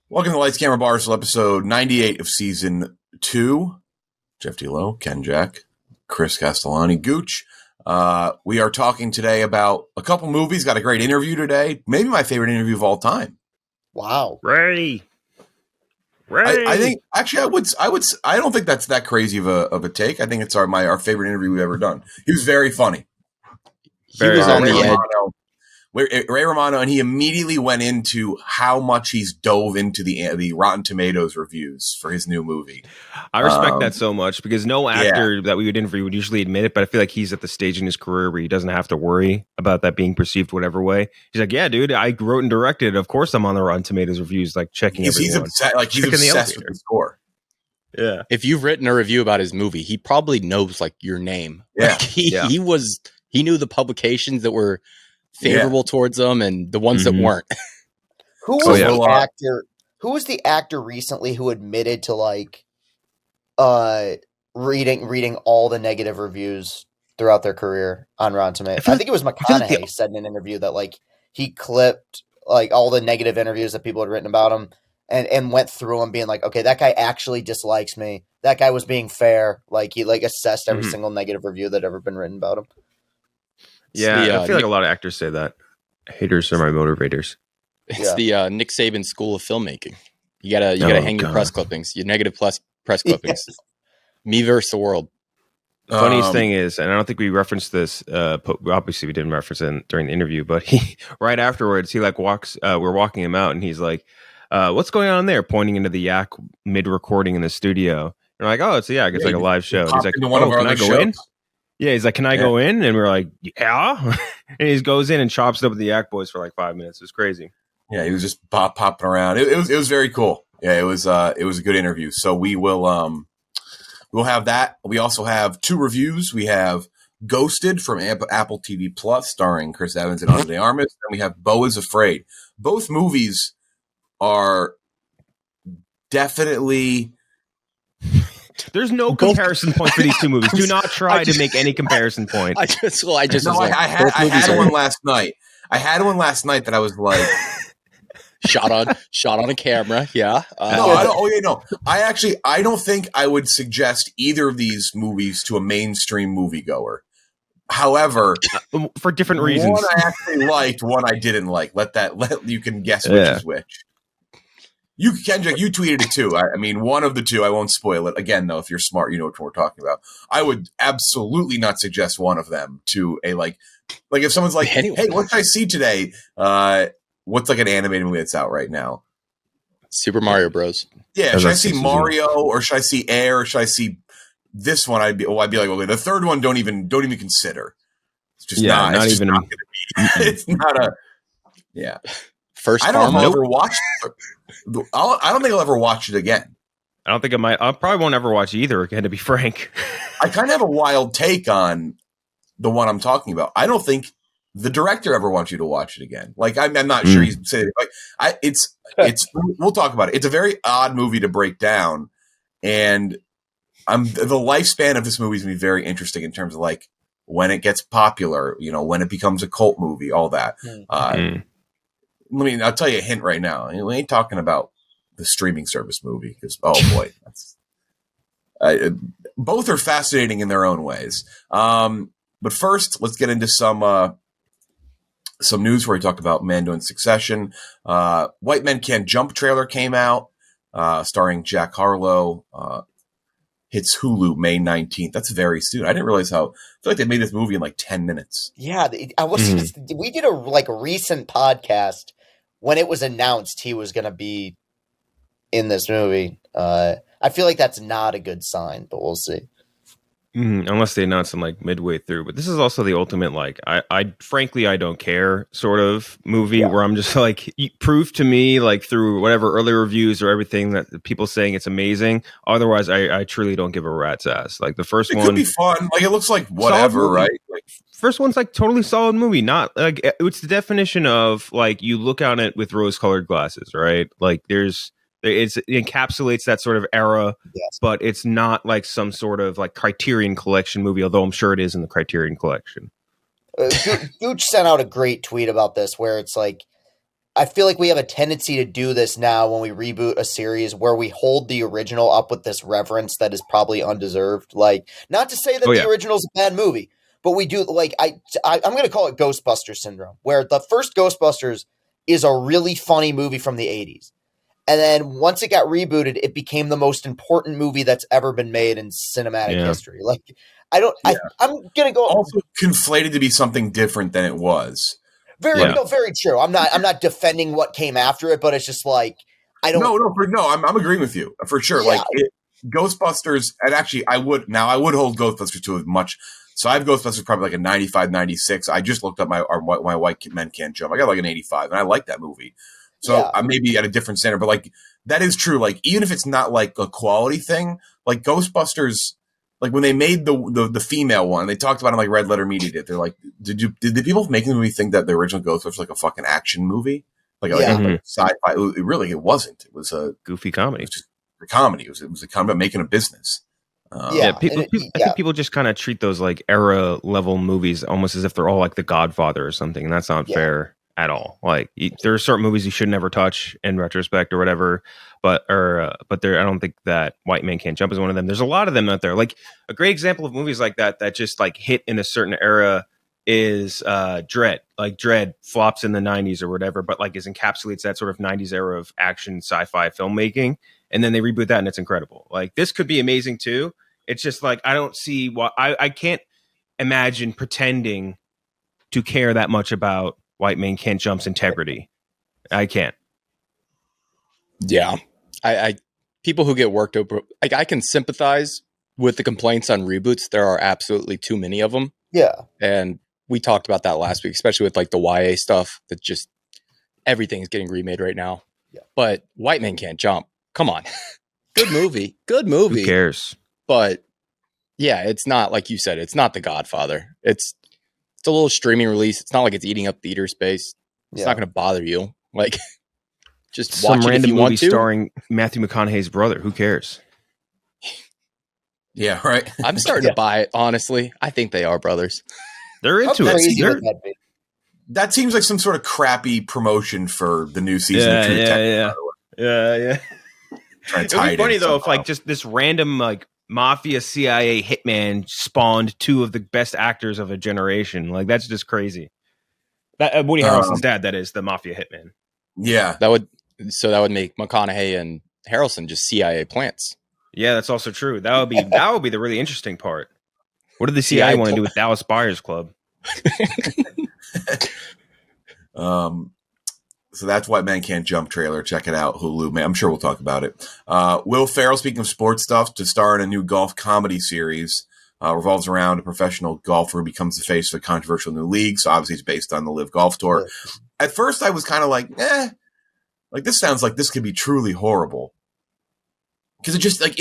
Welcome to Lights Camera Barstool, episode 98 of season 2. Jeff D'Lo, Ken Jack, Chris Castellani, Gooch. We are talking today about a couple movies. Got a great interview today. Maybe my favorite interview of all time. Wow. Ray. I think actually I don't think that's that crazy of a take. I think it's our favorite interview we've ever done. He was very funny. He was on the edge. Ray Romano, and he immediately went into how much he's dove into the Rotten Tomatoes reviews for his new movie. I respect that so much because no actor that we would interview would usually admit it, but I feel like he's at the stage in his career where he doesn't have to worry about that being perceived whatever way. He's like, yeah, dude, I wrote and directed. Of course I'm on the Rotten Tomatoes reviews, like checking everyone. He's obsessed with the score. Yeah. If you've written a review about his movie, he probably knows like your name. Yeah. Like, he knew the publications that were favorable towards them and the ones that weren't. Who was the actor? Who was the actor recently who admitted to like reading all the negative reviews throughout their career on Rotten Tomatoes? I think it was McConaughey said in an interview that like he clipped like all the negative interviews that people had written about him and went through them being like, okay, that guy actually dislikes me. That guy was being fair. Like he like assessed every single negative review that ever been written about him. Yeah, I feel like a lot of actors say that. Haters are my motivators. It's the Nick Saban School of Filmmaking. You gotta hang your press clippings, your negative press clippings. Me versus the world. Funniest thing is, and I don't think we referenced this. Obviously, we didn't reference it during the interview, but he right afterwards he like walks. We're walking him out, and he's like, "What's going on there?" Pointing into the yak mid recording in the studio. And we're like, "Oh, it's a yak. It's like a live show." And he's like, "Can I go in?" Yeah, he's like, "Can I go in?" And we're like, "Yeah." And he goes in and chops it up with the Yak Boys for like 5 minutes. It was crazy. Yeah, he was just popping around. It was very cool. Yeah, it was a good interview. So we'll have that. We also have 2 reviews. We have Ghosted from Apple TV Plus, starring Chris Evans and Ana de Armas, and we have Beau is Afraid. Both movies are definitely. There's no comparison point for these 2 movies. Do not try to make any comparison point. I had one last night. I had one last night that I was like shot on a camera. Yeah. No. I don't think I would suggest either of these movies to a mainstream moviegoer. However, for different reasons. One I actually liked, one I didn't like. Let you can guess which is which. You tweeted it too. I mean, one of the 2. I won't spoil it. Again, though, if you're smart, you know what we're talking about. I would absolutely not suggest one of them to a like if someone's like, "Hey, what should I see today?" What's like an animated movie that's out right now? Super Mario Bros. Yeah, should I see Mario or should I see Air or should I see this one? I'd be like, okay, the third one don't even consider. It's just not even. It's not a. Yeah. First, I don't know if I'll ever watch it. I don't think I'll ever watch it again. I don't think I might. I probably won't ever watch either again, to be frank. I kind of have a wild take on the one I'm talking about. I don't think the director ever wants you to watch it again. Like I'm not sure he's saying like it's. We'll talk about it. It's a very odd movie to break down, and the lifespan of this movie is going to be very interesting in terms of like when it gets popular. You know, when it becomes a cult movie, all that. I'll tell you a hint right now. We ain't talking about the streaming service movie because, oh boy, both are fascinating in their own ways. But first, let's get into some news where we talked about Mando in Succession. White Men Can't Jump trailer came out, starring Jack Harlow. Hits Hulu May 19th. That's very soon. I didn't realize I feel like they made this movie in like 10 minutes. Yeah, we did a recent podcast when it was announced he was going to be in this movie. I feel like that's not a good sign, but we'll see. Unless they announce them like midway through. But this is also the ultimate like I frankly I don't care sort of movie where I'm just like prove to me like through whatever early reviews or everything that people saying it's amazing. Otherwise, I truly don't give a rat's ass. Like the first one could be fun. Like it looks like whatever, right? Like first one's like totally solid movie. Not like it's the definition of like you look on it with rose-colored glasses, right? Like it encapsulates that sort of era, but it's not like some sort of like Criterion Collection movie, although I'm sure it is in the Criterion Collection. Gooch sent out a great tweet about this where it's like, I feel like we have a tendency to do this now when we reboot a series where we hold the original up with this reverence that is probably undeserved. Like, not to say that the original is a bad movie, but we do, like, I'm going to call it Ghostbusters syndrome, where the first Ghostbusters is a really funny movie from the 80s. And then once it got rebooted, it became the most important movie that's ever been made in cinematic history. Like, I'm going to go. Also conflated to be something different than it was. Very true. I'm not defending what came after it, but it's just like I don't. I'm agreeing with you for sure. Yeah. Like Ghostbusters, and actually, I would hold Ghostbusters to as much. So I have Ghostbusters probably like a 95, 96. I just looked up my White Men Can't Jump. I got like an 85, and I like that movie. So I may be at a different standard, but like that is true. Like even if it's not like a quality thing, like Ghostbusters. Like when they made the female one, they talked about it like Red Letter Media did. They're like, did the people making the movie think that the original Ghostbusters was like a fucking action movie, like a sci-fi? It wasn't. It was a goofy comedy. It was just a comedy. It was a comedy about making a business. I think people just kind of treat those like era level movies almost as if they're all like The Godfather or something, and that's not fair at all. Like there are certain movies you should never touch in retrospect or whatever, but there I don't think that White Man Can't Jump is one of them. There's a lot of them out there. Like a great example of movies like that just like hit in a certain era is Dredd. Like Dredd flops in the 90s or whatever, but like encapsulates that sort of 90s era of action sci-fi filmmaking, and then they reboot that and it's incredible. Like this could be amazing too. It's just like I don't see why I can't imagine pretending to care that much about White Man Can't Jump's integrity. I can't. Yeah. I people who get worked over, like I can sympathize with the complaints on reboots. There are absolutely too many of them. Yeah. And we talked about that last week, especially with like the YA stuff that just everything's getting remade right now. Yeah. But White Man Can't Jump. Come on. Good movie. Good movie. Who cares? But yeah, it's not like you said, it's not The Godfather. It's a little streaming release. It's not like it's eating up theater space. It's not going to bother you. Like, just some watch random it if you movie want to. starring Matthew McConaughey's brother. Who cares? Yeah, right. I'm starting to buy it. Honestly, I think they are brothers. They're into it. That seems like some sort of crappy promotion for the new season of True Detective. Yeah. It'd be funny though if like just this random like mafia CIA hitman spawned two of the best actors of a generation. Like that's just crazy. That Woody Harrelson's dad, that is the mafia hitman. Yeah, that would make McConaughey and Harrelson just CIA plants. Yeah, that's also true. That would be the really interesting part. What did the CIA want to do with Dallas Buyers Club? So that's White Man Can't Jump trailer. Check it out, Hulu. Man, I'm sure we'll talk about it. Will Ferrell, speaking of sports stuff, to star in a new golf comedy series. Revolves around a professional golfer who becomes the face of a controversial new league. So obviously it's based on the Live Golf Tour. Yeah. At first I was kind of like, like this sounds like this could be truly horrible. Because it just like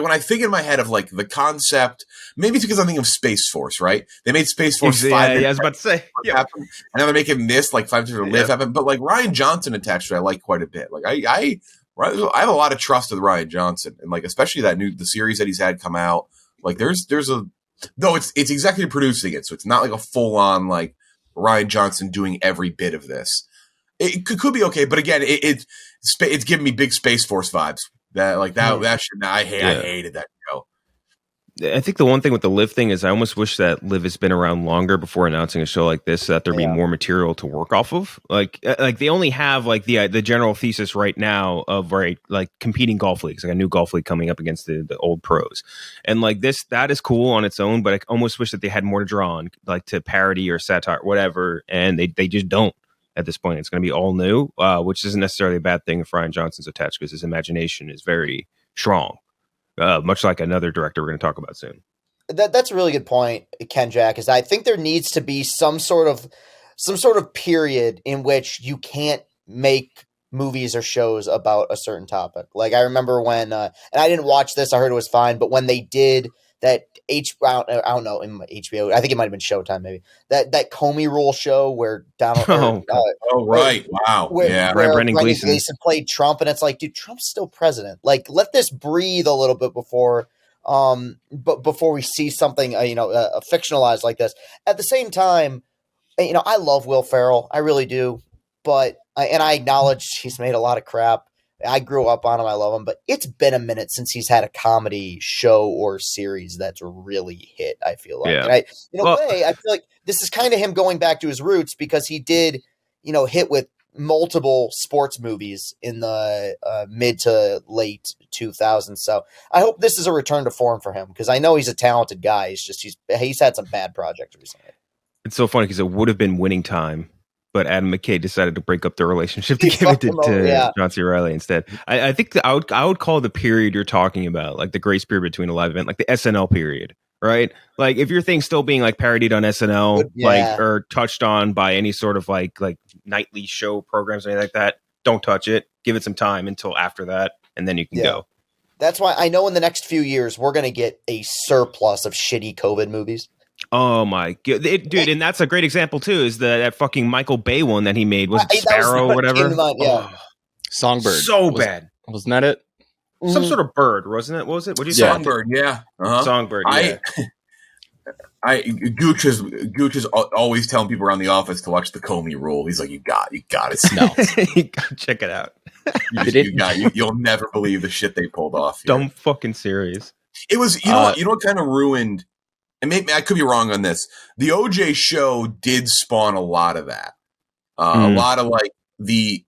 when I think in my head of like the concept, maybe it's because I'm thinking of Space Force, right? They made Space Force 5 I was about to say, happen, and now they're making this like 5 minutes to Live happen. But like Ryan Johnson attached to it, I like quite a bit. Like I have a lot of trust with Ryan Johnson, and like especially the series that he's had come out. Like there's it's executive producing it, so it's not like a full on like Ryan Johnson doing every bit of this. It could be okay, but again, it's giving me big Space Force vibes. That shit. I hated that show. I think the one thing with the Live thing is I almost wish that Live has been around longer before announcing a show like this, so that there'd be more material to work off of. Like they only have like the general thesis right now of like competing golf leagues, like a new golf league coming up against the old pros, and like that is cool on its own. But I almost wish that they had more to draw on, like to parody or satire, whatever, and they just don't. At this point, it's going to be all new, which isn't necessarily a bad thing if Ryan Johnson's attached because his imagination is very strong, much like another director we're going to talk about soon. That's a really good point, Ken Jack. Is I think there needs to be some sort of period in which you can't make movies or shows about a certain topic. Like I remember when, and I didn't watch this, I heard it was fine, but when they did that I don't know, in HBO, I think it might have been Showtime, maybe that Comey Rule show where Donald, where Brendan Gleeson played Trump, and it's like, dude, Trump's still president. Like, let this breathe a little bit before we see something, fictionalized like this. At the same time, I love Will Ferrell, I really do, but and I acknowledge he's made a lot of crap. I grew up on him. I love him, but it's been a minute since he's had a comedy show or series that's really hit, I feel like. Yeah. And in a way, I feel like this is kind of him going back to his roots because he did, hit with multiple sports movies in the mid to late 2000s. So I hope this is a return to form for him because I know he's a talented guy. He's had some bad projects recently. It's so funny because it would have been Winning Time, but Adam McKay decided to break up their relationship to give it to John C. Reilly instead. I think I would call the period you're talking about, like the grace period between a live event, like the SNL period, right? Like if your thing's still being like parodied on SNL, like or touched on by any sort of like nightly show programs or anything like that, don't touch it. Give it some time until after that, and then you can go. That's why I know in the next few years we're going to get a surplus of shitty COVID movies. Oh my god, dude! And that's a great example too. Is that fucking Michael Bay one that he made was Sparrow or whatever? Songbird. So bad. Wasn't that it? Some sort of bird, wasn't it? What was it? What did you say? Songbird. Yeah. Uh-huh. Songbird. Yeah. Gooch is always telling people around the office to watch the Comey Rule. He's like, you got it. No, you gotta check it out. You'll never believe the shit they pulled off. Here. Dumb fucking serious. It was. You know what kind of ruined. And maybe I could be wrong on this. The OJ show did spawn a lot of that. A lot of like the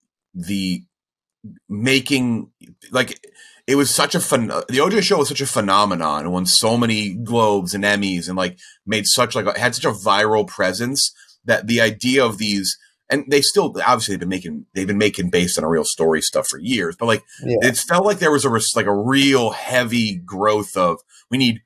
making, like it was such a the OJ show was such a phenomenon and won so many Globes and Emmys and like made such had such a viral presence that the idea of these, and they still obviously they've been making based on a real story stuff for years, but like it felt like there was a real heavy growth of we need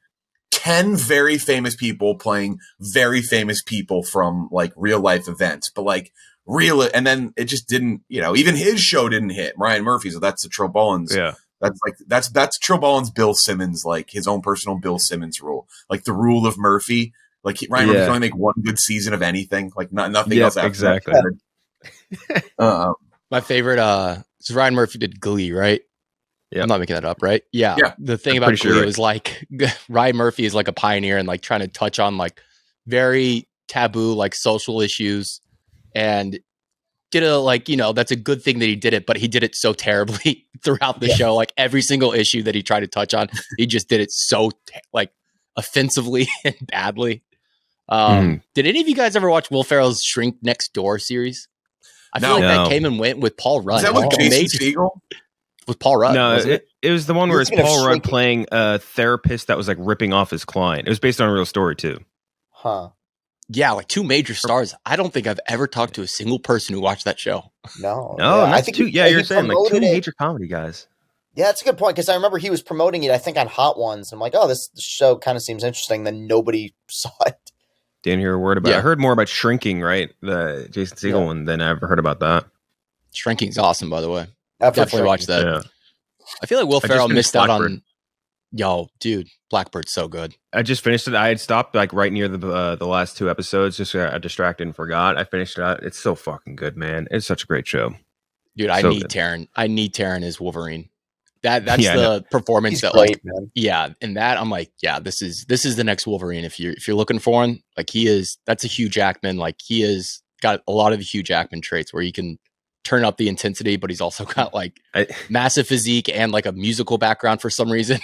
10 very famous people playing very famous people from like real life events, but like and then it just didn't, even his show didn't hit. Ryan Murphy, so that's the Trill Bollins. Yeah. That's Trill Bollins, Bill Simmons, like his own personal Bill Simmons rule. Like the rule of Murphy. Like Ryan Murphy can only make one good season of anything. Like nothing else after exactly. that. My favorite so Ryan Murphy did Glee, right? Yeah. I'm not making that up, right? Yeah. The thing about Glee is like Ryan Murphy is like a pioneer and like trying to touch on like very taboo like social issues and did that's a good thing that he did it, but he did it so terribly throughout the show. Like every single issue that he tried to touch on, he just did it so offensively and badly. Did any of you guys ever watch Will Ferrell's Shrink Next Door series? I feel like that came and went with Paul Rudd. Is that with Jason Segel? With Paul Rudd. No, it was the one where it's Paul Rudd playing a therapist that was like ripping off his client. It was based on a real story too. Huh. Yeah, like two major stars. I don't think I've ever talked to a single person who watched that show. No. I think you're saying like two major comedy guys. Yeah, that's a good point because I remember he was promoting it, I think, on Hot Ones. I'm like, this show kind of seems interesting. Then nobody saw it. Didn't hear a word about it. I heard more about Shrinking, right? The Jason Segel one than I ever heard about that. Shrinking's awesome, by the way. Definitely watch that. Yeah. I feel like Will Ferrell missed out on. Yo, dude, Blackbird's so good. I just finished it. I had stopped like right near the last two episodes. Just got distracted and forgot. I finished it out. It's so fucking good, man. It's such a great show. Dude, I need Taron. I need Taron as Wolverine. That's the performance that great, man. And that I'm like, this is the next Wolverine. If you're looking for him, like that's a Hugh Jackman. Like he is got a lot of Hugh Jackman traits where he can turn up the intensity, but he's also got like massive physique and like a musical background for some reason.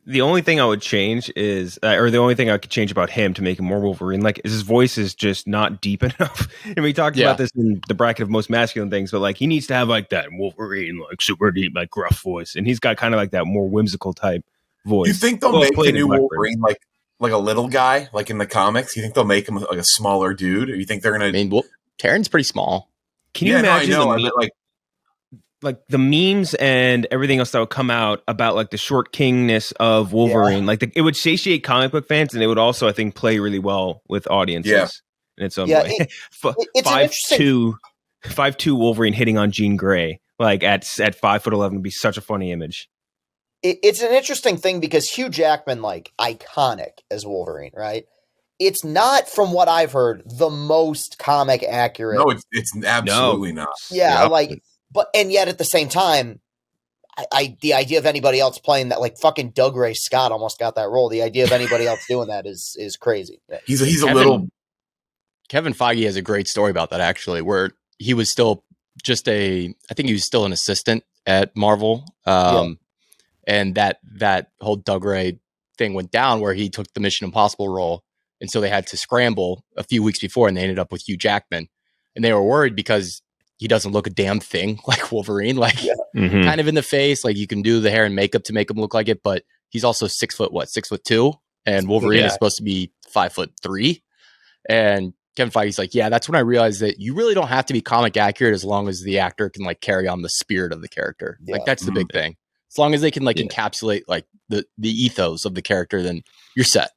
The only thing I would change is, or the only thing I could change about him to make him more Wolverine, like his voice is just not deep enough. And we talked about this in the bracket of most masculine things, but like he needs to have like that Wolverine, like super deep, like gruff voice, and he's got kind of like that more whimsical type voice. You think they'll make the new Wolverine like a little guy, like in the comics? You think they'll make him like a smaller dude, or you think they're gonna? I mean, Taron's pretty small. Can you imagine? Like the memes and everything else that would come out about like the short kingness of Wolverine, like it would satiate comic book fans, and it would also, I think, play really well with audiences in its own way. It's 5'2" Wolverine hitting on Jean Grey, like at 5'11" would be such a funny image. It's an interesting thing because Hugh Jackman, like iconic as Wolverine, right? It's not, from what I've heard, the most comic accurate. No, it's absolutely not. Yeah, But and yet at the same time, the idea of anybody else playing that, like fucking Doug Ray Scott almost got that role. The idea of anybody else doing that is crazy. Yeah. He's a little. Kevin Feige has a great story about that actually, where he was still I think he was still an assistant at Marvel. And that whole Doug Ray thing went down where he took the Mission Impossible role. And so they had to scramble a few weeks before, and they ended up with Hugh Jackman. And they were worried because he doesn't look a damn thing like Wolverine, like kind of in the face. Like you can do the hair and makeup to make him look like it, but he's also 6'2", and Wolverine is supposed to be 5'3". And Kevin Feige's like, yeah, that's when I realized that you really don't have to be comic accurate as long as the actor can like carry on the spirit of the character. Like that's the big thing. As long as they can like encapsulate like the ethos of the character, then you're set.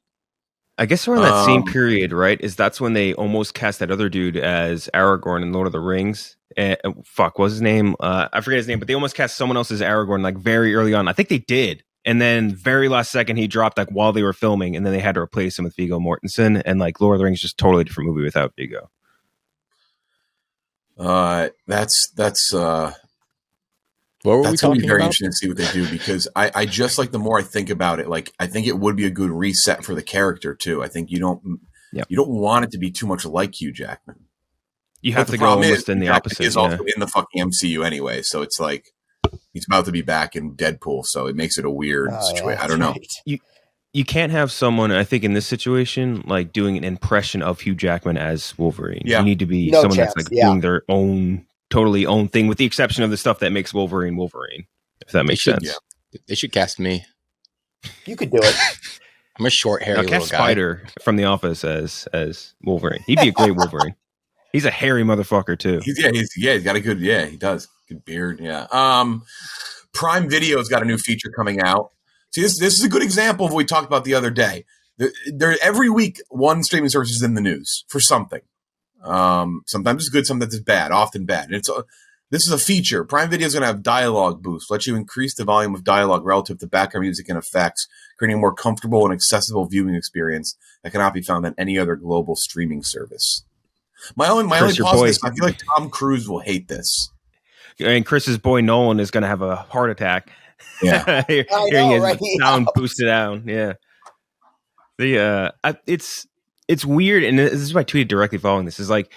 I guess around that same period, right, that's when they almost cast that other dude as Aragorn in Lord of the Rings. What was his name? I forget his name, but they almost cast someone else as Aragorn like very early on. I think they did. And then very last second, he dropped like while they were filming, and then they had to replace him with Viggo Mortensen. And like Lord of the Rings is just totally different movie without Viggo. That's going to be very interesting to see what they do, because I just like, the more I think about it, like I think it would be a good reset for the character too. I think you don't want it to be too much like Hugh Jackman. You have to go almost in the opposite. He's also in the fucking MCU anyway, so it's like he's about to be back in Deadpool, so it makes it a weird situation. I don't know. You can't have someone, I think, in this situation, like doing an impression of Hugh Jackman as Wolverine. Yeah. You need to be someone that's like doing their own. Totally own thing, with the exception of the stuff that makes Wolverine, if that makes sense. Yeah. They should cast me. You could do it. I'm a short, hairy little guy. Spider from The Office as Wolverine. He'd be a great Wolverine. He's a hairy motherfucker too. He's got a good, he does. Good beard, yeah. Prime Video's got a new feature coming out. See, this is a good example of what we talked about the other day. There every week, one streaming service is in the news for something. Sometimes it's good, sometimes it's bad, often bad. And this is a feature. Prime Video is going to have dialogue boost, let you increase the volume of dialogue relative to background music and effects, creating a more comfortable and accessible viewing experience that cannot be found on any other global streaming service. My only pause, I feel like Tom Cruise will hate this. And Chris's boy Nolan is going to have a heart attack. Yeah, hearing his sound boosted down. Yeah, it's weird, and this is why I tweeted directly following this. Is like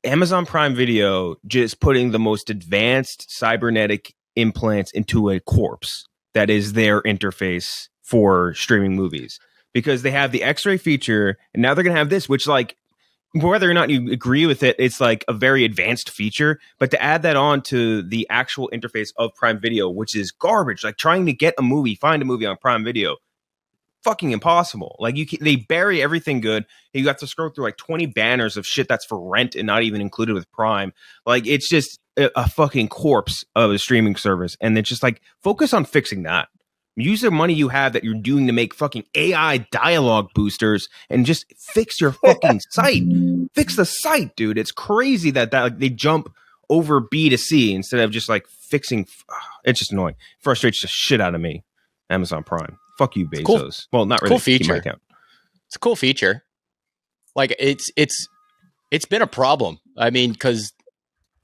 Amazon Prime Video just putting the most advanced cybernetic implants into a corpse that is their interface for streaming movies, because they have the X-ray feature, and now they're going to have this, which, like, whether or not you agree with it, it's like a very advanced feature. But to add that on to the actual interface of Prime Video, which is garbage, like trying to find a movie on Prime Video, fucking impossible. Like they bury everything good. You have to scroll through like 20 banners of shit that's for rent and not even included with Prime. Like it's just a fucking corpse of a streaming service. And it's just like, focus on fixing that. Use the money you have that you're doing to make fucking AI dialogue boosters and just fix your fucking site. Fix the site, dude. It's crazy that like, they jump over B to C instead of just like fixing. It's just annoying. Frustrates the shit out of me. Amazon Prime. Fuck you, Bezos. Cool. Well, not really. Cool feature. It's a cool feature. Like it's been a problem. I mean, because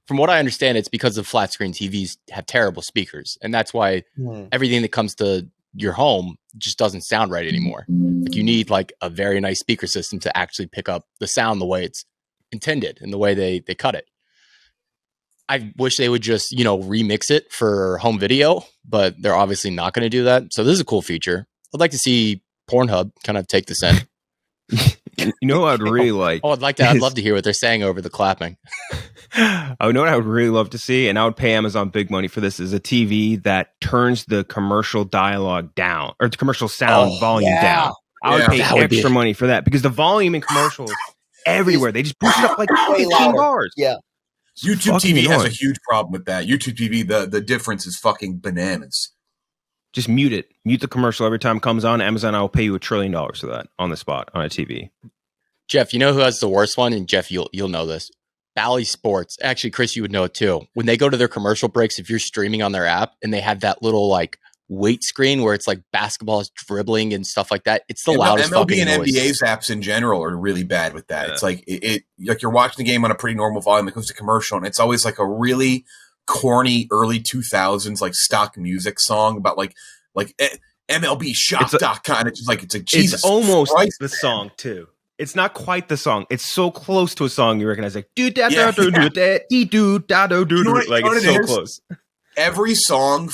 from what I understand, it's because of flat screen TVs have terrible speakers, and that's why everything that comes to your home just doesn't sound right anymore. Like you need like a very nice speaker system to actually pick up the sound the way it's intended and the way they cut it. I wish they would just, remix it for home video, but they're obviously not going to do that. So this is a cool feature. I'd like to see Pornhub kind of take this in. You know what I'd really like? I'd love to hear what they're saying over the clapping. I know what I would really love to see, and I would pay Amazon big money for this, is a TV that turns the commercial dialogue down, or the commercial sound volume down. I would pay extra money for that, because the volume in commercials everywhere, they just boost it up like 15 bars. Yeah. YouTube TV has a huge problem with that. YouTube TV, the difference is fucking bananas. Just mute it. Mute the commercial every time it comes on. Amazon, I will pay you $1 trillion for that on the spot on a TV. Jeff, you know who has the worst one? And Jeff, you'll know this. Bally Sports. Actually, Chris, you would know it too. When they go to their commercial breaks, if you're streaming on their app and they have that little like weight screen where it's like basketball dribbling and stuff like that, it's the loudest MLB fucking and noise. NBA's apps in general are really bad with that. Yeah. It's like like you're watching the game on a pretty normal volume. It goes to commercial, and it's always like a really corny early 2000s like stock music song about like MLB shop.com. It's just like, it's like Jesus It's almost Christ, the song too. It's not quite the song. It's so close to a song you recognize, like do da da do do da dee do da do do do. Like it's so close. Every song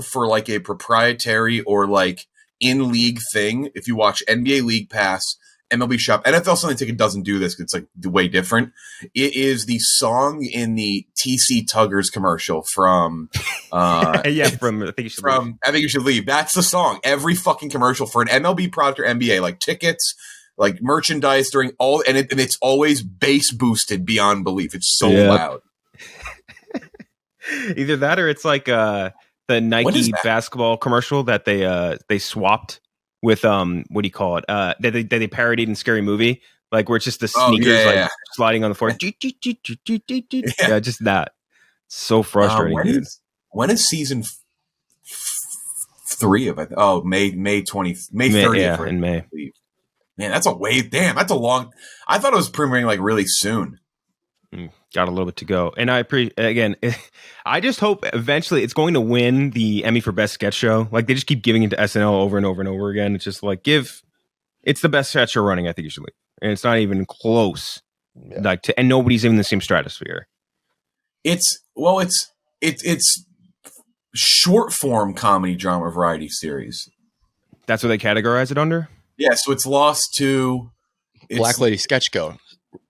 for like a proprietary or like in league thing. If you watch NBA League Pass, MLB Shop, NFL Sunday Ticket doesn't do this. It's like way different. It is the song in the TC Tuggers commercial from from I think you should leave. That's the song. Every fucking commercial for an MLB product or NBA, like tickets, like merchandise during all, and it's always bass boosted beyond belief. It's so loud. Either that or it's like the Nike basketball commercial that they swapped with what do you call it? That they parodied in Scary Movie, like where it's just the sneakers sliding on the floor. Yeah, just that. So frustrating. When is season 3 of it? Oh, May 30th. Yeah, in May. Man, that's a long. I thought it was premiering like really soon. Got a little bit to go. And I just hope eventually it's going to win the Emmy for Best Sketch Show. Like they just keep giving it to SNL over and over and over again. It's just like it's the best sketch show running. I think you should leave. And it's not even close. Yeah. And nobody's even in the same stratosphere. It's short form comedy drama variety series. That's what they categorize it under? Yeah, so it's lost to Black Lady Sketch Go.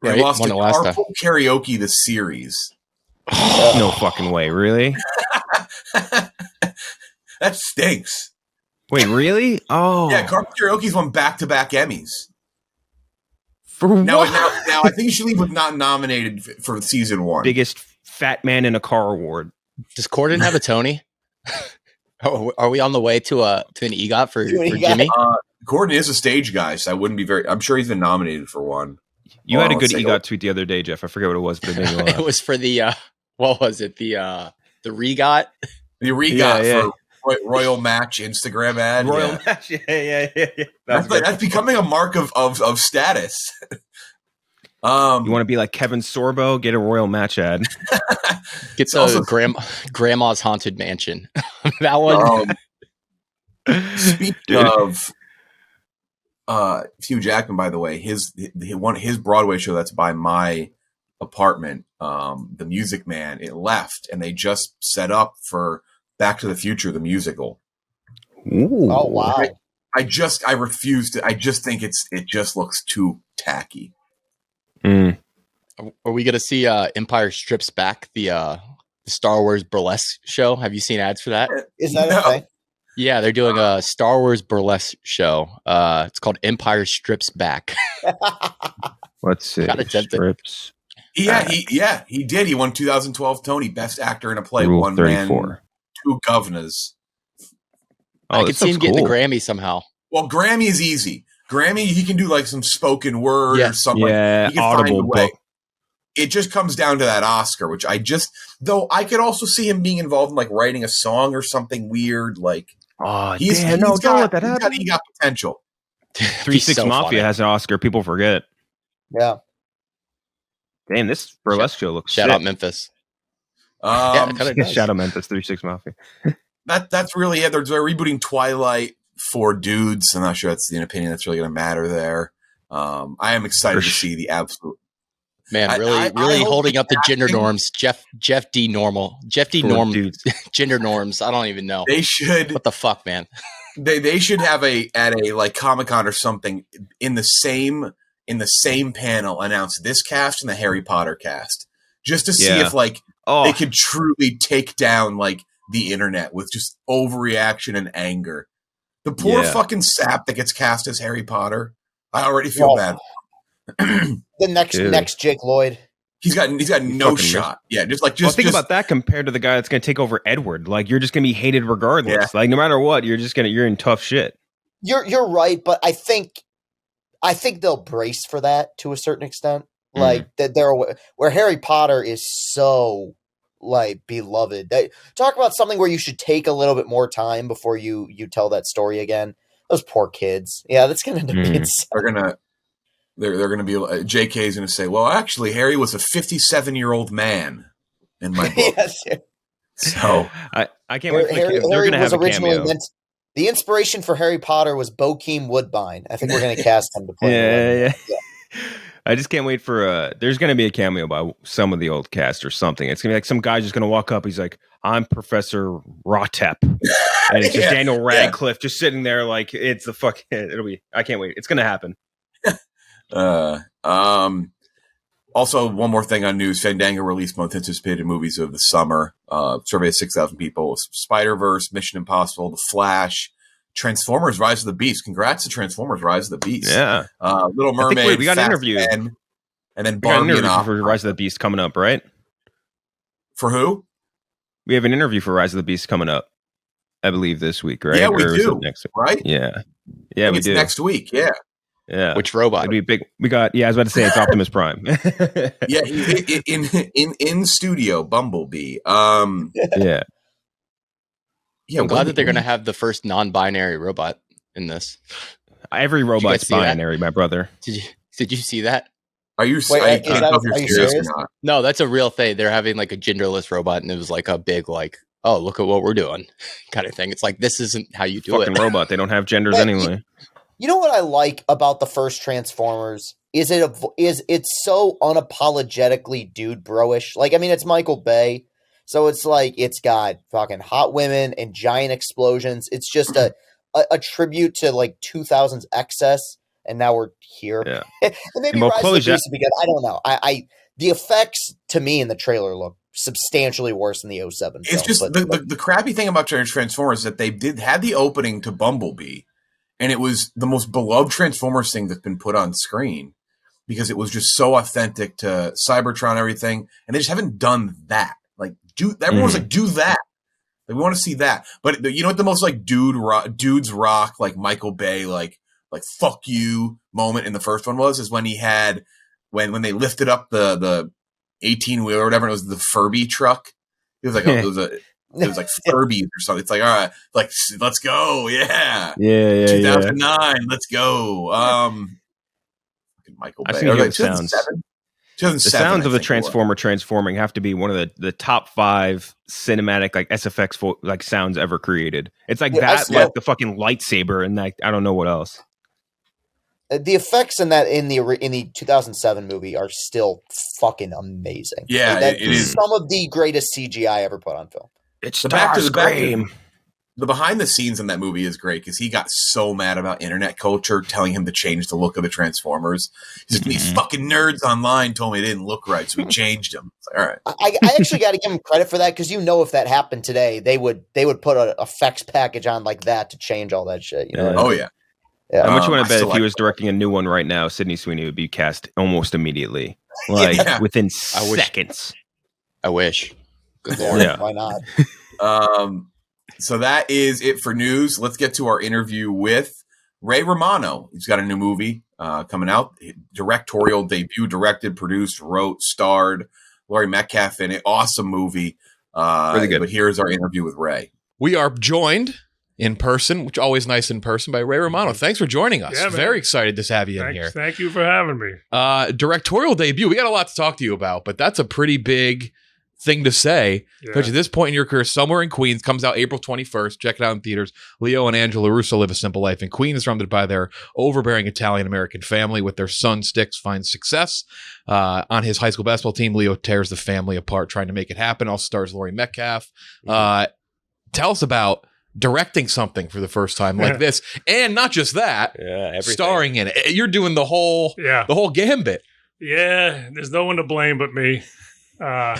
Right? They lost to Carpool Karaoke the series. No fucking way, really? That stinks. Wait, really? Oh. Yeah, Carpool Karaoke's won back-to-back Emmys. For what? Now I think She Leave was not nominated for season 1. Biggest fat man in a car award. Does Corden have a Tony? Are we on the way to an EGOT for Jimmy? Corden is a stage guy, so I wouldn't be I'm sure he's been nominated for one. You had a good EGOT tweet the other day, Jeff. I forget what it was, but it made me laugh. It was for the what was it? The Regot? The Regot for Royal Match Instagram ad. Royal Match, yeah. That's becoming a mark of status. You want to be like Kevin Sorbo? Get a Royal Match ad. Get the Grandma's Haunted Mansion. That one. Speaking of Hugh Jackman, by the way, his Broadway show that's by my apartment, The Music Man, it left, and they just set up for Back to the Future, the musical. Ooh. Oh wow! I refuse to. I just think it just looks too tacky. Are we going to see Empire Strips Back, the Star Wars burlesque show? Have you seen ads for that? Is that a thing? Yeah, they're doing a Star Wars burlesque show. It's called Empire Strips Back. Let's see. Strips. He did. He won 2012 Tony Best Actor in a Play. Rule One 34. Man, 2 governors. I could see him getting the Grammy somehow. Well, Grammy is easy. Grammy, he can do like some spoken word or something. Yeah, he can audible find a way. book. It just comes down to that Oscar, which though I could also see him being involved in like writing a song or something weird. Like, don't let that happen. He got potential. 3-6 Mafia has an Oscar. People forget. Yeah. Damn, this burlesque show looks Shout out Memphis. Shout out Memphis, 3-6 Mafia. That's really it. They're rebooting Twilight for dudes. I'm not sure that's an opinion that's really going to matter there. I am excited to see the absolute. Man, really holding up the gender norms. Jeff D. Normal. Jeff D. Norm gender norms. I don't even know. They should. What the fuck, man? They should have at a like Comic-Con or something in the same panel announce this cast and the Harry Potter cast, just to see if like they could truly take down like the internet with just overreaction and anger. The poor fucking sap that gets cast as Harry Potter. I already feel bad. The next Jake Lloyd. He's got no shot. Yeah, think about that compared to the guy that's going to take over Edward. Like you're just going to be hated regardless. Yeah. Like no matter what, you're in tough shit. You're right, but I think they'll brace for that to a certain extent. Like that where Harry Potter is so like beloved. Talk about something where you should take a little bit more time before you tell that story again. Those poor kids. Yeah, that's going to be insane. They're going to be JK is going to say, well, actually, Harry was a 57-year-old man in my book. Yes. So I can't wait for they're going to have a cameo. The inspiration for Harry Potter was Bokeem Woodbine. I think we're going to cast him to play. Yeah. I just can't wait for there's going to be a cameo by some of the old cast or something. It's going to be like some guy just going to walk up. He's like, I'm Professor Rotep. And it's just Daniel Radcliffe just sitting there like it's the fucking, I can't wait. It's going to happen. Also, one more thing on news. Fandango released most anticipated movies of the summer. Survey of 6,000 people. Spider-Verse, Mission Impossible, The Flash, Transformers: Rise of the Beast. Congrats to Transformers: Rise of the Beast. Yeah. Little Mermaid. We got an interview. And then Barbie for Rise of the Beast coming up, right? For who? We have an interview for Rise of the Beast coming up, I believe, this week, right? Yeah, we do. Next week? Right? Yeah. Yeah, we do. Next week, yeah. Yeah. Which robot? It'd be big. We got, I was about to say it's Optimus Prime. Yeah, in studio, Bumblebee. Yeah. Yeah, I'm glad that they're going to have the first non-binary robot in this. Every robot's binary, my brother. Did you see that? Are you serious or not? No, that's a real thing. They're having like a genderless robot, and it was like a big like, oh, look at what we're doing kind of thing. It's like, this isn't how you do fucking it. Robot. They don't have genders anyway. You know what I like about the first Transformers is it's so unapologetically dude bro-ish. Like, I mean, it's Michael Bay, so it's like it's got fucking hot women and giant explosions. It's just a tribute to like 2000s excess, and now we're here. Yeah. And maybe Rise of the Beast because I don't know. The effects to me in the trailer look substantially worse than the 07 It's film, just the crappy thing about Transformers is that they had the opening to Bumblebee. And it was the most beloved Transformers thing that's been put on screen because it was just so authentic to Cybertron and everything. And they just haven't done that. Like, everyone's like, do that. Like, we want to see that. But you know what the most like dudes rock, like Michael Bay, like fuck you moment in the first one was? Is when he had, when they lifted up the 18-wheeler or whatever, and it was the Furby truck. It was like, it was like Furbies or something. It's like, all right, like, let's go. Yeah. 2009. Let's go. Michael Bay. I've seen the sounds. 2007, the sounds of the Transformer transforming have to be one of the top 5 cinematic, like SFX like sounds ever created. It's like like the fucking lightsaber and like, I don't know what else. The effects in the 2007 movie are still fucking amazing. Yeah, like, it is some of the greatest CGI ever put on film. It's Starscream. The behind the scenes in that movie is great because he got so mad about internet culture telling him to change the look of the Transformers. He's like, these fucking nerds online told me it didn't look right, so we changed them. Like, all right. I actually got to give him credit for that because if that happened today, they would put an effects package on like that to change all that shit. You know? Oh yeah. How much you want to bet if he was directing a new one right now, Sydney Sweeney would be cast almost immediately, like within seconds. I wish. Good Lord, why not? So that is it for news. Let's get to our interview with Ray Romano. He's got a new movie coming out. Directorial debut, directed, produced, wrote, starred. Laurie Metcalf in it. Awesome movie. Really good. But here's our interview with Ray. We are joined in person, which is always nice in person, by Ray Romano. Thanks for joining us. Yeah, very excited to have you in here. Thank you for having me. Directorial debut. We got a lot to talk to you about, but that's a pretty big thing to say. Because at this point in your career, Somewhere in Queens comes out April 21st. Check it out in theaters. Leo and Angela Russo live a simple life in Queens, surrounded by their overbearing Italian-American family. With their son, Styx, finds success. On his high school basketball team, Leo tears the family apart trying to make it happen. Also stars Laurie Metcalf. Tell us about directing something for the first time like this, and not just that, starring in it. You're doing the whole gambit. Yeah, there's no one to blame but me. I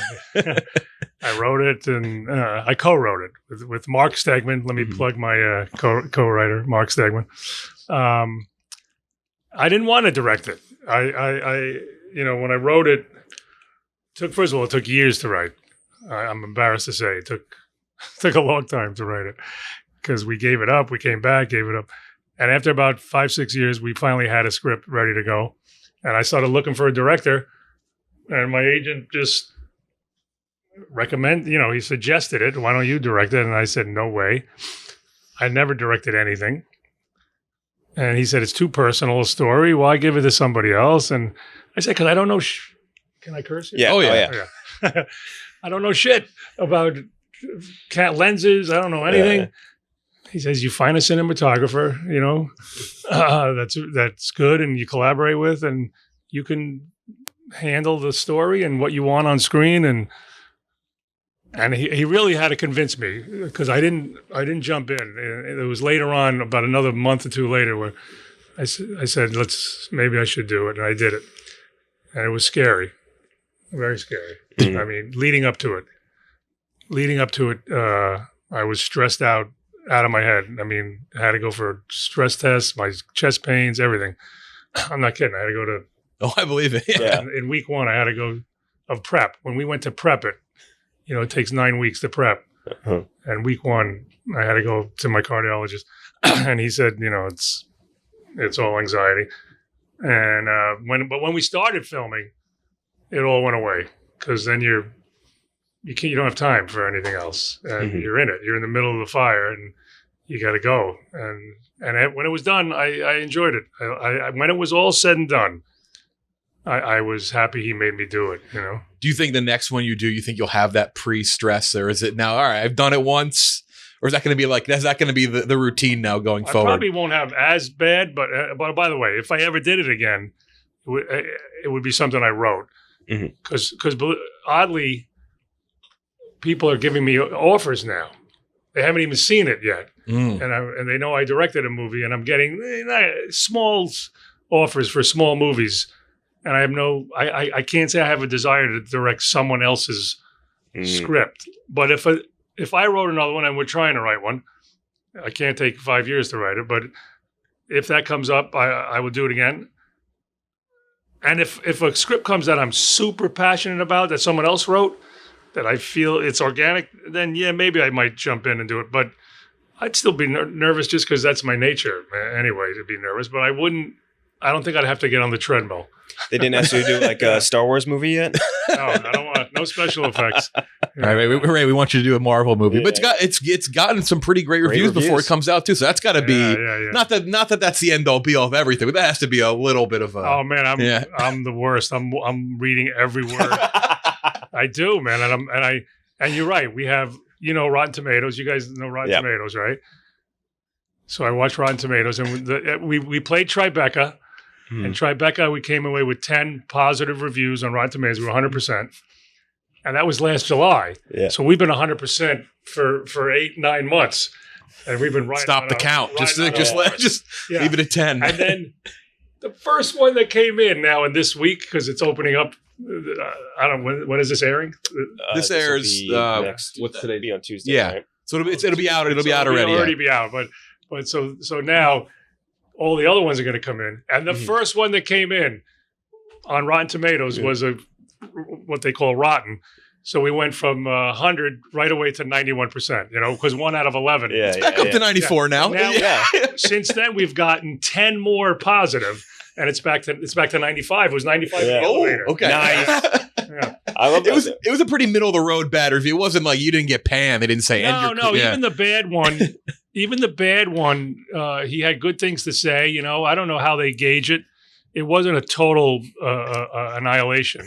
wrote it and I co-wrote it with Mark Stegman. Let me plug my co-writer, Mark Stegman. I didn't want to direct it. I when I wrote it, first of all, it took years to write. I'm embarrassed to say it took a long time to write it because we gave it up. We came back, gave it up. And after about 5-6 years, we finally had a script ready to go. And I started looking for a director. And my agent just he suggested it. Why don't you direct it? And I said, no way. I never directed anything. And he said, it's too personal a story. Why give it to somebody else? And I said, because I don't know. Can I curse? Yeah. Oh, yeah. I don't know shit about cat lenses. I don't know anything. He says, you find a cinematographer, that's good and you collaborate with, and you can handle the story and what you want on screen. And he really had to convince me, because I didn't jump in. It was later on, about another month or two later, where I said, maybe I should do it. And I did it. And it was scary, very scary. Mm-hmm. I mean, leading up to it, I was stressed out of my head. I mean, I had to go for stress tests, my chest pains, everything. I'm not kidding. I had to go to. Oh, I believe it. Yeah. In week 1, I had to go of prep. When we went to prep it, it takes 9 weeks to prep. Uh-huh. And week 1, I had to go to my cardiologist, and he said, it's all anxiety. And when we started filming, it all went away, because then you don't have time for anything else, and you're in it. You're in the middle of the fire, and you got to go. And when it was done, I enjoyed it. When it was all said and done, I was happy he made me do it. Do you think the next one you do, you think you'll have that pre-stress, or is it now, all right, I've done it once, or is that going to be the routine now going forward? I probably won't have as bad, but by the way, if I ever did it again, it would be something I wrote, because oddly, people are giving me offers now. They haven't even seen it yet, and they know I directed a movie, and I'm getting small offers for small movies. And I have I can't say I have a desire to direct someone else's script. But if I wrote another one, and we're trying to write one, I can't take 5 years to write it. But if that comes up, I will do it again. And if a script comes that I'm super passionate about, that someone else wrote, that I feel it's organic, then yeah, maybe I might jump in and do it. But I'd still be nervous, just because that's my nature anyway, to be nervous. But I don't think I'd have to get on the treadmill. They didn't ask you to do like a Star Wars movie yet? No, I don't want no special effects. All right, we want you to do a Marvel movie, but it's gotten some pretty great reviews before it comes out too. So that's got to be not that that's the end all be all of everything, but that has to be a little bit of a. Oh man, I'm the worst. I'm reading every word. I do, man, and you're right. We have Rotten Tomatoes. You guys know Rotten Tomatoes, right? So I watched Rotten Tomatoes, and we played Tribeca. And Tribeca, we came away with 10 positive reviews on Rotten Tomatoes. We were 100%. And that was last July. Yeah. So we've been 100% for 8-9 months. And we've been Stop the count. Just leave it at 10. And then the first one that came in now in this week, because it's opening up, I don't know, when is this airing? This airs next. What's today? Be on Tuesday. Yeah. Right? So it'll be out. It'll be out already. It'll already be out. But so now all the other ones are going to come in. And the first one that came in on Rotten Tomatoes was what they call rotten. So we went from 100 right away to 91%, because 1 out of 11. Yeah, it's back up to 94 now. Since then, we've gotten 10 more positive, and it's back to 95. It was 95. Oh, okay. Nice. Yeah. I love that. It was a pretty middle of the road bad review. It wasn't like you didn't get panned. They didn't say no. Even the bad one, he had good things to say. I don't know how they gauge it. It wasn't a total annihilation.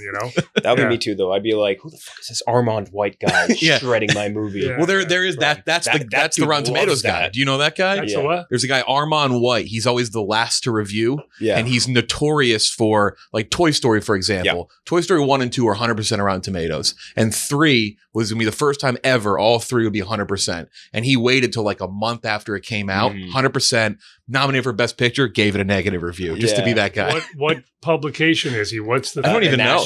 That would be me too, though. I'd be like, "Who the fuck is this Armand White guy shredding my movie?" Yeah. Well, there is that. That's the Rotten Tomatoes guy. Do you know that guy? That's the what? There's a guy, Armand White. He's always the last to review, and he's notorious for like Toy Story, for example. Toy Story 1 and 2 are 100% Rotten Tomatoes, and 3 was gonna be the first time ever all 3 would be 100%. And he waited till like a month after it came out, 100%. Nominated for Best Picture, gave it a negative review just to be that guy. What publication is he? What's the? I don't even know.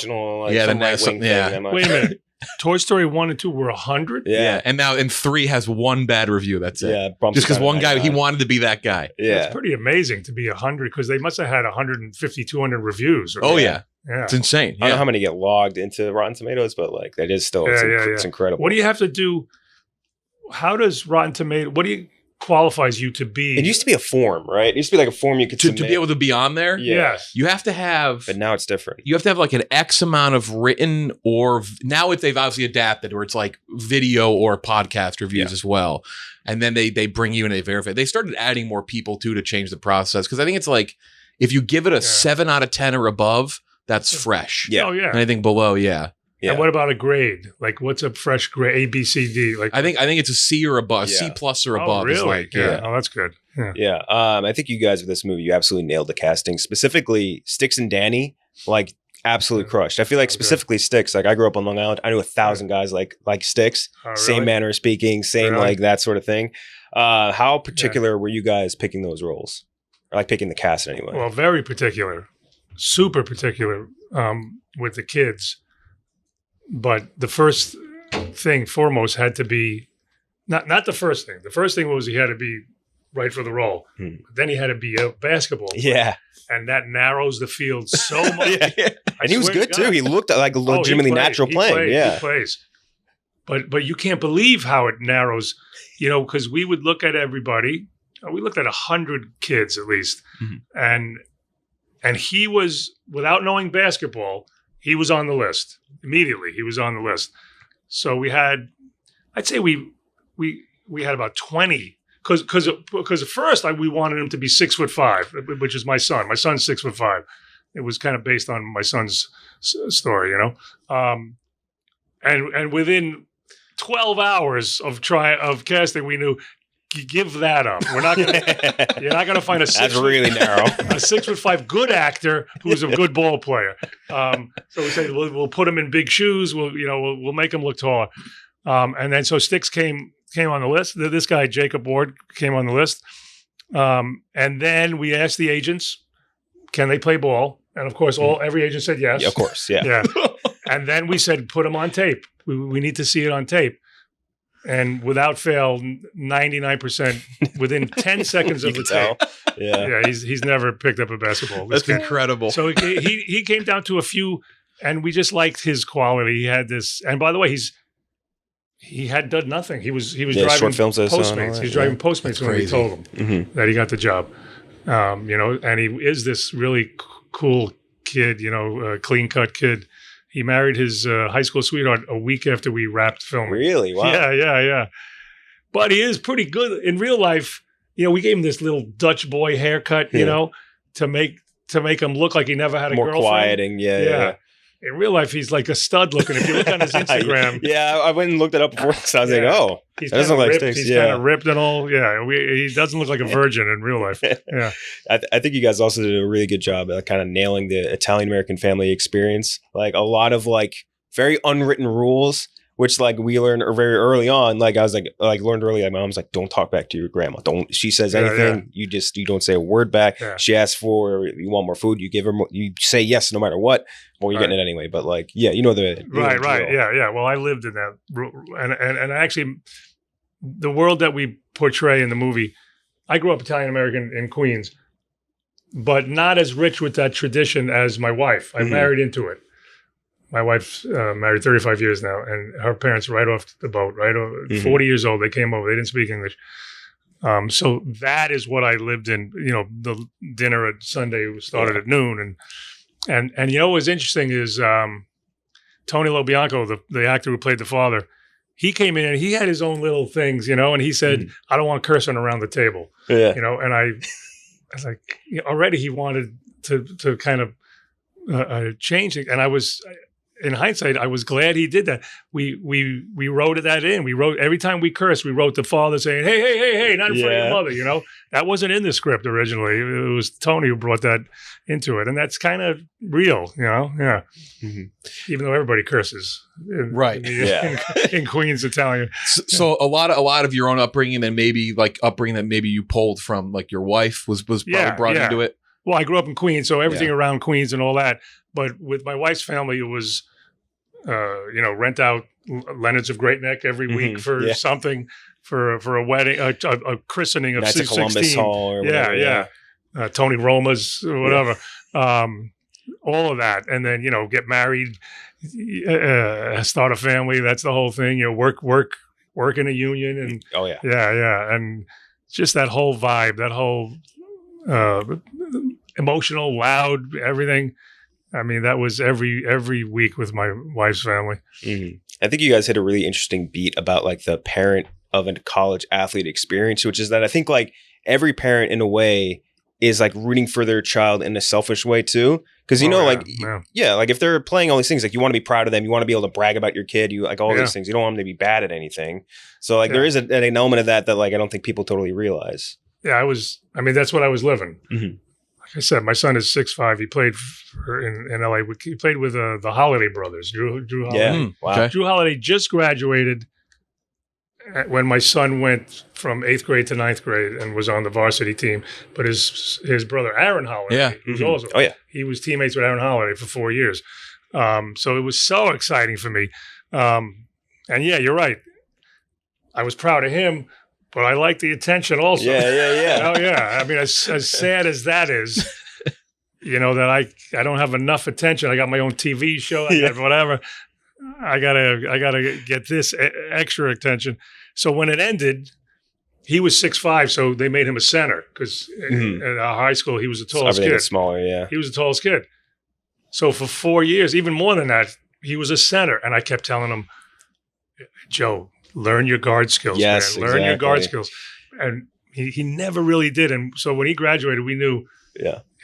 The national, Wait a minute. Toy Story 1 and 2 were 100. Yeah, and now 3 has 1 bad review. That's it. Yeah, just because one guy he wanted to be that guy. Yeah, it's pretty amazing to be 100 because they must have had 150, 200 reviews. Yeah, it's insane. I don't know how many get logged into Rotten Tomatoes, but like that is still it's incredible. What do you have to do? How does Rotten Tomatoes? What do you qualifies you to be? It used to be a form, right? It used to be like a form you could to be able to be on there. Yes, you have to have. But now it's different. You have to have like an X amount of written or now they've obviously adapted where it's like video or podcast reviews as well, and then they bring you in and they verify. They started adding more people too to change the process because I think it's like if you give it a 7 out of 10 or above, that's fresh. Yeah. Oh yeah. Anything below, And what about a grade? Like, what's a fresh grade? A, B, C, D. Like, I think it's a C or above, C plus or above. Really? Is like, Oh, that's good. Yeah. I think you guys with this movie, you absolutely nailed the casting. Specifically, Styx and Danny, like absolutely crushed. I feel like specifically Styx. Like I grew up on Long Island. I knew 1,000 guys like Styx. Really? Same manner of speaking, same like that sort of thing. How particular were you guys picking those roles? Or like picking the cast anyway? Well, very particular, super particular with the kids. But the first thing foremost had to be not the first thing. The first thing was he had to be right for the role. But then he had to be a basketball player. Yeah. And that narrows the field so much. And he was good too. He looked like a legitimately natural playing. He plays. But you can't believe how it narrows, because we would look at everybody. We looked at 100 kids at least. And he was, without knowing basketball, he was on the list. Immediately, he was on the list. So we had, I'd say we had about 20. Because at first we wanted him to be 6'5", which is my son. My son's 6'5". It was kind of based on my son's story, and within 12 hours of casting, we knew, give that up. We're not gonna. You're not gonna find That's really narrow. A 6'5" good actor who's a good ball player. So we said we'll put him in big shoes. We'll make him look taller. And then so Styx came on the list. This guy, Jacob Ward, came on the list. And then we asked the agents, can they play ball? And of course, every agent said yes. Yeah, of course, yeah. And then we said, put him on tape. We need to see it on tape. And without fail, 99% within 10 seconds of the tape. Yeah, he's never picked up a basketball. That's incredible. So he came down to a few, and we just liked his quality. He had this, and by the way, he had done nothing. He was driving short films Postmates. He was driving Postmates when we told him that he got the job. And he is this really cool kid, clean cut kid. He married his high school sweetheart a week after we wrapped filming. Really? Wow. Yeah. But he is pretty good in real life. We gave him this little Dutch boy haircut, to make him look like he never had a girlfriend. More quieting, yeah. In real life, he's like a stud looking. If you look on his Instagram. I went and looked it up before, so I was like, that doesn't look like Styx. He's kind of ripped and all. Yeah, he doesn't look like a virgin in real life. Yeah. I think you guys also did a really good job at kind of nailing the Italian-American family experience. Like a lot of like very unwritten rules, which like we learned very early on. Like I was learned early. My mom's like, don't talk back to your grandma. Don't. She says anything, you don't say a word back. Yeah. She asks for, you want more food, you give her more, you say yes no matter what. Well, you're getting it anyway. But like, right. Yeah. Well, I lived in that, and actually, the world that we portray in the movie, I grew up Italian American in Queens, but not as rich with that tradition as my wife. I married into it. My wife's married 35 years now, and her parents right off the boat, 40 years old, they came over. They didn't speak English. So that is what I lived in. The dinner at Sunday started at noon. And what was interesting is Tony LoBianco, the actor who played the father, he came in and he had his own little things, and he said, I don't want cursing around the table. Yeah. And I was like, already he wanted to kind of change it. And I was... in hindsight, I was glad he did that. We wrote that in. We wrote every time we cursed, we wrote the father saying, "Hey, not in front of your mother." That wasn't in the script originally. It was Tony who brought that into it, and that's kind of real, Yeah. Even though everybody curses, in Queens Italian. So a lot of your own upbringing, and maybe like upbringing that maybe you pulled from like your wife was probably brought into it. Well, I grew up in Queens, so everything around Queens and all that. But with my wife's family, it was, rent out Leonard's of Great Neck every week for something, for a wedding, a christening of 16. Columbus Hall or whatever. Tony Roma's or whatever. All of that. And then, get married, start a family. That's the whole thing. Work in a union. And and just that whole vibe, that whole emotional, loud, everything. I mean, that was every week with my wife's family. I think you guys hit a really interesting beat about like the parent of a college athlete experience, which is that I think like every parent in a way is like rooting for their child in a selfish way too. Because like if they're playing all these things, like you want to be proud of them, you want to be able to brag about your kid, you like all these things. You don't want them to be bad at anything. So like there is an element of that like I don't think people totally realize. Yeah, that's what I was living. Mm-hmm. Like I said, my son is 6'5". He played in LA. He played with the Holiday brothers. Drew Holiday. Yeah, wow. Okay. Drew Holiday just graduated when my son went from 8th grade to 9th grade and was on the varsity team. But his brother Aaron Holiday, who's also he was teammates with Aaron Holiday for 4 years. So it was so exciting for me. And yeah, you're right. I was proud of him. But I like the attention also. Yeah. Oh, yeah. I mean, as sad as that is, that I don't have enough attention. I got my own TV show, I got whatever. I gotta get this extra attention. So when it ended, he was 6'5", so they made him a center because in our high school he was the tallest kid. Smaller, yeah. He was the tallest kid. So for 4 years, even more than that, he was a center, and I kept telling him, Joe, learn your guard skills, man. Learn your guard skills. And he never really did. And so when he graduated, we knew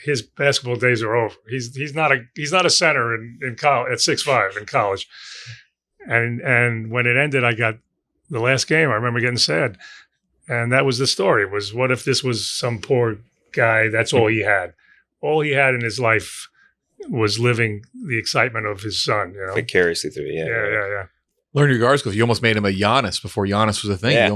his basketball days are over. He's not a center in college at 6'5" in college. And when it ended, I got the last game. I remember getting sad. And that was the story. Was what if this was some poor guy? That's all he had. All he had in his life was living the excitement of his son. Vicariously through it. Yeah. Learn your guard skills. You almost made him a Giannis before Giannis was a thing. Yeah.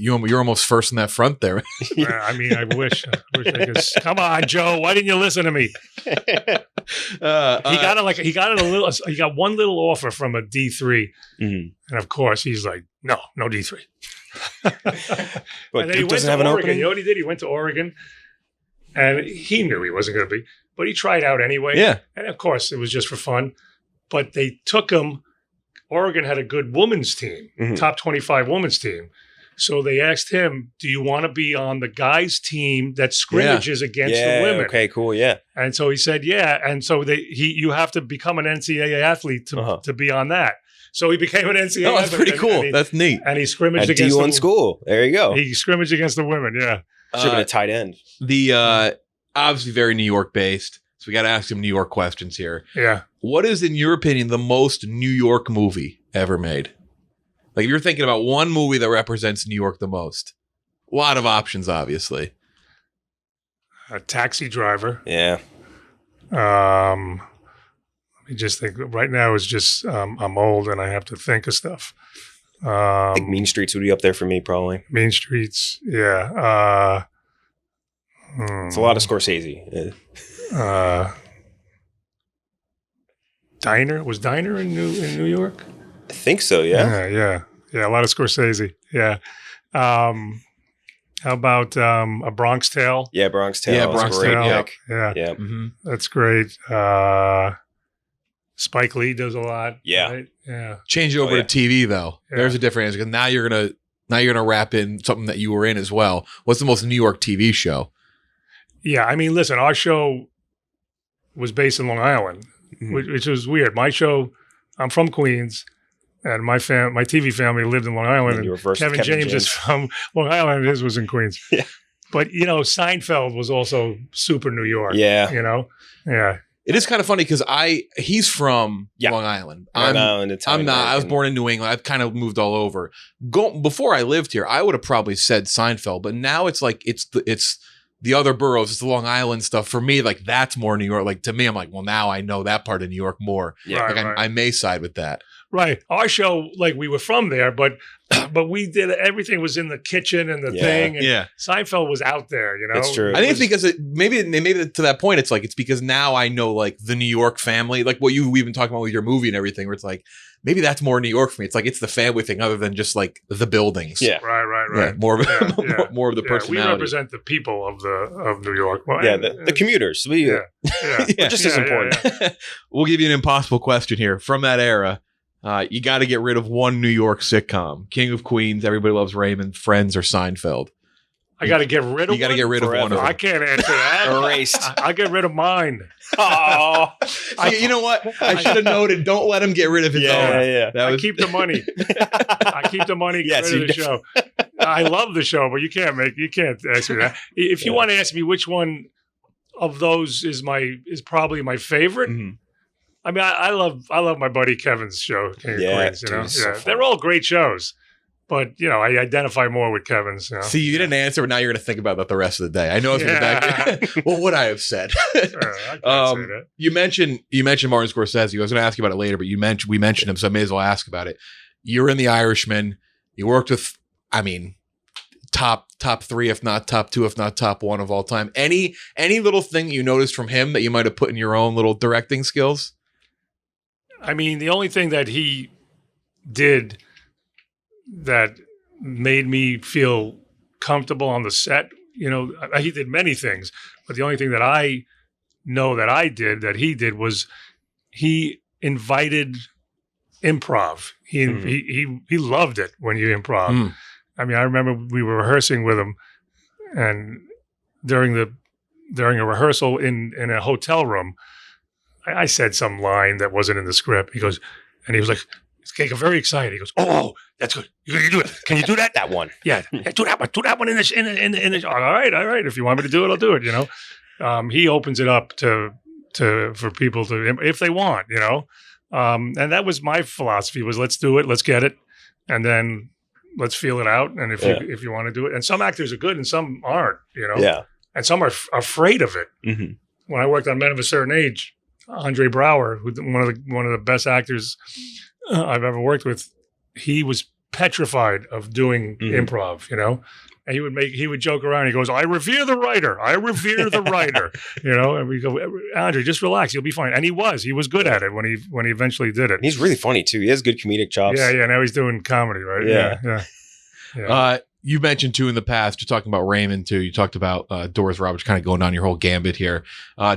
You're almost first in that front there. I mean, I wish I could. Come on, Joe. Why didn't you listen to me? He got one little offer from a D3, and of course he's like, no D3. But and then he went to Oregon. You know what he did? He went to Oregon, and he knew he wasn't going to be, but he tried out anyway. Yeah, and of course it was just for fun. But they took him. Oregon had a good women's team, top 25 women's team. So they asked him, do you want to be on the guys' team that scrimmages against the women? Okay, cool, yeah. And so he said, yeah. And so you have to become an NCAA athlete to be on that. So he became an NCAA athlete. Oh, that's pretty cool. That's neat. And he scrimmaged against D1 school. There you go. He scrimmaged against the women, yeah. Should have been a tight end. The obviously very New York based. So we got to ask him New York questions here. Yeah. What is, in your opinion, the most New York movie ever made? Like, if you're thinking about one movie that represents New York the most, a lot of options, obviously. A Taxi Driver. Yeah. Let me just think. Right now is just I'm old and I have to think of stuff. I think Mean Streets would be up there for me, probably. Mean Streets, yeah. It's a lot of Scorsese. Diner? Was Diner in New York? I think so, yeah. Yeah. A lot of Scorsese. Yeah. How about A Bronx Tale? Yeah, Bronx Tale. Yeah, Bronx Tale. Yeah. Mm-hmm. That's great. Spike Lee does a lot. Yeah. Right? Yeah. Change it over to TV though. Yeah. There's a different answer because now you're gonna wrap in something that you were in as well. What's the most New York TV show? Yeah, I mean, listen, our show was based in Long Island, which was weird. My show, I'm from Queens, and my TV family lived in Long Island. And Kevin James is from Long Island, and his was in Queens. Yeah. But, Seinfeld was also super New York. Yeah. Yeah. It is kind of funny because he's from Long Island. I'm not. I was born in New England. I've kind of moved all over. Before I lived here, I would have probably said Seinfeld, but now it's like it's the other boroughs. It's the Long Island stuff. For me, like that's more New York. Like to me, I'm like, well, now I know that part of New York more. Yeah, right. I may side with that. Right. Our show, like we were from there, but we did everything was in the kitchen and the thing. And Seinfeld was out there, That's true. I think it's because maybe to that point, it's because now I know like the New York family, like what we've been talking about with your movie and everything, where it's like, maybe that's more New York for me. It's like, it's the family thing other than just like the buildings. Yeah. Right. Yeah, more of the personality. We represent the people of New York. Well, the commuters. We're just as important. Yeah. We'll give you an impossible question here from that era. You got to get rid of one New York sitcom. King of Queens, Everybody Loves Raymond, Friends, or Seinfeld. I got to get rid of one? You got to get rid of one of them. I can't answer that. Erased. I'll get rid of mine. Oh. You know what? I should have noted, don't let him get rid of his own. Yeah. I keep the money. I keep the money, get rid of the show. I love the show, but you can't ask me that. If you want to ask me which one of those is probably my favorite. Mm-hmm. I mean, I love my buddy Kevin's show, King of Queens. You know, so they're all great shows, but I identify more with Kevin's. See, you didn't answer, but now you're going to think about that the rest of the day. I know it's going to back. What would I have said? I can't say that. You mentioned Martin Scorsese. I was going to ask you about it later, but we mentioned him, so I may as well ask about it. You were in The Irishman. You worked with, top 3, if not top 2, if not top 1 of all time. Any little thing you noticed from him that you might have put in your own little directing skills? I mean, the only thing that he did that made me feel comfortable on the set, he did many things, but the only thing that I know that he did was he invited improv. He loved it when you improv. I mean, I remember we were rehearsing with him, and during a rehearsal in a hotel room, I said some line that wasn't in the script. He goes, and he was like, he got very excited. He goes, "Oh, that's good. You do it. Can you do that? That one? Yeah, do that one. Do that one in the. All right. If you want me to do it, I'll do it. He opens it up for people to, if they want. And that was my philosophy: was let's do it, let's get it, and then let's feel it out. And if you want to do it, and some actors are good and some aren't. Yeah. And some are afraid of it. Mm-hmm. When I worked on Men of a Certain Age, Andre Braugher, who one of the best actors I've ever worked with, he was petrified of doing improv, and he would joke around. He goes, "I revere the writer. And we go, "Andre, just relax. You'll be fine." And he was good at it when he eventually did it. And he's really funny too. He has good comedic chops. Yeah. Now he's doing comedy, right? Yeah. You mentioned too in the past, you're talking about Raymond too. You talked about Doris Roberts, kind of going down your whole gambit here.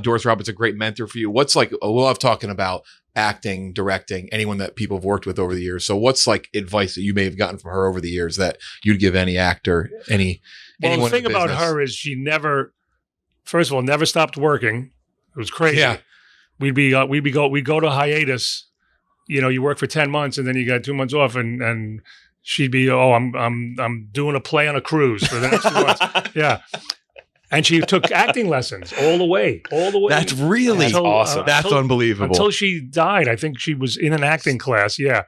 Doris Roberts, a great mentor for you. What's like, we'll have talking about acting, directing, anyone that people have worked with over the years. So what's like advice that you may have gotten from her over the years that you'd give any actor, anyone? The thing about her is she never stopped working. It was crazy. Yeah. We'd go to hiatus. You work for 10 months and then you got 2 months off and she'd be, I'm doing a play on a cruise for the next 2 months. Yeah. And she took acting lessons all the way. That's really awesome. That's unbelievable. Until she died. I think she was in an acting class. Yeah.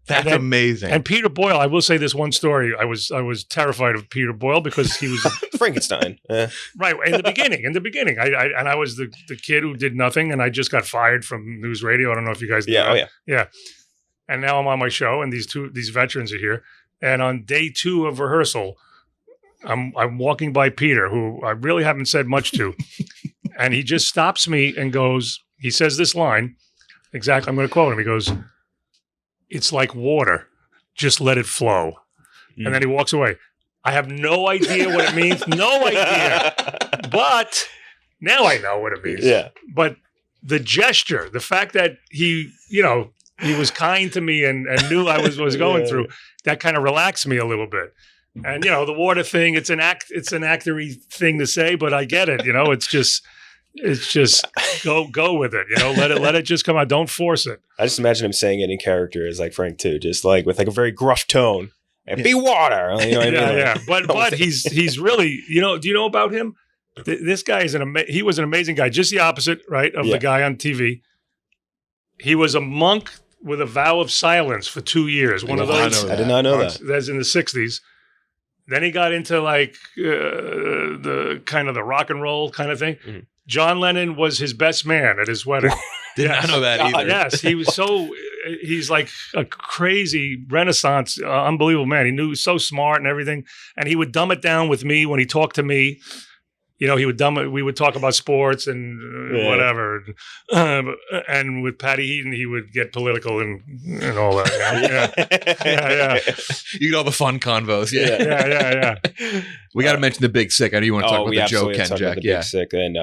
That's amazing. And Peter Boyle, I will say this one story. I was terrified of Peter Boyle because he was Frankenstein. Right. In the beginning. I was the kid who did nothing and I just got fired from news radio. I don't know if you guys know. Yeah. Yeah. And now I'm on my show and these veterans are here. And on day 2 of rehearsal, I'm walking by Peter, who I really haven't said much to. And he just stops me and he says this line, exactly, I'm going to quote him. He goes, "It's like water. Just let it flow." And then he walks away. I have no idea what it means. No idea. But now I know what it means. Yeah. But the gesture, the fact that he was kind to me and knew I was going through, that kind of relaxed me a little bit. And the water thing, it's an actory thing to say, but I get it. It's just go with it. Let it just come out. Don't force it. I just imagine him saying it in character as like Frank too, just like with like a very gruff tone. And be water. You know what I mean? Yeah. But he's really, do you know about him? This guy is he was an amazing guy. Just the opposite, right, of the guy on TV. He was a monk with a vow of silence for 2 years. One of those. I did not know that. That's in the 60s. Then he got into like the kind of the rock and roll kind of thing. Mm-hmm. John Lennon was his best man at his wedding. Did not know that either. Yes, he's like a crazy Renaissance, unbelievable man. He was so smart and everything. And he would dumb it down with me when he talked to me. He would we would talk about sports and whatever. And with Patty Heaton, he would get political and all that. Yeah. You get all the fun convos. Yeah. We got to mention the Big Sick. I know you want to talk about the Joe Ken Jack. Big Sick. And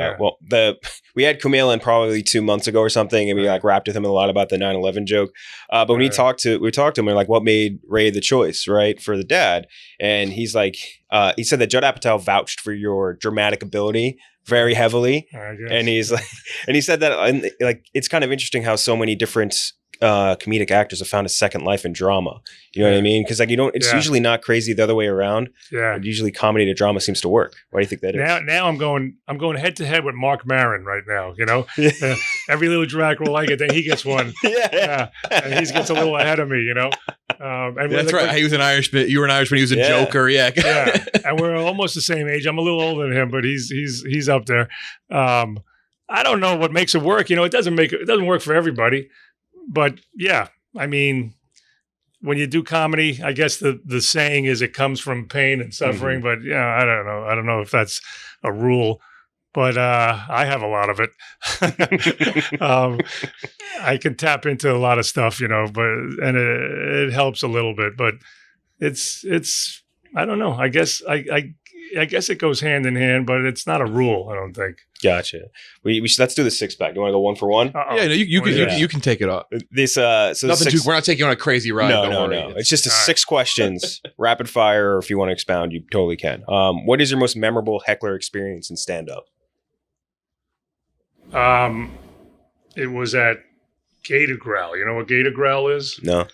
we had Kumail in probably 2 months ago or something, and we like rapped with him a lot about the 9/11 joke. But when we talked to him, we're like, what made Ray the choice, right, for the dad? And he's like, he said that Judd Apatow vouched for your dramatic ability very heavily, and he's like, and he said that, and like, it's kind of interesting how so many different comedic actors have found a second life in drama. You know what I mean? Because like it's usually not crazy the other way around. Yeah. Usually comedy to drama seems to work. Why do you think that is? Now I'm going head to head with Mark Maron right now. You know, every little drag will like it. Then he gets one. And he gets a little ahead of me. You know, and that's right. He was an Irishman. You were an Irishman. He was a Joker. Yeah. And we're almost the same age. I'm a little older than him, but he's up there. I don't know what makes it work. You know, it doesn't work for everybody. But yeah, I mean, when you do comedy, I guess the saying is it comes from pain and suffering. But yeah, I don't know. I don't know if that's a rule, but I have a lot of it. I can tap into a lot of stuff, you know, and it helps a little bit. But it's I don't know. I guess it goes hand in hand, but it's not a rule. I don't think. Gotcha. We should, let's do the 6-pack. You want to go 1 for 1? Yeah, no, you can take it off. This so we're not taking you on a crazy ride. No. It's just 6 questions, rapid fire. Or if you want to expound, you totally can. What is your most memorable heckler experience in stand up? It was at Gator Growl. You know what Gator Growl is? No.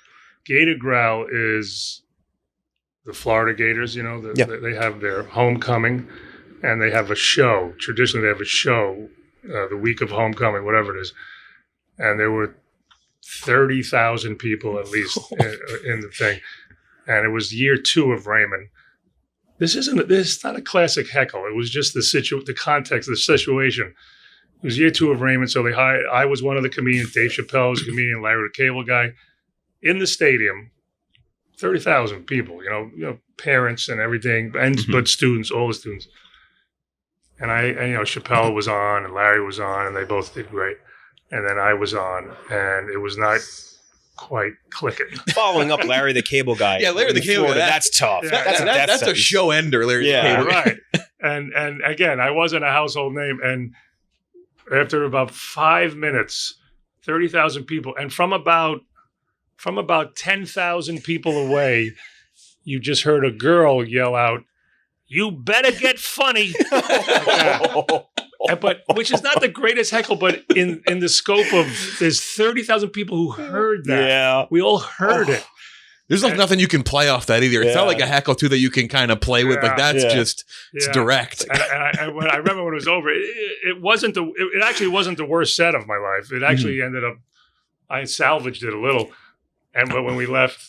Gator Growl is the Florida Gators. You know, they have their homecoming. And they have a show. Traditionally, they have a show the week of homecoming, whatever it is. And there were 30,000 people at least in the thing. And it was year 2 of Raymond. This is not a classic heckle. It was just the context, the situation. It was year 2 of Raymond. So I was one of the comedians. Dave Chappelle was a comedian. Larry the Cable Guy. In the stadium, 30,000 people. You know, parents and everything, but students, all the students. And Chappelle was on and Larry was on and they both did great. And then I was on and it was not quite clicking. Following up Larry the Cable Guy. Yeah, Larry the Cable Guy. That's tough. Yeah, that's a show ender, Larry the Cable Guy. Right. And again, I wasn't a household name. And after about 5 minutes, 30,000 people, and from about 10,000 people away, you just heard a girl yell out, "You better get funny." But which is not the greatest heckle, but in the scope of there's 30,000 people who heard that. Yeah. We all heard it. There's like nothing you can play off that either. It's not like a heckle too that you can kind of play with. Like that's just it's direct. And I remember when it was over, it actually wasn't the worst set of my life. It actually ended up, I salvaged it a little. And but when we left,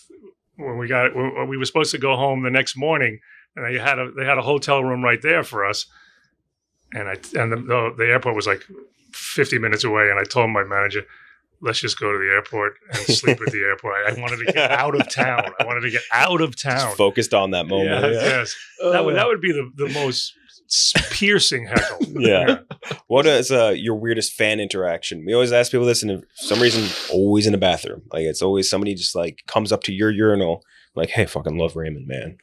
when we were supposed to go home the next morning. And they had a hotel room right there for us, and the airport was like 50 minutes away. And I told my manager, "Let's just go to the airport and sleep at the airport." I wanted to get out of town. Just focused on that moment. Yes. That would be the most piercing heckle. Yeah. What is your weirdest fan interaction? We always ask people this, and for some reason, always in a bathroom. Like it's always somebody just like comes up to your urinal, like, "Hey, fucking love Raymond, man."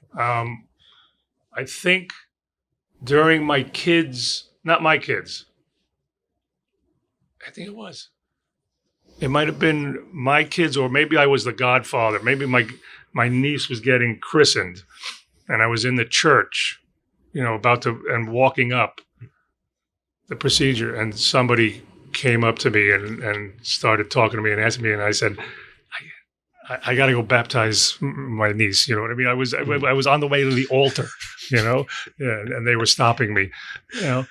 I think during not my kids. I think it was. It might have been my kids, or maybe I was the godfather. Maybe my niece was getting christened, and I was in the church, you know, and walking up the procedure, and somebody came up to me and started talking to me and asked me, and I said, I got to go baptize my niece. You know what I mean? I was on the way to the altar, you know, and they were stopping me, you know.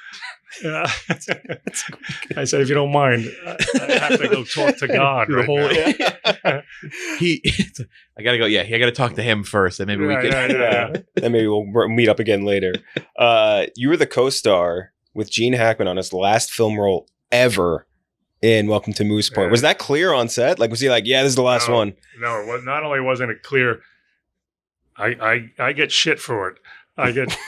I said, if you don't mind, I have to go talk to God. Right now. I got to go. Yeah, I got to talk to him first, and maybe we can. Then maybe we'll meet up again later. You were the co-star with Gene Hackman on his last film role ever. In Welcome to Moose Point. Was that clear on set? Like, was he like, "Yeah, this is the last one"? No, not only wasn't it clear, I get shit for it. I get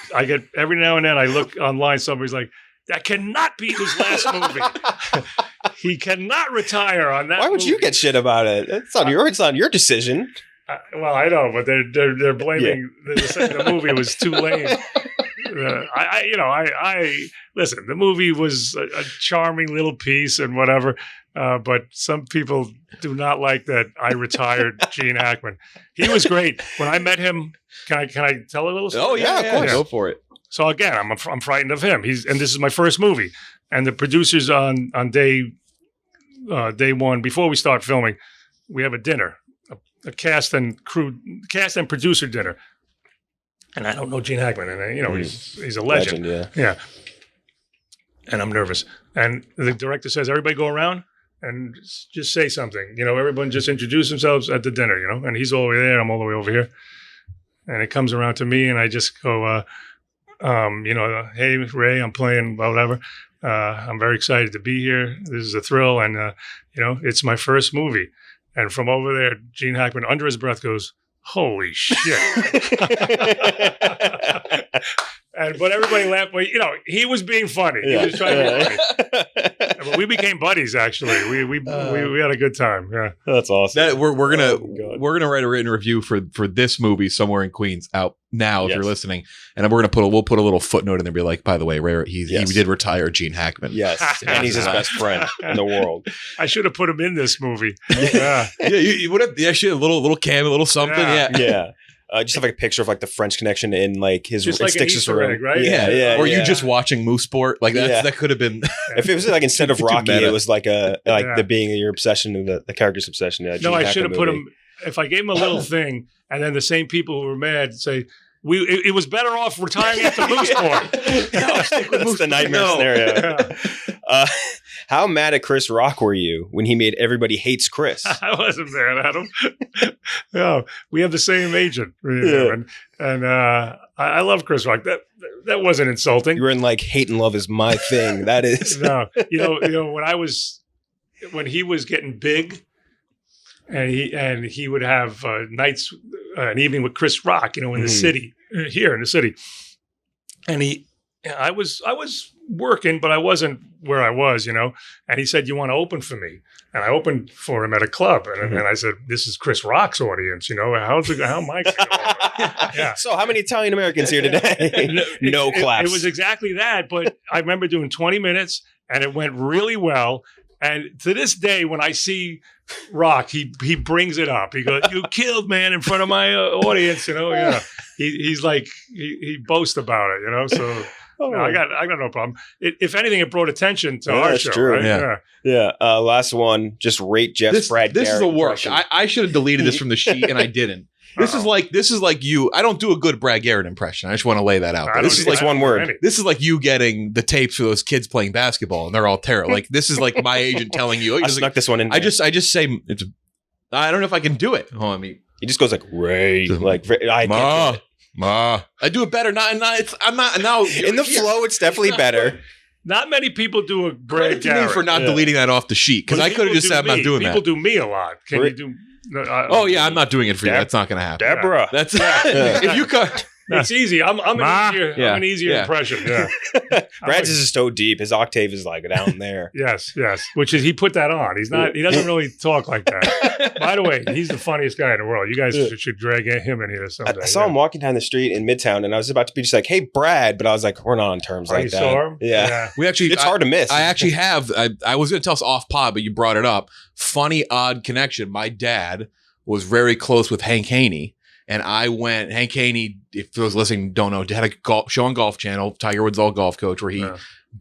every now and then I look online, somebody's like, "That cannot be his last movie. He cannot retire on that." Why would you get shit about it? It's on your decision. Well, I know, but they're blaming the movie was too lame. Listen, the movie was a charming little piece and whatever, but some people do not like that I retired Gene Hackman. He was great. When I met him, can I tell a little story? Oh, yeah, of course. Go for it. So again, I'm frightened of him. And this is my first movie. And the producers on day one, before we start filming, we have a dinner, a cast and producer dinner. And I don't know Gene Hackman, and he's a legend. Yeah. And I'm nervous. And the director says, everybody go around and just say something. Everyone just introduce themselves at the dinner, And he's all the way there, I'm all the way over here. And it comes around to me, and I just go, hey, Ray, I'm playing whatever. I'm very excited to be here. This is a thrill, and, it's my first movie. And from over there, Gene Hackman, under his breath, goes, holy shit. But everybody laughed. Well, he was being funny. He was trying to be funny. But we became buddies, actually. We had a good time. Yeah. That's awesome. We're gonna write a written review for this movie, Somewhere in Queens, out now if you're listening. And we'll put a little footnote in there, be like, by the way, Ray, he did retire Gene Hackman. Yes. And he's his best friend in the world. I should have put him in this movie. Yeah. You would have actually a little cameo, a little something. Yeah. Just have like a picture of like the French Connection in like his just like Styx's an Easter egg, right? Yeah. Or you just watching Moose Sport, like that could have been. If it was like instead of Rocky, it was like the being your obsession of the character's obsession. Yeah, no, I should have put him. If I gave him a little thing, and then the same people who were mad say, it was better off retiring after Moose Sport. That's the nightmare scenario. Yeah. How mad at Chris Rock were you when he made Everybody Hates Chris? I wasn't mad at him. No, we have the same agent. And I love Chris Rock. That wasn't insulting. You were in like hate and love is my thing. That is. No, when he was getting big, and he would have nights, an evening with Chris Rock, in the city, here in the city. And I was working, but I wasn't where I was, And he said, "You want to open for me?" And I opened for him at a club, and I said, "This is Chris Rock's audience, How am I going to Yeah. So, how many Italian Americans here today? No claps. It was exactly that, but I remember doing 20 minutes, and it went really well. And to this day, when I see Rock, he brings it up. He goes, "You killed, man, in front of my audience." Yeah. He's like he boasts about it. So. No, I got no problem. If anything, it brought attention to our show. True. Right? Yeah. Last one. Just rate Jeff's Brad. This is a work. I should have deleted this from the sheet, and I didn't. This is like you. I don't do a good Brad Garrett impression. I just want to lay that out. This is like one word. This is like you getting the tapes for those kids playing basketball, and they're all terrible. Like this is like my agent telling you. I snuck this one in. I just say it's. I don't know if I can do it. He just goes like Ray. Like I can't do it. I do it better. I'm not now in the flow. It's definitely better. Not many people do a Brad Garrett. Me for not deleting that off the sheet because I could have just said I'm not doing that. People do me a lot. Can you do? I'm not doing it for you. That's not going to happen. Deborah. That's if you cut. It's easy. I'm an easier impression. Yeah. Brad's is so deep. His octave is like down there. Yes. Which is he put that on. He's not. He doesn't really talk like that. By the way, he's the funniest guy in the world. You guys should drag him in here someday. I saw him walking down the street in Midtown, and I was about to be just like, "Hey, Brad," but I was like, "We're not on terms like that." Saw him? Yeah. We actually. It's hard to miss. I actually have. I was going to tell us off pod, but you brought it up. Funny, odd connection. My dad was very close with Hank Haney. And I went, Hank Haney, if those listening don't know, had a show on Golf Channel, Tiger Woods All Golf Coach, where he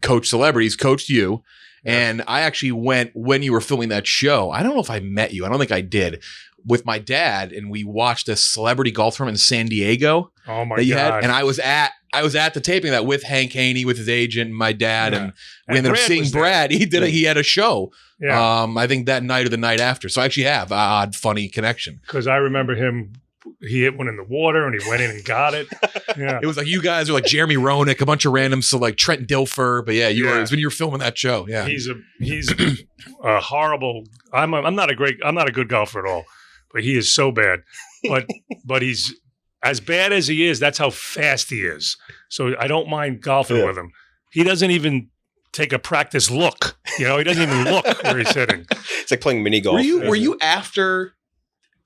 coached celebrities, coached you. And I actually went when you were filming that show. I don't know if I met you. I don't think I did. With my dad, and we watched a celebrity golf tournament in San Diego. Oh my God. And I was at the taping of that with Hank Haney, with his agent, and my dad, and we ended up seeing Brad. He had a show. Yeah. I think that night or the night after. So I actually have an odd, funny connection. Because I remember him. He hit one in the water and he went in and got it. Yeah. It was like you guys are like Jeremy Roenick, a bunch of randoms, so like Trent Dilfer. But it was when you were filming that show. Yeah. He's a horrible. I'm not a good golfer at all, but he is so bad. But he's as bad as he is, that's how fast he is. So I don't mind golfing with him. He doesn't even take a practice look. He doesn't even look where he's hitting. It's like playing mini golf. Were you after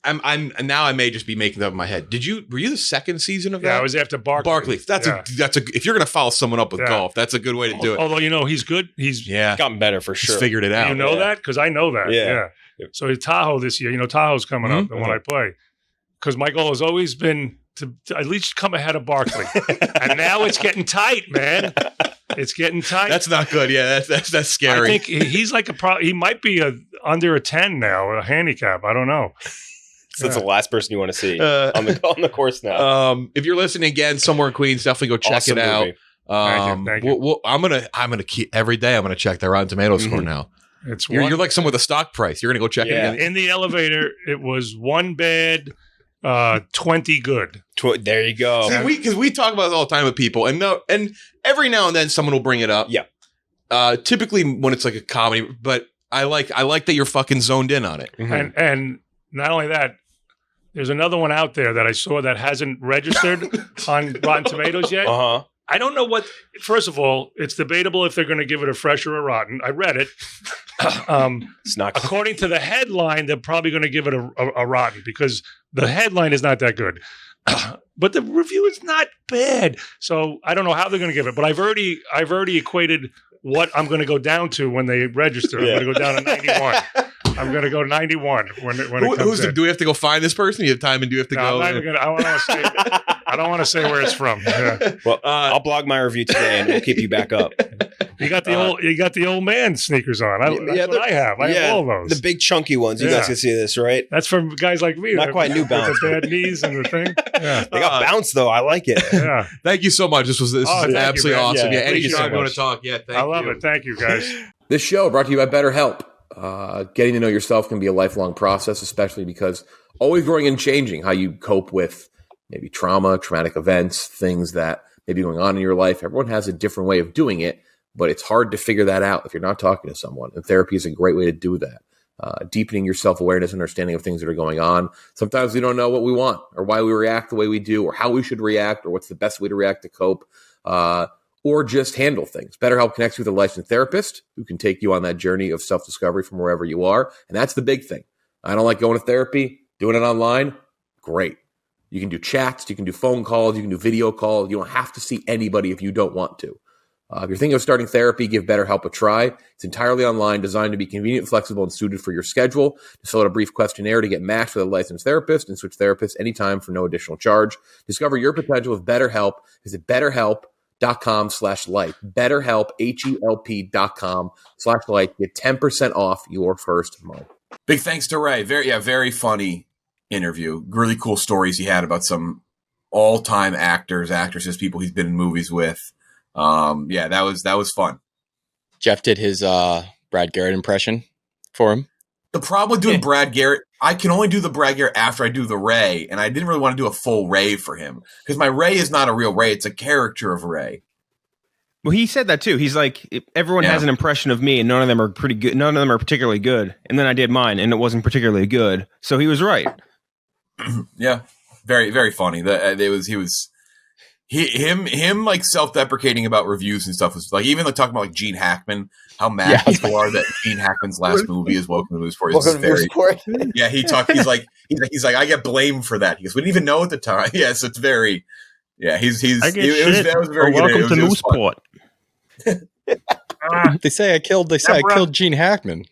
I'm now I may just be making that up in my head. Were you the second season of that? Yeah, I was after Barkley. That's if you're gonna follow someone up with golf, that's a good way to do it. Although he's good. He's gotten better for sure. He's figured it out. You know that? Because I know that. Yeah. So Tahoe this year, Tahoe's coming up, the one I play. Because my goal has always been to at least come ahead of Barkley. And now it's getting tight, man. It's getting tight. That's not good. Yeah, that's scary. I think he's like he might be under a 10 now, a handicap. I don't know. So that's the last person you want to see on the course now. If you're listening again somewhere in Queens, definitely go check it out. Thank you. I'm gonna keep every day. I'm gonna check the Rotten Tomatoes score now. You're like someone with a stock price. You're gonna go check it again. In the elevator, it was 1 bad, 20 good. There you go. See, because we talk about it all the time with people, and every now and then someone will bring it up. Yeah. Typically when it's like a comedy, but I like that you're fucking zoned in on it. Mm-hmm. And not only that, there's another one out there that I saw that hasn't registered on Rotten Tomatoes yet. Uh-huh. I don't know what. First of all, it's debatable if they're going to give it a fresh or a rotten. I read it. It's not. According to the headline, they're probably going to give it a rotten because the headline is not that good. But the review is not bad. So I don't know how they're going to give it. But I've already equated what I'm going to go down to when they register. I'm going to go down to 91. I'm going to go 91 when it comes in. Do we have to go find this person? You have time, and do you have to go? I don't want to say where it's from. Yeah. Well, I'll blog my review today, and we'll keep you back up. You got the old man sneakers on. That's what I have. I have all those. The big chunky ones. You guys can see this, right? That's from guys like me. Not quite New Balance. The bad knees and the thing. Yeah. They got bounce though. I like it. Yeah. Thank you so much. This is absolutely awesome. Yeah, anytime you want to talk. Yeah, thank you. I love it. Thank you, guys. This show brought to you by BetterHelp. Getting to know yourself can be a lifelong process, especially because always growing and changing how you cope with maybe trauma, traumatic events, things that may be going on in your life. Everyone has a different way of doing it, but it's hard to figure that out if you're not talking to someone. And therapy is a great way to do that. Deepening your self-awareness, understanding of things that are going on. Sometimes we don't know what we want or why we react the way we do or how we should react or what's the best way to react to cope. Or just handle things. BetterHelp connects you with a licensed therapist who can take you on that journey of self-discovery from wherever you are. And that's the big thing. I don't like going to therapy, doing it online. Great. You can do chats, you can do phone calls, you can do video calls. You don't have to see anybody if you don't want to. If you're thinking of starting therapy, give BetterHelp a try. It's entirely online, designed to be convenient, flexible, and suited for your schedule. Just fill out a brief questionnaire to get matched with a licensed therapist and switch therapists anytime for no additional charge. Discover your potential with BetterHelp. Visit BetterHelp.com/light. BetterHelp, HELP.com/light. Get 10% off your first month. Big thanks to Ray. Very funny interview. Really cool stories he had about some all-time actors, actresses, people he's been in movies with. That was fun. Jeff did his Brad Garrett impression for him. The problem with doing Brad Garrett, I can only do the Brad Garrett after I do the Ray, and I didn't really want to do a full Ray for him because my Ray is not a real Ray; it's a character of Ray. Well, he said that too. He's like, everyone has an impression of me, and none of them are pretty good. None of them are particularly good. And then I did mine, and it wasn't particularly good. So he was right. Yeah, very very funny. Him like self-deprecating about reviews and stuff was like even like talking about like Gene Hackman, how mad people are that Gene Hackman's last movie is Welcome to the Moose Sport. Yeah, he's like I get blamed for that. He goes, we didn't even know at the time. Yes, it's very that was very good. Welcome to Mooseport. They say I killed Gene Hackman.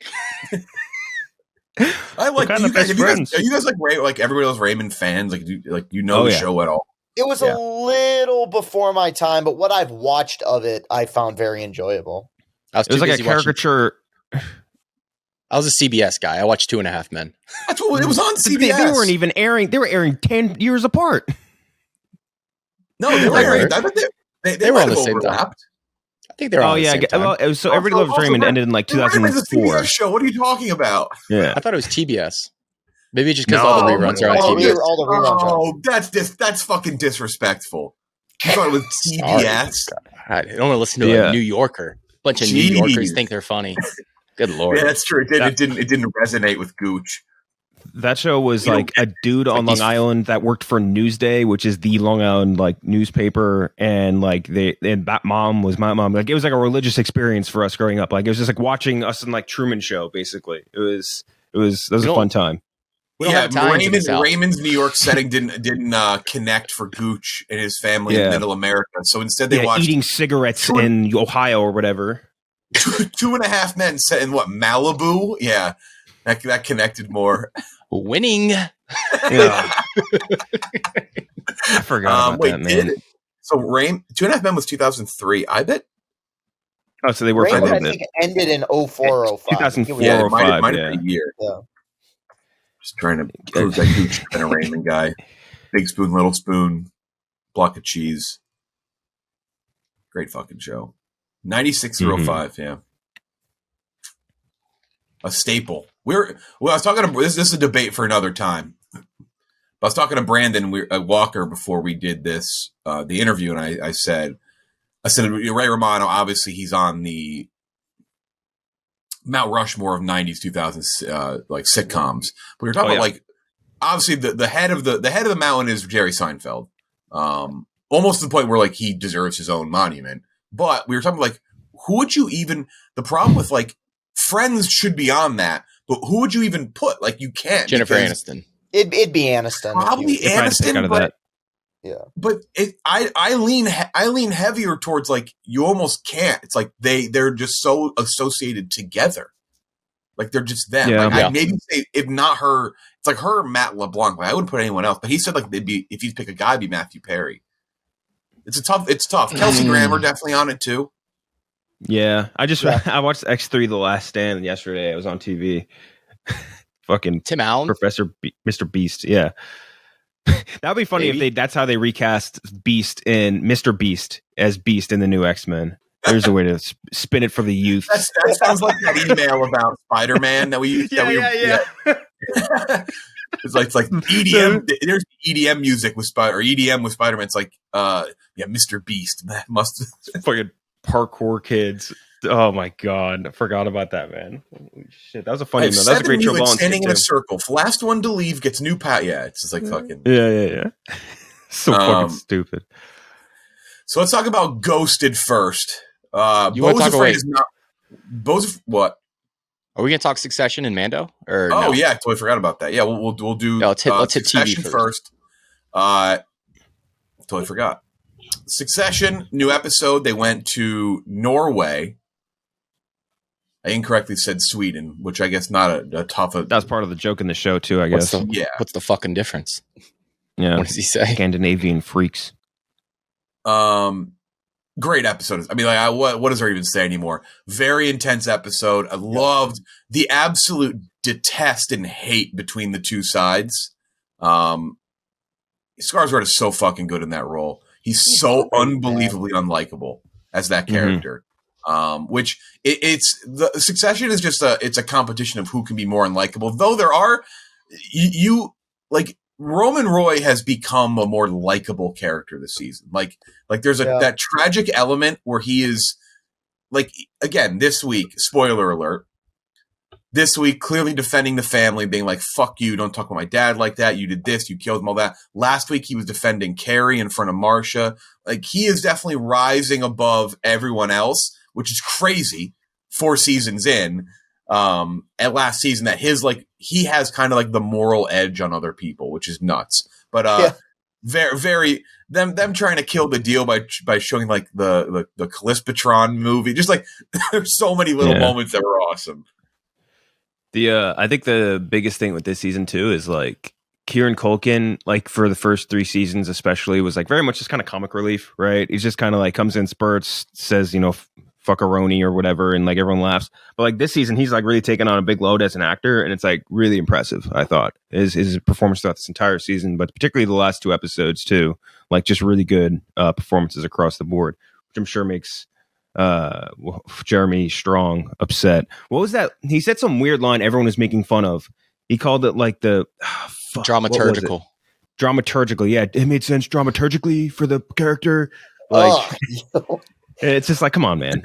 I like you guys. Are you guys like Ray? Like everybody else, Raymond fans? Like you know the show at all? It was a little before my time, but what I've watched of it, I found very enjoyable. It was like a caricature. I was a CBS guy. I watched 2.5 Men. That's what it was on CBS. They weren't even airing. They were airing 10 years apart. No, they were airing. They were on the same time. I think they were on the same time. Well, so Everybody Loves Raymond ended in like 2004. Show. What are you talking about? Yeah, I thought it was TBS. Maybe just because all the reruns are on TBS. Oh, that's fucking disrespectful. You thought it was TBS? I don't want to listen to a New Yorker. A bunch of New Yorkers think they're funny. Good Lord. Yeah, that's true. It didn't resonate with Gooch. That show was like a dude on Long Island that worked for Newsday, which is the Long Island like newspaper, and like that mom was my mom. Like it was like a religious experience for us growing up. Like it was just like watching us in like Truman Show, basically. That was a fun time. Yeah, Raymond's New York setting didn't connect for Gooch and his family in Middle America. So instead, they watched eating cigarettes in Ohio or whatever. 2.5 Men set in what, Malibu? Yeah, that connected more. Winning. Yeah. I forgot about that, man. So 2.5 Men was 2003. I bet Oh, so they were Raymond, for a I bit. think ended in 04, 05. 2004, yeah, it 05. Might have been a year. Yeah. Just trying to prove that Gooch been a Raymond guy. Big spoon, little spoon, block of cheese. Great fucking show. 96 through 05, yeah. A staple. I was talking to this is a debate for another time. I was talking to Brandon Walker before we did this the interview, and I said Ray Romano, obviously he's on the Mount Rushmore of 90s 2000s like sitcoms. But we were talking about like obviously the head of the mountain is Jerry Seinfeld. Almost to the point where like he deserves his own monument. But we were talking like who would you even the problem with like Friends should be on that, but who would you even put? Like you can't. Jennifer Aniston. It'd be Aniston. Probably Aniston, but yeah. But I lean heavier towards like you almost can't. It's like they're just so associated together. Like they're just them. Yeah, like I'd maybe say if not her, it's like her Matt LeBlanc. Like I wouldn't put anyone else. But he said like they'd be if you'd pick a guy, it'd be Matthew Perry. It's tough. Kelsey Grammer definitely on it too. Yeah, I watched X3 The Last Stand yesterday. It was on TV. Fucking Tim Allen, Mr. Beast. Yeah, that'd be funny if that's how they recast Beast in Mr. Beast as Beast in the new X-Men. There's a way to spin it for the youth. That sounds like that email about Spider-Man that we used. Yeah. It's like EDM. There's EDM music with EDM with Spider-Man. It's like Mr. Beast. That must fucking parkour kids. Oh my god, I forgot about that, man. Holy shit, that was a funny email. That was a great show. Standing in a circle. Last one to leave gets new pat. Yeah, it's just like fucking. Yeah. So fucking stupid. So let's talk about Ghosted first. Beau's afraid is not. Beau's what? Are we gonna talk Succession and Mando? Or I totally forgot about that. Yeah, we'll do. Let's hit Succession TV first. Totally forgot. Succession, new episode. They went to Norway. I incorrectly said Sweden, which I guess not a tough. That's part of the joke in the show too, I guess. What's the fucking difference? Yeah. What does he say? Scandinavian freaks. Great episode. I mean, like, what does there even say anymore? Very intense episode. I loved the absolute detest and hate between the two sides. Skarsgård is so fucking good in that role. He's so unbelievably unlikable as that character. Which it's the Succession is just it's a competition of who can be more unlikable. Though there are you like Roman Roy has become a more likable character this season. Like there's that tragic element where he is like again this week. Spoiler alert. This week, clearly defending the family, being like, fuck you, don't talk about my dad like that. You did this, you killed him, all that. Last week, he was defending Carrie in front of Marcia. Like, he is definitely rising above everyone else, which is crazy 4 seasons in. At last season, that he has kind of like the moral edge on other people, which is nuts. But very, very, them trying to kill the deal by showing like the Callispatron movie. Just like, there's so many little moments that were awesome. I think the biggest thing with this season too is like Kieran Culkin, like for the first 3 seasons especially, was like very much just kind of comic relief, right? He's just kind of like comes in spurts, says, fuckaroni or whatever, and like everyone laughs. But like this season, he's like really taken on a big load as an actor, and it's like really impressive, I thought. His performance throughout this entire season, but particularly the last 2 episodes too, like just really good performances across the board, which I'm sure makes Jeremy Strong upset. What was that? He said some weird line everyone was making fun of. He called it like the dramaturgical. Dramaturgical, yeah. It made sense dramaturgically for the character. Like it's just like, come on, man.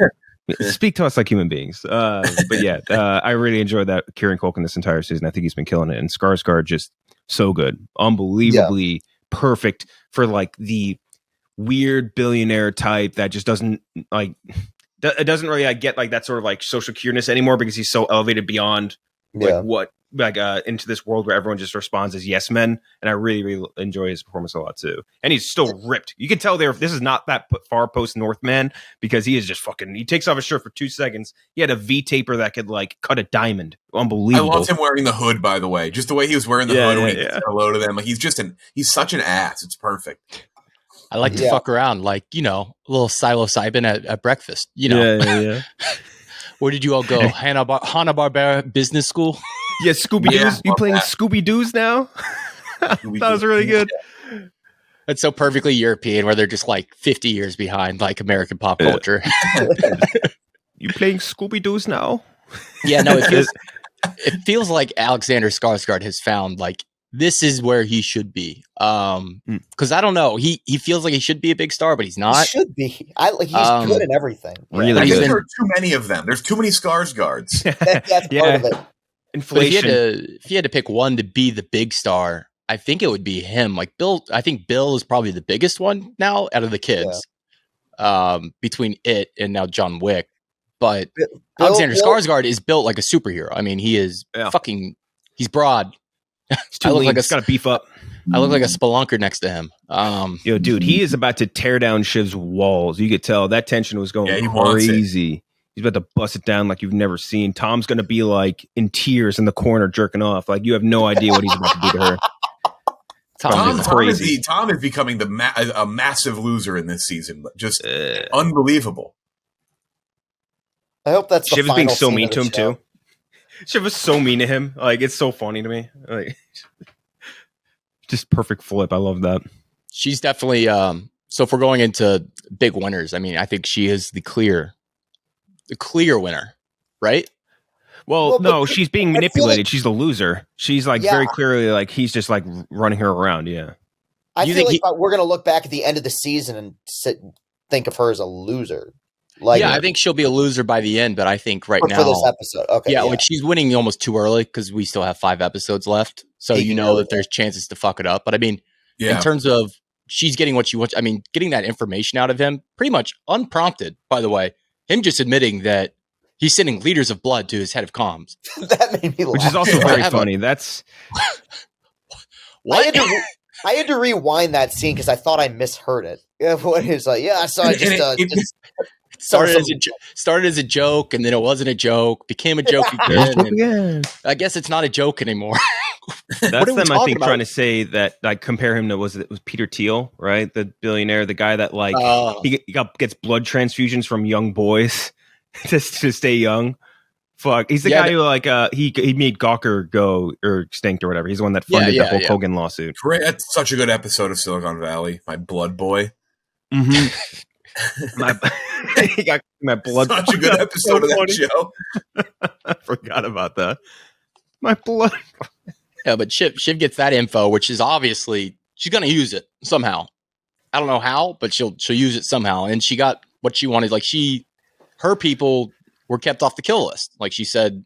Speak to us like human beings. But yeah, I really enjoyed that Kieran Culkin this entire season. I think he's been killing it. And Skarsgård just so good. Unbelievably perfect for like the weird billionaire type that just doesn't like it doesn't really like get like that sort of like social cureness anymore because he's so elevated beyond into this world where everyone just responds as yes men, and I really, really enjoy his performance a lot too. And he's still ripped. You can tell this is not that far post Northman because he is just fucking. He takes off his shirt for 2 seconds. He had a V taper that could like cut a diamond. Unbelievable. I loved him wearing the hood, by the way. Just the way he was wearing the hood when he said hello to them. Like he's such an ass. It's perfect. I like to fuck around, like, you know, a little psilocybin at breakfast, you know. Yeah. Where did you all go? Hanna-Barbera Business School? Yeah, Scooby-Doo's. Yeah, you playing Scooby-Doo's now? That was really good. It's so perfectly European, where they're just like 50 years behind like American pop culture. You playing Scooby-Doo's now? Yeah, no, it feels like Alexander Skarsgård has found like this is where he should be. Because I don't know, he feels like he should be a big star, but he's not. He should be. He's good in everything. Really, I think there are too many of them. There's too many Skarsgårds. That's part of it. Inflation. If he had to pick one to be the big star, I think it would be him. Like Bill, I think Bill is probably the biggest one now out of the kids. Between it and now John Wick. But Alexander Skarsgård is built like a superhero. I mean, he is fucking. He's broad. He's too lean. He's got to beef up. I look like a spelunker next to him. Yo, dude, he is about to tear down Shiv's walls. You could tell that tension was going crazy. He's about to bust it down like you've never seen. Tom's going to be like in tears in the corner jerking off. Like you have no idea what he's about to do to her. Tom is becoming a massive loser in this season. Just unbelievable. I hope that's Shiv is being so mean to him too. Shiv was so mean to him. Like it's so funny to me. Like just perfect flip. I love that. She's definitely so if we're going into big winners, I mean, I think she is the clear winner, right? Well, no, she's being manipulated. She's the loser. She's like very clearly like he's just like running her around. Yeah. I feel like we're going to look back at the end of the season and think of her as a loser. Like, I think she'll be a loser by the end, but I think now for this episode, okay, like she's winning almost too early because we still have 5 episodes left, so you know that there's chances to fuck it up. But I mean, in terms of she's getting what she wants, I mean, getting that information out of him pretty much unprompted. By the way, him just admitting that he's sending liters of blood to his head of comms. That made me laugh. Which is also very funny. That's what I had to rewind that scene because I thought I misheard it. When he was like, "Yeah, I saw it." Just started as a joke, and then it wasn't a joke. Became a joke again. I guess it's not a joke anymore. That's them, I think, trying to say that, like, compare him to it was Peter Thiel, right? The billionaire, the guy that like he gets blood transfusions from young boys just to stay young. Fuck, he's the guy who like he made Gawker go or extinct or whatever. He's the one that funded the Hulk Hogan lawsuit. That's such a good episode of Silicon Valley. My blood boy. Mm-hmm. He got my blood. Such a good episode of that show. I forgot about that. My blood. Yeah, but Shiv gets that info, which is obviously she's gonna use it somehow. I don't know how, but she'll use it somehow. And she got what she wanted. Like her people were kept off the kill list. Like she said,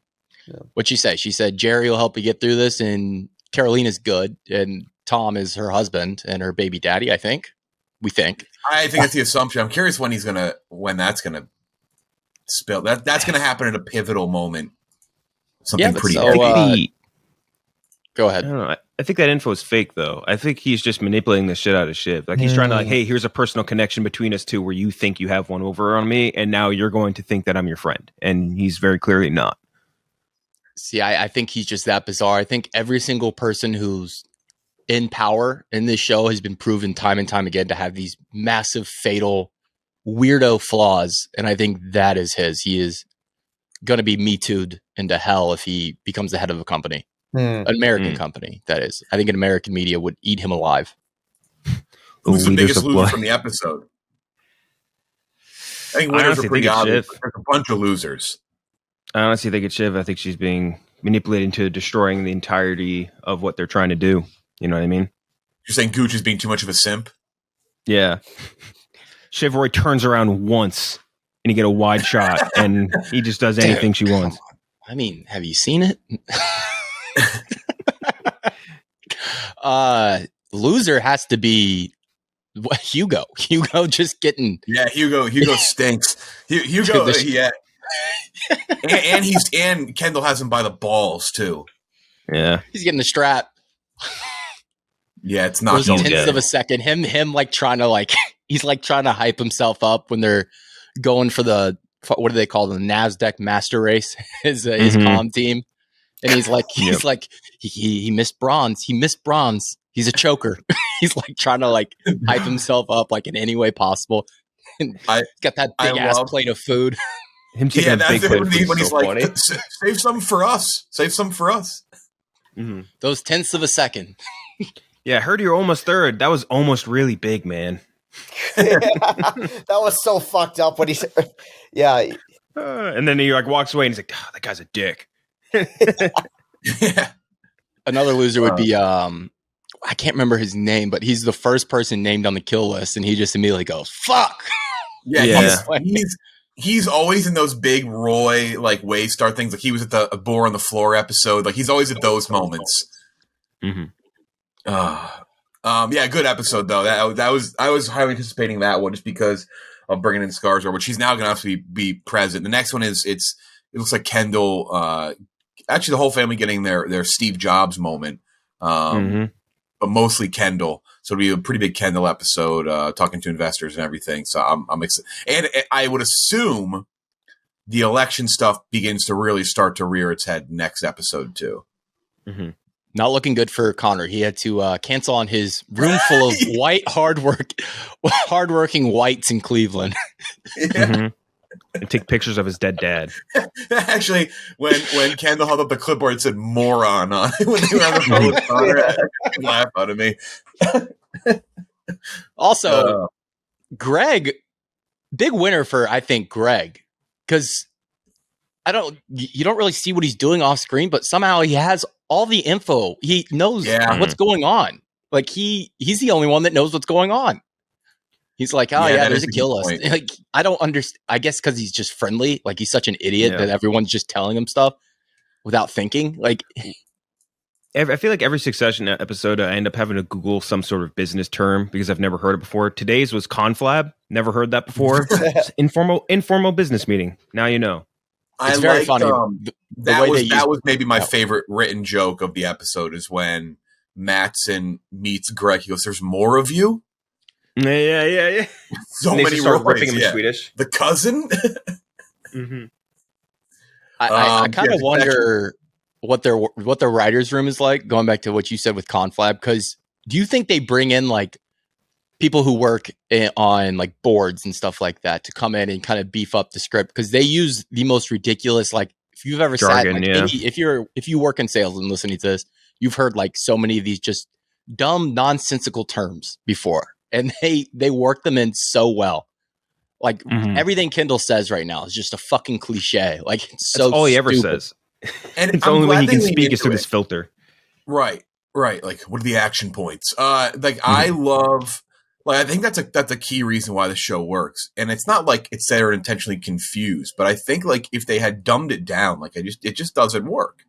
what'd she say? She said Jerry will help you get through this, and Carolina's good, and Tom is her husband and her baby daddy. I think. I think that's the assumption. I'm curious when that's gonna spill. That's gonna happen at a pivotal moment. Something pretty big. Go ahead. I don't know. I think that info is fake, though. I think he's just manipulating the shit out of Shiv. Like he's trying to, like, hey, here's a personal connection between us two, where you think you have one over on me, and now you're going to think that I'm your friend, and he's very clearly not. See, I think he's just that bizarre. I think every single person who's in power in this show has been proven time and time again to have these massive, fatal, weirdo flaws. And I think that is his. He is going to be Me Too'd into hell if he becomes the head of a company, an American company, that is. I think an American media would eat him alive. Who's the biggest loser from the episode? I think winners are pretty obvious. There's a bunch of losers. I honestly think it's Shiv. I think she's being manipulated into destroying the entirety of what they're trying to do. You know what I mean? You're saying Gooch is being too much of a simp? Yeah. Shiv turns around once and you get a wide shot and he just does anything she wants. I mean, have you seen it? Loser has to be Hugo. Hugo just getting... Yeah, Hugo stinks. Hugo, yeah. and Kendall has him by the balls, too. Yeah. He's getting the strap. Yeah, it's not those tenths of a second. Him like trying to like he's like trying to hype himself up when they're going for the what do they call the NASDAQ Master Race? His comm team, And he's like, he missed bronze. He missed bronze. He's a choker. He's like trying to like hype himself up like in any way possible. And got that big ass plate of food. Him taking a big plate of food when he's so like, funny. save some for us. Save some for us. Mm-hmm. Those tenths of a second. Yeah, I heard you're almost third. That was almost really big, man. That was so fucked up when he said, yeah. And then he like walks away and he's like, oh, that guy's a dick. Yeah. Another loser would be, I can't remember his name, but he's the first person named on the kill list, and he just immediately goes, fuck. Yeah. He's always in those big Roy like Waystar things. Like he was at the Bore on the Floor episode. Like he's always at those moments. Mm-hmm. Yeah, good episode though. That was I was highly anticipating that one just because of bringing in Skarsgård, which he's now going to have to be present. The next one it looks like Kendall. Actually, the whole family getting their Steve Jobs moment, but mostly Kendall. So it'll be a pretty big Kendall episode, talking to investors and everything. So I'm excited, and I would assume the election stuff begins to really start to rear its head next episode too. Mm-hmm. Not looking good for Connor. He had to cancel on his room full of hardworking whites in Cleveland. Yeah. Mm-hmm. And take pictures of his dead dad. Actually, when Kendall held up the clipboard, it said "moron" on it when they were on the phone with Connor. It laughed out of me. Also, Greg, big winner for I think Greg, because you don't really see what he's doing off screen, but somehow he has all the info. He knows what's going on. Like he's the only one that knows what's going on. He's like, there's a kill list. Like, I don't understand. I guess because he's just friendly. Like he's such an idiot that everyone's just telling him stuff without thinking. Like, I feel like every Succession episode, I end up having to Google some sort of business term because I've never heard it before. Today's was conflab. Never heard that before. informal business meeting. Now you know. It's very funny. That was maybe my favorite written joke of the episode is when Mattson meets Greg. He goes, "There's more of you." Yeah. So many start ripping him in Swedish. The cousin. Mm-hmm. I kind of wonder what their writers' room is like. Going back to what you said with Conflab, because do you think they bring in like people who work on like boards and stuff like that to come in and kind of beef up the script? Because they use the most ridiculous, like if you've ever jargon, if you work in sales and listening to this, you've heard like so many of these just dumb, nonsensical terms before. And they work them in so well. Like everything Kendall says right now is just a fucking cliche. Like it's so That's all he ever stupid. says. And it's the only way he can speak is through this filter. Right. Like what are the action points? I love. Like I think that's a key reason why the show works. And it's not like it's they're intentionally confused, but I think like if they had dumbed it down, like it just doesn't work.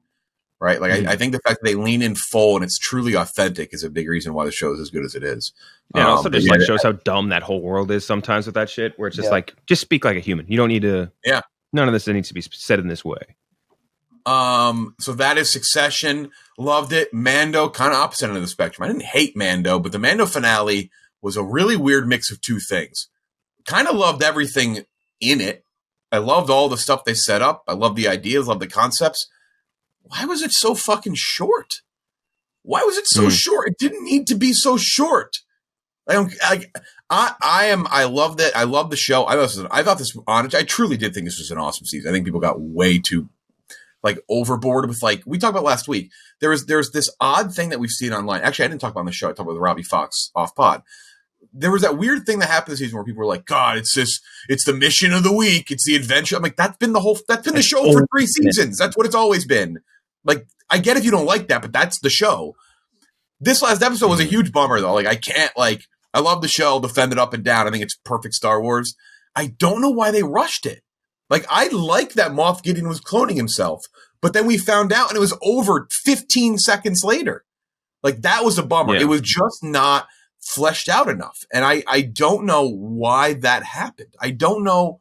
Right. Like I think the fact that they lean in full and it's truly authentic is a big reason why the show is as good as it is. Yeah, and also just like shows how dumb that whole world is sometimes with that shit, where it's just like, just speak like a human. You don't need to. Yeah. None of this needs to be said in this way. So that is Succession. Loved it. Mando, kind of opposite end of the spectrum. I didn't hate Mando, but the Mando finale was a really weird mix of two things. Kind of loved everything in it. I loved all the stuff they set up. I loved the ideas, loved the concepts. Why was it so fucking short? Why was it so short? It didn't need to be so short. I love that. I love the show. I truly did think this was an awesome season. I think people got way too like overboard with like we talked about last week. There's this odd thing that we've seen online. Actually, I didn't talk about on the show. I talked about Robbie Fox off pod. There was that weird thing that happened this season where people were like, God, it's the mission of the week. It's the adventure. I'm like, that's been the show for 3 seasons. That's what it's always been. Like, I get if you don't like that, but that's the show. This last episode was a huge bummer though. Like, I love the show, defend it up and down. I think it's perfect Star Wars. I don't know why they rushed it. Like, I like that Moff Gideon was cloning himself, but then we found out and it was over 15 seconds later. Like, that was a bummer. Yeah. It was just not fleshed out enough. And I don't know why that happened. I don't know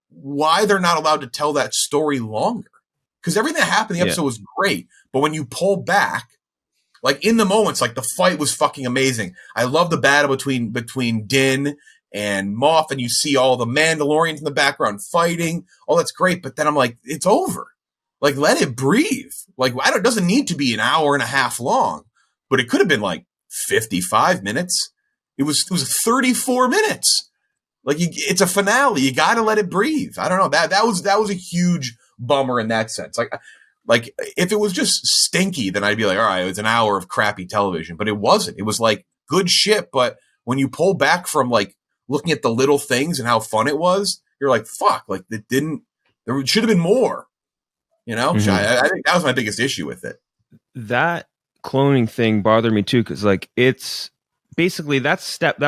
why they're not allowed to tell that story longer. Because everything that happened in the episode was great. But when you pull back, like in the moments, like the fight was fucking amazing. I love the battle between Din and Moff, and you see all the Mandalorians in the background fighting. Oh, that's great. But then I'm like, it's over. Like, let it breathe. Like, it doesn't need to be an hour and a half long, but it could have been like 55 minutes. It was 34 minutes. Like, it's a finale. You got to let it breathe. I don't know. That was a huge bummer in that sense. Like if it was just stinky, then I'd be like, all right, it was an hour of crappy television, but it wasn't. It was like good shit. But when you pull back from like looking at the little things and how fun it was, you're like, fuck, like there should have been more. You know, I think that was my biggest issue with it. That cloning thing bothered me too, because like it's basically that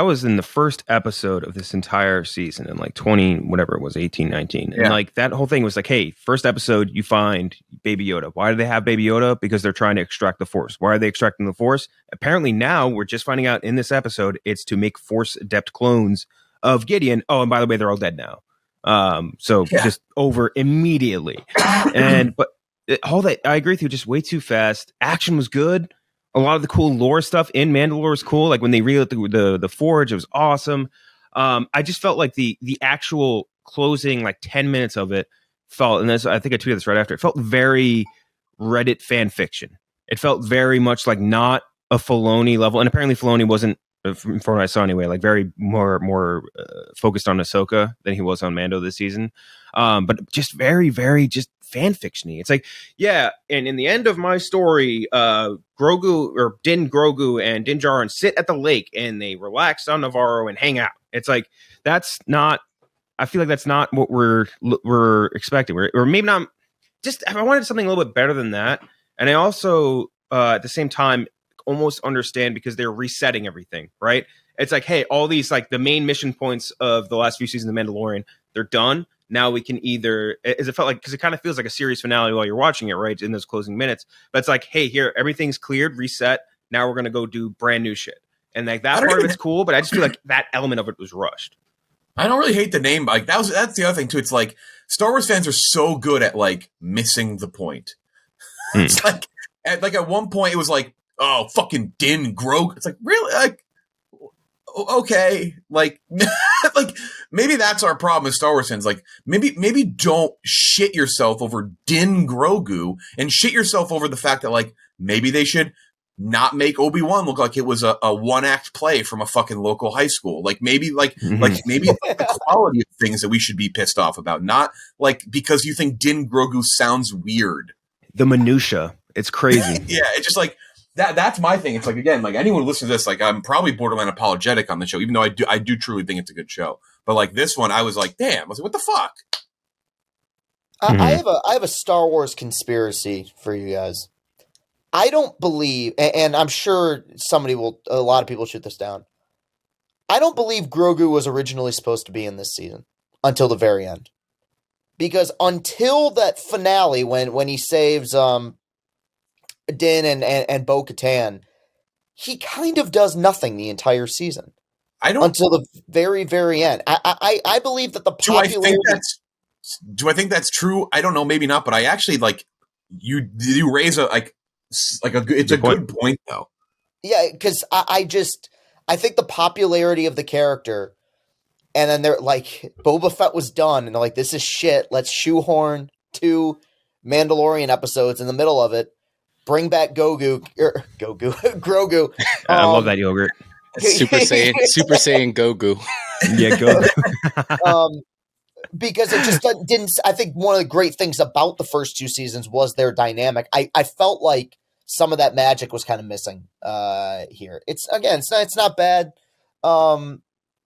was in the first episode of this entire season in like 20 whatever it was 18 19 and like that whole thing was like, hey, first episode you find Baby Yoda. Why do they have Baby Yoda? Because they're trying to extract the Force. Why are they extracting the Force? Apparently now we're just finding out in this episode it's to make Force adept clones of Gideon. Oh, and by the way, they're all dead now. Just over immediately. But all that, I agree with you, just way too fast. Action was good. A lot of the cool lore stuff in Mandalore was cool. Like when they relit the Forge, it was awesome. I just felt like the actual closing like 10 minutes of it felt, and this, I think I tweeted this right after, it felt very Reddit fan fiction. It felt very much like not a Filoni level, and apparently Filoni wasn't, from what I saw anyway, like very more focused on Ahsoka than he was on Mando this season. But just very, very just fan fiction-y. It's like, yeah, and in the end of my story, Grogu or Din Grogu and Din Djarin sit at the lake and they relax on Navarro and hang out. It's like, that's not, I feel like that's not what we're expecting. Or maybe not, just, I wanted something a little bit better than that. And I also, at the same time, almost understand because they're resetting everything, right? It's like, hey, all these, like the main mission points of the last few seasons of Mandalorian, they're done. Now we can either, as it felt like, because it kind of feels like a series finale while you're watching it, right? In those closing minutes. But it's like, hey, here, everything's cleared, reset. Now we're going to go do brand new shit. And like that part of it's cool, but I just feel like that element of it was rushed. I don't really hate the name. Like that's the other thing too. It's like Star Wars fans are so good at like missing the point. It's like at one point it was like, oh, fucking Din Grogu. It's like, really? Like, okay. Like, like maybe that's our problem as Star Wars fans. Like, maybe don't shit yourself over Din Grogu and shit yourself over the fact that, like, maybe they should not make Obi-Wan look like it was a one-act play from a fucking local high school. Like, maybe, maybe the quality of things that we should be pissed off about. Not, like, because you think Din Grogu sounds weird. The minutia. It's crazy. Yeah, it's just like, that's my thing. It's like, again, like anyone who listens to this, like I'm probably borderline apologetic on the show, even though I do truly think it's a good show. But like this one, I was like, damn, I was like, what the fuck? I have a Star Wars conspiracy for you guys. I don't believe, and I'm sure a lot of people shoot this down. I don't believe Grogu was originally supposed to be in this season until the very end. Because until that finale, when he saves Din and Bo-Katan, he kind of does nothing the entire season. Until the very, very end. I believe that the popularity. Do I think that's true? I don't know, maybe not. But I actually like you raise it's a good point though. Yeah, because I think the popularity of the character, and then they're like, Boba Fett was done, and they're like, this is shit. Let's shoehorn 2 Mandalorian episodes in the middle of it. Bring back Grogu. I love that yogurt. Super Saiyan Grogu. Yeah, Grogu. Because it just didn't. I think one of the great things about the first 2 seasons was their dynamic. I felt like some of that magic was kind of missing here. It's not bad.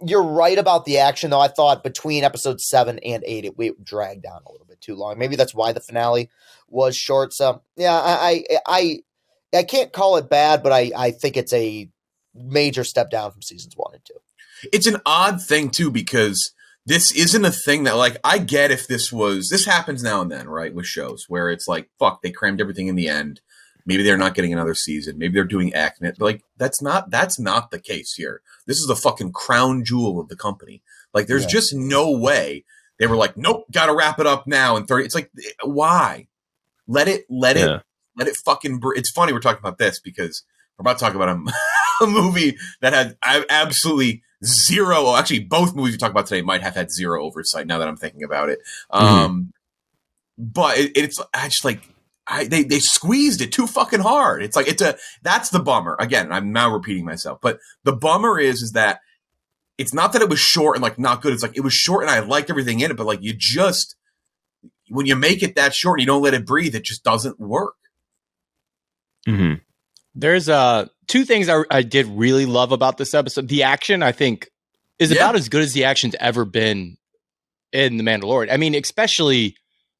You're right about the action, though. I thought between episodes 7 and 8, it dragged down a little bit too long. Maybe that's why the finale was short. So yeah, I can't call it bad, but I think it's a major step down from seasons 1 and 2. It's an odd thing too, because this isn't a thing that, like, I get if this happens now and then, right, with shows where it's like, fuck, they crammed everything in the end. Maybe they're not getting another season. Maybe they're doing Acnet. Like, that's not the case here. This is the fucking crown jewel of the company. Like, there's just no way they were like, nope, got to wrap it up now in 30. It's like, why? Let it fucking. It's funny we're talking about this because we're about to talk about a movie that had absolutely zero. Well, actually, both movies we talk about today might have had zero oversight. Now that I'm thinking about it, but it's just like they squeezed it too fucking hard. It's like that's the bummer. Again, I'm now repeating myself, but the bummer is that it's not that it was short and like not good. It's like it was short and I liked everything in it, but like you just when you make it that short and you don't let it breathe, it just doesn't work. Mm-hmm. There's two things I did really love about this episode. The action, I think, is about as good as the action's ever been in The Mandalorian. I mean, especially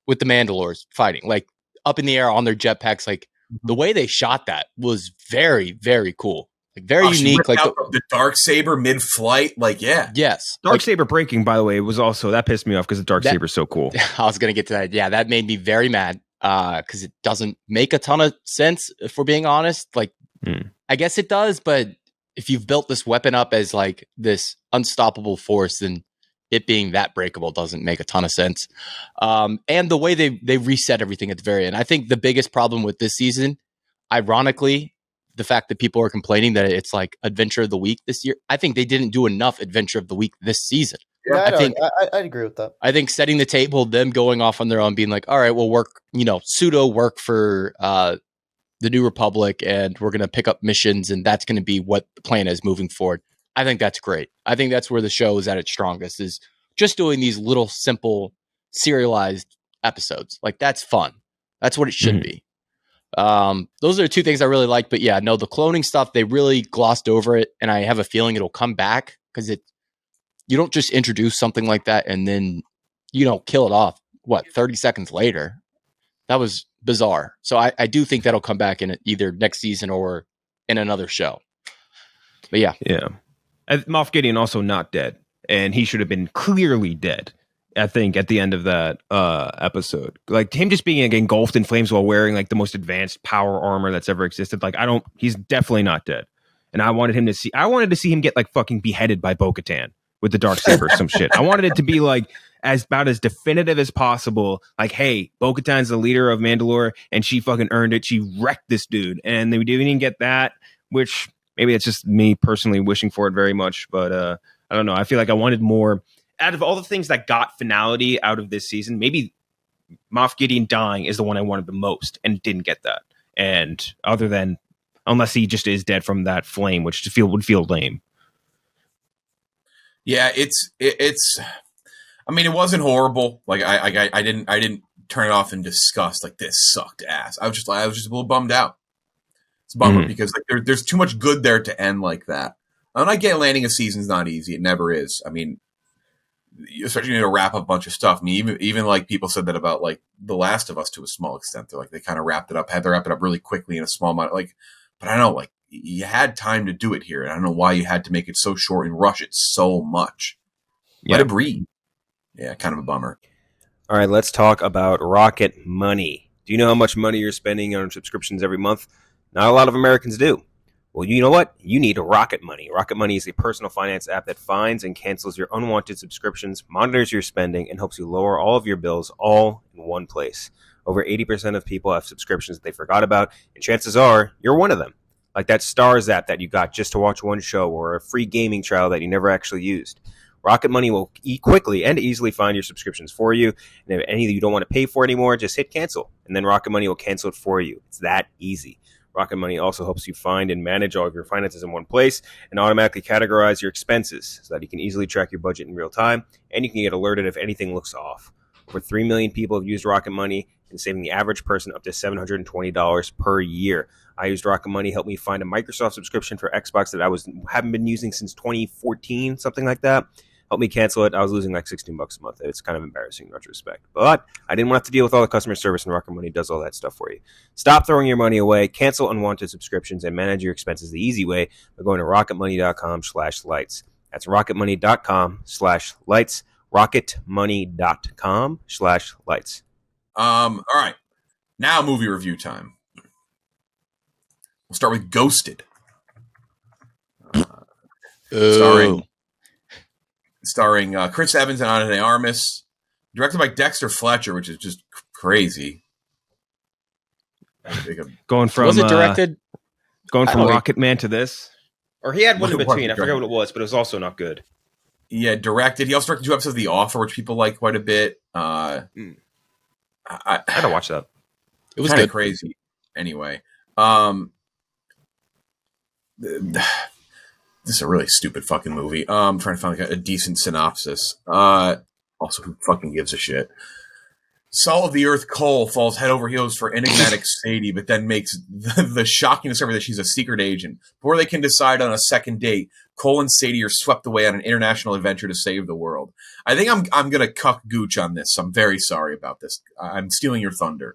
with the Mandalores fighting, like up in the air on their jetpacks. Like the way they shot that was very, very cool. Like very unique. Like the Darksaber mid-flight. Like, yes. Darksaber breaking, by the way, was also, that pissed me off because the Darksaber is so cool. I was going to get to that. Yeah, that made me very mad because it doesn't make a ton of sense, if we're being honest. Like, I guess it does, but if you've built this weapon up as like this unstoppable force, then it being that breakable doesn't make a ton of sense. And the way they reset everything at the very end. I think the biggest problem with this season, ironically, the fact that people are complaining that it's like Adventure of the Week this year, I think they didn't do enough Adventure of the Week this season. Yeah, I agree with that. I think setting the table, them going off on their own, being like, all right, we'll work, pseudo work for the New Republic, and we're going to pick up missions, and that's going to be what the plan is moving forward. I think that's great. I think that's where the show is at its strongest, is just doing these little simple serialized episodes. Like, that's fun. That's what it should be. Those are the two things I really like. But yeah, no, the cloning stuff, they really glossed over it, and I have a feeling it'll come back because you don't just introduce something like that and then kill it off 30 seconds later. That was bizarre. So I do think that'll come back in either next season or in another show. But yeah. Moff Gideon also not dead, and he should have been clearly dead, I think, at the end of that episode. Like, him just being engulfed in flames while wearing like the most advanced power armor that's ever existed. Like, he's definitely not dead. And I wanted to see him get like fucking beheaded by Bo-Katan with the Darksaber or some shit. I wanted it to be like about as definitive as possible. Like, hey, Bo-Katan's the leader of Mandalore, and she fucking earned it. She wrecked this dude, and we didn't even get that, which maybe it's just me personally wishing for it very much. But I don't know. I feel like I wanted more out of all the things that got finality out of this season. Maybe Moff Gideon dying is the one I wanted the most, and didn't get that. And other than, unless he just is dead from that flame, which would feel lame. Yeah, it's. I mean, it wasn't horrible. Like I didn't turn it off in disgust. Like, this sucked ass. I was just a little bummed out. It's a bummer because like there's too much good there to end like that. And I get landing a season's not easy. It never is. I mean, especially to wrap up a bunch of stuff. I mean, even like people said that about like The Last of Us to a small extent. They're like, they kind of wrapped it up, had to wrap it up really quickly in a small amount. Like, but I don't know, like, you had time to do it here, and I don't know why you had to make it so short and rush it so much. Let it breathe. Yeah, kind of a bummer. All right, let's talk about Rocket Money. Do you know how much money you're spending on subscriptions every month? Not a lot of Americans do. Well, you know what? You need Rocket Money. Rocket Money is a personal finance app that finds and cancels your unwanted subscriptions, monitors your spending, and helps you lower all of your bills all in one place. Over 80% of people have subscriptions that they forgot about, and chances are you're one of them. Like that Stars app that you got just to watch one show, or a free gaming trial that you never actually used. Rocket Money will quickly and easily find your subscriptions for you. And if any that you don't want to pay for anymore, just hit cancel. And then Rocket Money will cancel it for you. It's that easy. Rocket Money also helps you find and manage all of your finances in one place and automatically categorize your expenses so that you can easily track your budget in real time, and you can get alerted if anything looks off. Over 3 million people have used Rocket Money, and saving the average person up to $720 per year. I used Rocket Money, helped me find a Microsoft subscription for Xbox that I haven't been using since 2014, something like that. Helped me cancel it. I was losing like $16 a month. It's kind of embarrassing in retrospect. But I didn't want to have to deal with all the customer service, and Rocket Money does all that stuff for you. Stop throwing your money away, cancel unwanted subscriptions, and manage your expenses the easy way by going to rocketmoney.com/lights. That's rocketmoney.com/lights. rocketmoney.com/lights. All right. Now movie review time. We'll start with Ghosted. Starring Chris Evans and Ana de Armas. Directed by Dexter Fletcher, which is just crazy. Going from was it directed? Going from Rocket Man to this, or he had one in between. I forget what it was, but it was also not good. Yeah, directed. He also directed 2 episodes of The Offer, which people like quite a bit. I had to watch that. It was kind of crazy. Anyway, this is a really stupid fucking movie. I'm trying to find a decent synopsis. Also, who fucking gives a shit? Soul of the Earth Cole falls head over heels for enigmatic Sadie, but then makes the shocking discovery that she's a secret agent. Before they can decide on a second date, Cole and Sadie are swept away on an international adventure to save the world. I think I'm gonna cuck Gooch on this. I'm very sorry about this. I'm stealing your thunder,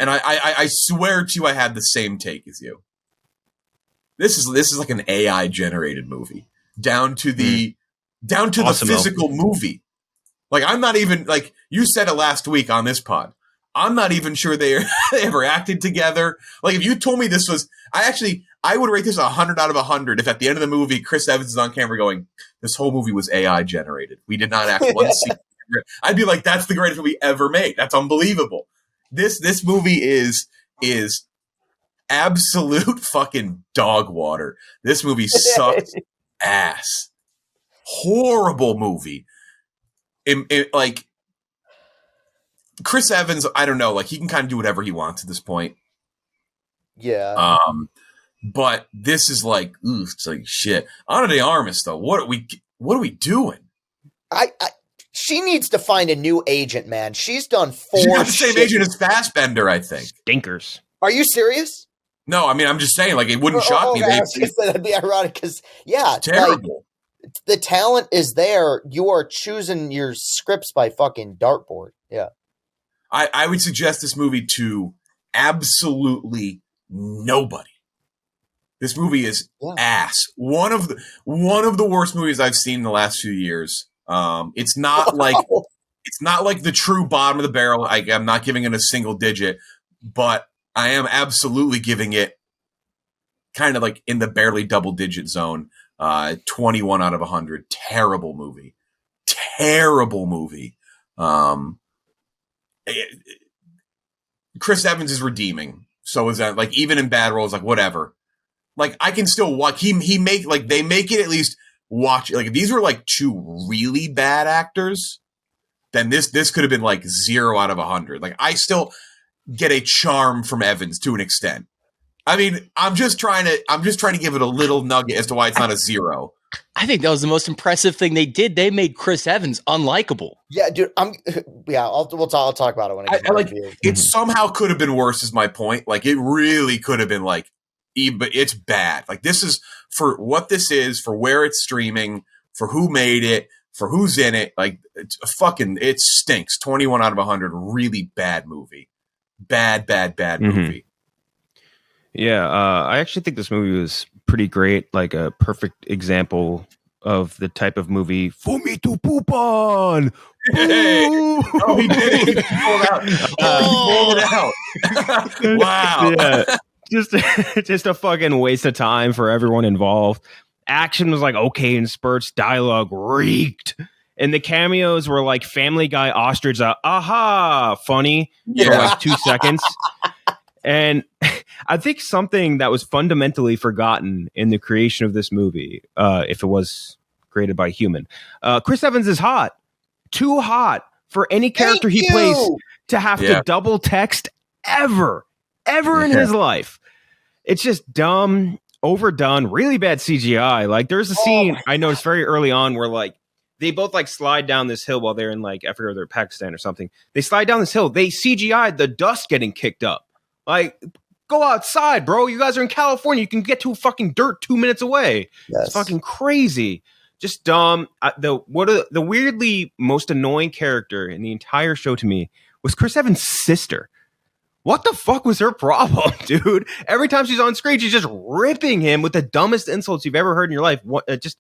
and I swear to you, I had the same take as you. This is like an AI generated movie down to the physical movie. Like, I'm not even, like, you said it last week on this pod. I'm not even sure they ever acted together. Like, if you told me this was, I would rate this 100 out of 100 if at the end of the movie, Chris Evans is on camera going, this whole movie was AI generated. We did not act one scene. I'd be like, that's the greatest movie ever made. That's unbelievable. This movie is absolute fucking dog water. This movie sucks ass. Horrible movie. Like, Chris Evans, I don't know, like, he can kind of do whatever he wants at this point. Yeah. But this is like, it's like shit. Ana de Armas, though, what are we doing? She needs to find a new agent, man. She's done 4. She's got the same agent as Fassbender, I think. Stinkers. Are you serious? No, I mean, I'm just saying, like, it wouldn't shock me. That'd be ironic because, yeah, it's terrible. Like, the talent is there. You are choosing your scripts by fucking dartboard. Yeah. I would suggest this movie to absolutely nobody. This movie is ass. One of the worst movies I've seen in the last few years. It's not like the true bottom of the barrel. I'm not giving it a single digit, but I am absolutely giving it kind of like in the barely double digit zone. 21 out of 100. Terrible movie. Chris Evans is redeeming. So is that, like, even in bad roles, like, whatever. Like, I can still watch. They make it at least watch. Like, if these were like 2 really bad actors, then this could have been like 0 out of 100. Like, I still get a charm from Evans to an extent. I mean, I'm just trying to give it a little nugget as to why it's not a 0. I think that was the most impressive thing they did. They made Chris Evans unlikable. Yeah, dude. I'll talk about it when I get to like review. It somehow could have been worse. Is my point. Like, it really could have been like, but it's bad. Like, this is for what this is, for where it's streaming, for who made it, for who's in it. Like, it stinks. 21 out of 100. Really bad movie. Bad movie. Yeah, I actually think this movie was pretty great, like a perfect example of the type of movie for me to poop on. Hey. Oh, he did. He pulled it out. Wow. Yeah. Just a fucking waste of time for everyone involved. Action was like okay in spurts. Dialogue reeked. And the cameos were like Family Guy ostrich, aha, funny for like 2 seconds. And I think something that was fundamentally forgotten in the creation of this movie, if it was created by a human, Chris Evans is hot. Too hot for any character he plays to have to double text ever in his life. It's just dumb, overdone, really bad CGI. Like, there's a scene I noticed very early on where, like, they both like slide down this hill while they're in, like, I forget, they're Pakistan or something. They slide down this hill. They CGI'd the dust getting kicked up. Like, go outside, bro. You guys are in California. You can get to fucking dirt 2 minutes away. Yes. It's fucking crazy. Just dumb. The weirdly most annoying character in the entire show to me was Chris Evans' sister. What the fuck was her problem, dude? Every time she's on screen, she's just ripping him with the dumbest insults you've ever heard in your life. Just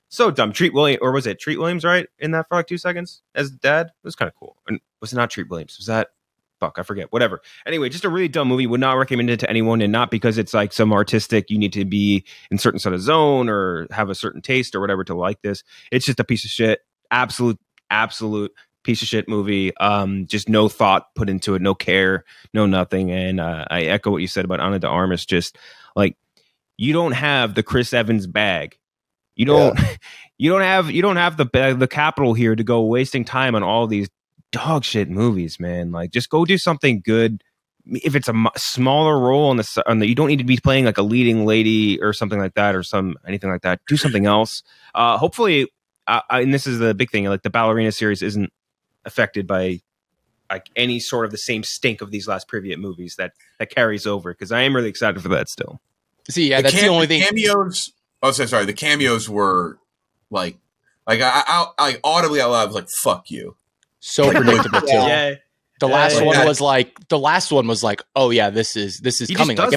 so dumb. Treat Williams, right? In that for like 2 seconds as dad? It was kind of cool. And was it not Treat Williams? Was that? Fuck, I forget. Whatever. Anyway, just a really dumb movie. Would not recommend it to anyone, and not because it's like some artistic, you need to be in certain sort of zone or have a certain taste or whatever to like this. It's just a piece of shit. Absolute piece of shit movie. Just no thought put into it, no care, no nothing. And I echo what you said about Ana de Armas. Just like, you don't have the Chris Evans bag. You don't have the capital here to go wasting time on all these dog shit movies, man. Like, just go do something good. If it's a smaller role on the, you don't need to be playing like a leading lady or something like that, or anything like that. Do something else. Hopefully, and this is the big thing. Like, the Ballerina series isn't affected by like any sort of the same stink of these last previous movies that carries over, because I am really excited for that still. See, yeah, that's the only thing. Cameos. Oh, sorry. The cameos were like I audibly out loud I was like, "Fuck you." So predictable too. Yeah. The last one was like, oh yeah, this is coming. Like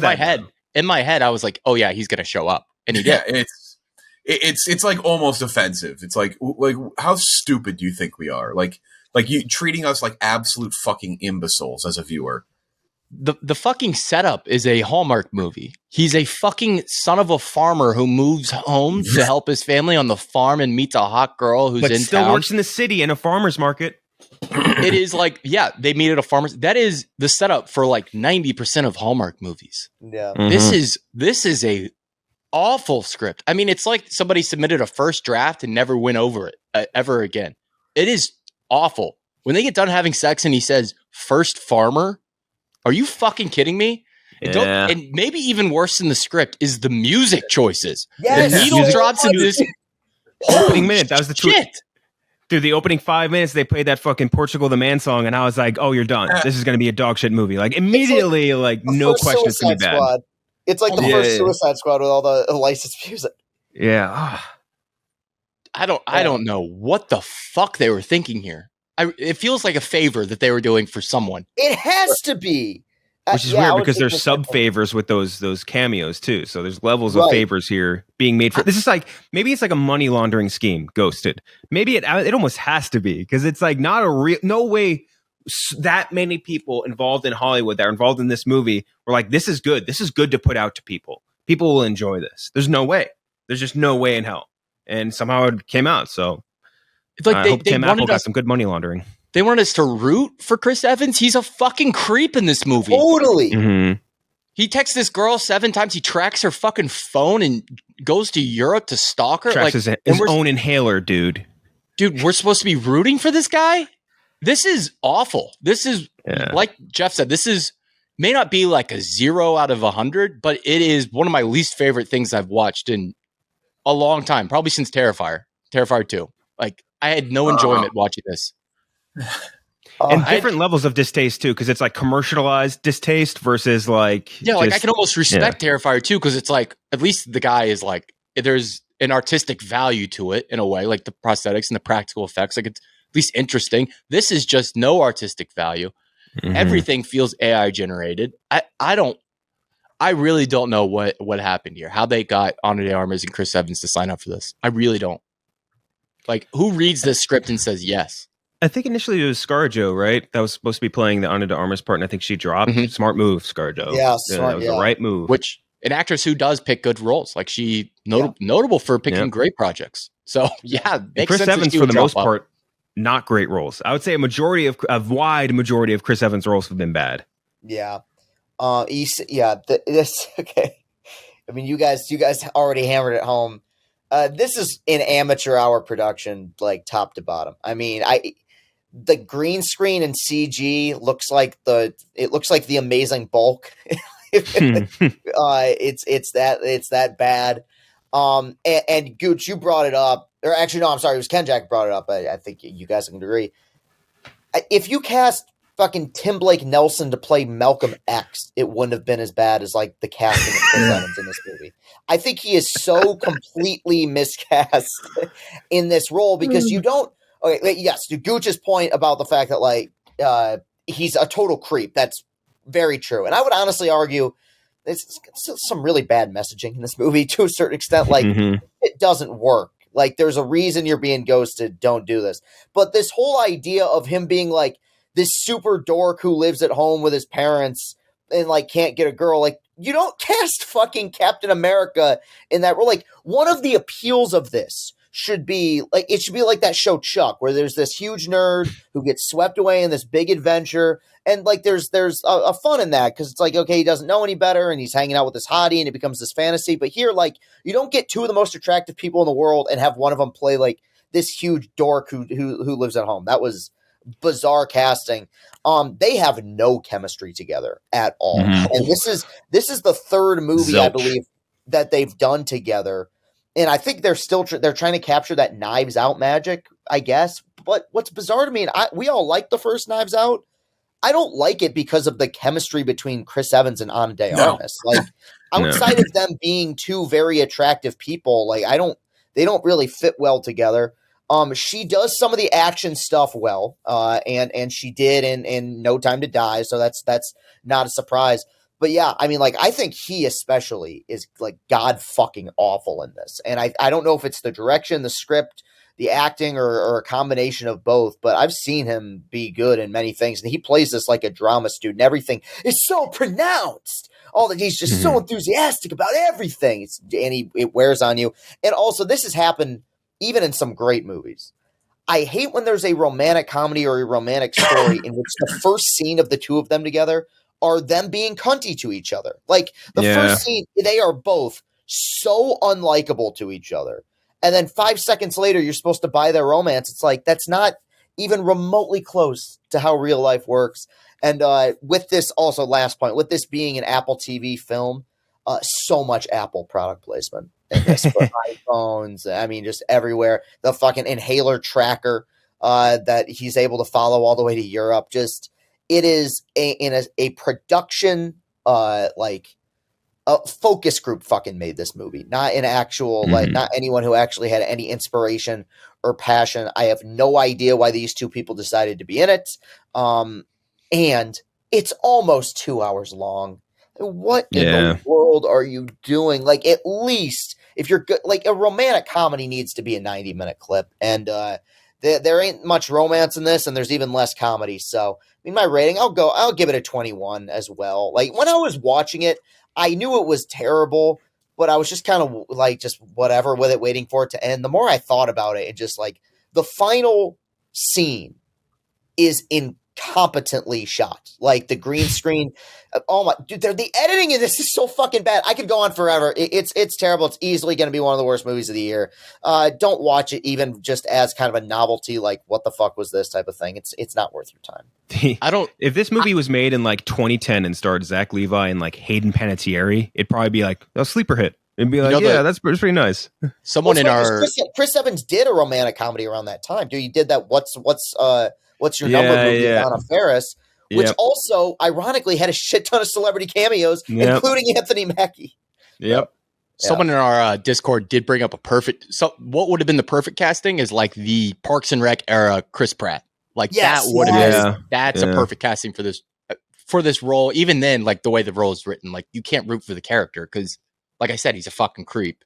in my head, I was like, oh yeah, he's gonna show up, and he did. It's like almost offensive. It's like how stupid do you think we are? Like you treating us like absolute fucking imbeciles as a viewer. The fucking setup is a Hallmark movie. He's a fucking son of a farmer who moves home to help his family on the farm and meets a hot girl who's in still town. Works in the city in a farmer's market. It is like, yeah, they meet at a farmer's. That is the setup for like 90% of Hallmark movies. Yeah. Mm-hmm. This is a awful script. I mean, it's like somebody submitted a first draft and never went over it ever again. It is awful. When they get done having sex and he says, "First farmer," are you fucking kidding me? Yeah. And maybe even worse than the script is the music choices. Yes. The needle drops into this opening minute. That was the shit. Dude, the opening 5 minutes, they played that fucking Portugal the Man song, and I was like, oh, you're done. This is going to be a dog shit movie. Like, immediately, like no question it's going to be bad. Squad. It's like the first Suicide Squad with all the licensed music. Yeah. I don't know what the fuck they were thinking here. It feels like a favor that they were doing for someone. It has to be. Which is weird because there's sub favors with those cameos too. So there's levels of favors here being made for. This is like, maybe it's like a money laundering scheme. Ghosted. Maybe it almost has to be, because it's like not a real, no way that many people involved in Hollywood that are involved in this movie were like, this is good. This is good to put out to people. People will enjoy this. There's no way. There's just no way in hell. And somehow it came out. So it's like I hope Tim Apple got some good money laundering. They want us to root for Chris Evans. He's a fucking creep in this movie. Totally. Mm-hmm. He texts this girl 7 times. He tracks her fucking phone and goes to Europe to stalk her. Tracks his own inhaler, dude. Dude, we're supposed to be rooting for this guy? This is awful. This is, like Jeff said, may not be like a 0 out of 100, but it is one of my least favorite things I've watched in a long time, probably since Terrifier 2. Like, I had no enjoyment watching this. And different levels of distaste too, because it's like commercialized distaste versus like like I can almost respect Terrifier 2 because it's like, at least the guy is like, there's an artistic value to it in a way, like the prosthetics and the practical effects, like it's at least interesting. This is just no artistic value. Mm-hmm. Everything feels AI generated. I really don't know what happened here, how they got Ana de Armas and Chris Evans to sign up for this. I really don't. Like, who reads this script and says yes? I think initially it was ScarJo, right? That was supposed to be playing the Ana de Armas part, and I think she dropped. Mm-hmm. Smart move, ScarJo. Yeah, that was the right move. Which, an actress who does pick good roles. Like, she notable for picking great projects. So, Chris Evans, for the most part, not great roles. I would say a wide majority of Chris Evans' roles have been bad. Yeah. This okay. I mean, you guys already hammered it home. This is an amateur hour production, like top to bottom. I mean, the green screen and CG looks like the Amazing Bulk. It's that bad. And Gooch, you brought it up, or actually, no, I'm sorry, it was Ken Jack brought it up. I think you guys can agree. If you cast fucking Tim Blake Nelson to play Malcolm X, it wouldn't have been as bad as like the casting of Chris Evans in this movie. I think he is so completely miscast in this role because you don't. Okay, yes, to Gooch's point about the fact that like he's a total creep. That's very true, and I would honestly argue there's some really bad messaging in this movie to a certain extent. Like it doesn't work. Like there's a reason you're being ghosted. Don't do this. But this whole idea of him being like this super dork who lives at home with his parents and like can't get a girl, like you don't cast fucking Captain America in that role. Like one of the appeals of this should be like, it should be like that show Chuck, where there's this huge nerd who gets swept away in this big adventure. And like, there's a fun in that. Cause it's like, okay, he doesn't know any better and he's hanging out with this hottie and it becomes this fantasy. But here, like you don't get two of the most attractive people in the world and have one of them play like this huge dork who lives at home. That was bizarre casting. They have no chemistry together at all. And this is the third movie, I believe, that they've done together. And I think they're still they're trying to capture that Knives Out magic, I guess. But what's bizarre to me, and we all like the first Knives Out, I don't like it because of the chemistry between Chris Evans and Ana de Armas. Like, outside of them being two very attractive people, like they don't really fit well together. She does some of the action stuff well, and she did in No Time to Die, so that's not a surprise. But yeah, I mean, like, I think he especially is like god fucking awful in this, and I don't know if it's the direction, the script, the acting, or a combination of both. But I've seen him be good in many things, and he plays this like a drama student. Everything is so pronounced. All that he's just so enthusiastic about everything, it wears on you. And also, this has happened even in some great movies. I hate when there's a romantic comedy or a romantic story in which the first scene of the two of them together are them being cunty to each other. Like, the first scene, they are both so unlikable to each other. And then 5 seconds later, you're supposed to buy their romance. It's like, that's not even remotely close to how real life works. And with this, also, last point, with this being an Apple TV film, so much Apple product placement in this for iPhones. I mean, just everywhere. The fucking inhaler tracker that he's able to follow all the way to Europe. Just, it is a production, like, a focus group fucking made this movie, not an actual, like, not anyone who actually had any inspiration or passion. I have no idea why these two people decided to be in it. And it's almost 2 hours long. What in the world are you doing? Like, at least if you're good, like, a romantic comedy needs to be a 90-minute clip. And there ain't much romance in this, and there's even less comedy. So, I mean, my rating, I'll give it a 21 as well. Like, when I was watching it, I knew it was terrible, but I was just kind of like, just whatever with it, waiting for it to end. The more I thought about it, and just like, the final scene is incompetently shot. Like, the green screen, oh my dude, the editing in this is so fucking bad. I could go on forever. It's terrible. It's easily going to be one of the worst movies of the year. Don't watch it even just as kind of a novelty, like, what the fuck was this type of thing. It's not worth your time. If this movie was made in like 2010 and starred Zach Levi and like Hayden Panettiere, it'd probably be like a sleeper hit. It'd be like, that's pretty nice. Someone Chris Evans did a romantic comedy around that time. Dude, he did that. What's your number movie with Anna Faris, which also ironically had a shit ton of celebrity cameos, including Anthony Mackie. Someone in our Discord did bring up what would have been the perfect casting is like the Parks and Rec era Chris Pratt. Like, that would have been, that's a perfect casting for this role. Even then, like, the way the role is written, like, you can't root for the character because, like I said, he's a fucking creep.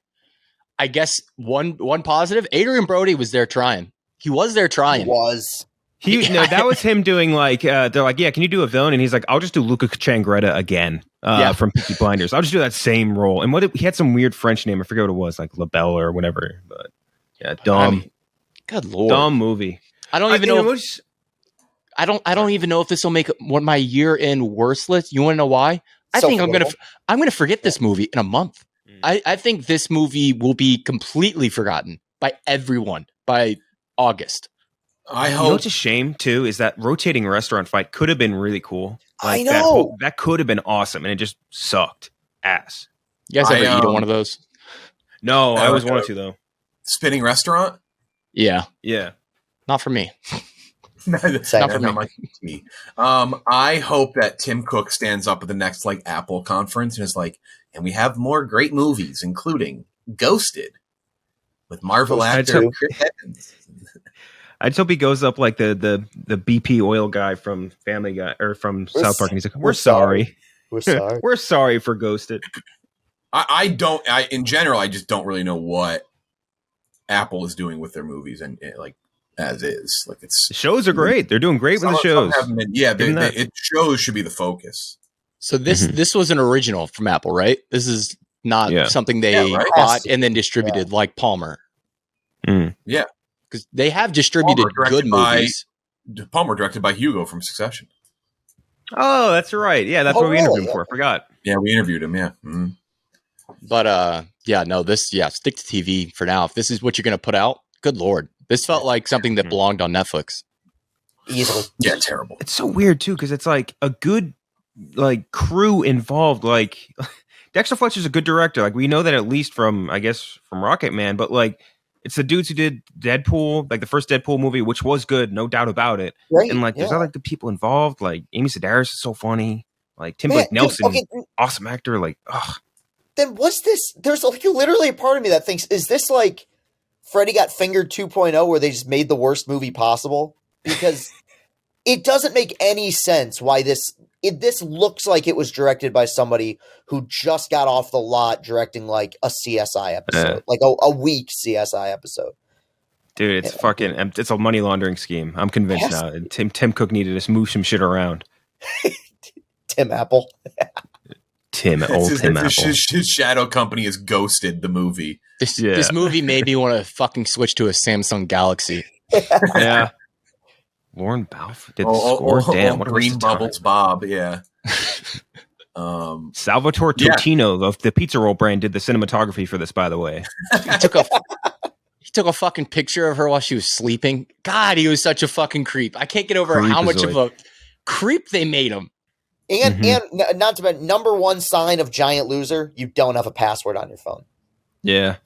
I guess one positive, Adrian Brody was there trying. He was there trying. That was him doing like, they're like, yeah, can you do a villain? And he's like, I'll just do Luca Changretta again from Peaky Blinders. I'll just do that same role. And he had some weird French name. I forget what it was, like LaBelle or whatever. But yeah, dumb. Good Lord. Dumb movie. I don't even know. I don't even know if this will make my year end worst list. You want to know why? I think I'm gonna forget this movie in a month. I think this movie will be completely forgotten by everyone by August. I hope. You know what's a shame too is that rotating restaurant fight could have been really cool. Like, I know that could have been awesome, and it just sucked ass. You guys ever eat at one of those? No, I always wanted to though. Spinning restaurant? Yeah. Not for me. Not for me. I hope that Tim Cook stands up at the next like Apple conference and is like, and we have more great movies, including Ghosted with Marvel actor Chris Evans. I just hope he goes up like the BP oil guy from Family Guy or from South Park, and he's like, "We're sorry. We're sorry for Ghosted." In general, I just don't really know what Apple is doing with their movies and like as is. Like, it's the shows are great. They're doing great with the shows. Shows should be the focus. So this was an original from Apple, right? This is not something they bought and then distributed like Palmer. Yeah. Because they have distributed good movies. Palmer, directed by Hugo from Succession. Oh, that's right. Yeah, that's what we interviewed him for. I forgot. Yeah, we interviewed him. Yeah. Mm-hmm. But stick to TV for now. If this is what you're going to put out, good Lord. This felt like something that belonged on Netflix. easily. Yeah, terrible. It's so weird too because it's like a good like crew involved. Like Dexter Fletcher's a good director. Like we know that at least from Rocket Man, but like it's the dudes who did Deadpool, like the first Deadpool movie, which was good, no doubt about it. Right, and like there's other good people involved. Like Amy Sedaris is so funny. Like Tim Blake Nelson, awesome actor. Like, ugh. Then what's this? There's like literally a part of me that thinks, is this like Freddy Got Fingered 2.0 where they just made the worst movie possible? Because it doesn't make any sense why this looks like it was directed by somebody who just got off the lot directing like a CSI episode, like a weak CSI episode. Dude, it's a money laundering scheme. I'm convinced now. Tim Cook needed to move some shit around. Tim Apple. Tim Apple. His shadow company has ghosted the movie. This movie made me want to fucking switch to a Samsung Galaxy. Yeah. Lauren Balfe did the score. Damn, what a Green Bubbles Bob. Yeah. Salvatore Totino of the pizza roll brand did the cinematography for this, by the way. He took a fucking picture of her while she was sleeping. God, he was such a fucking creep. I can't get over how much of a creep they made him. And not to mention, number one sign of giant loser, you don't have a password on your phone. Yeah.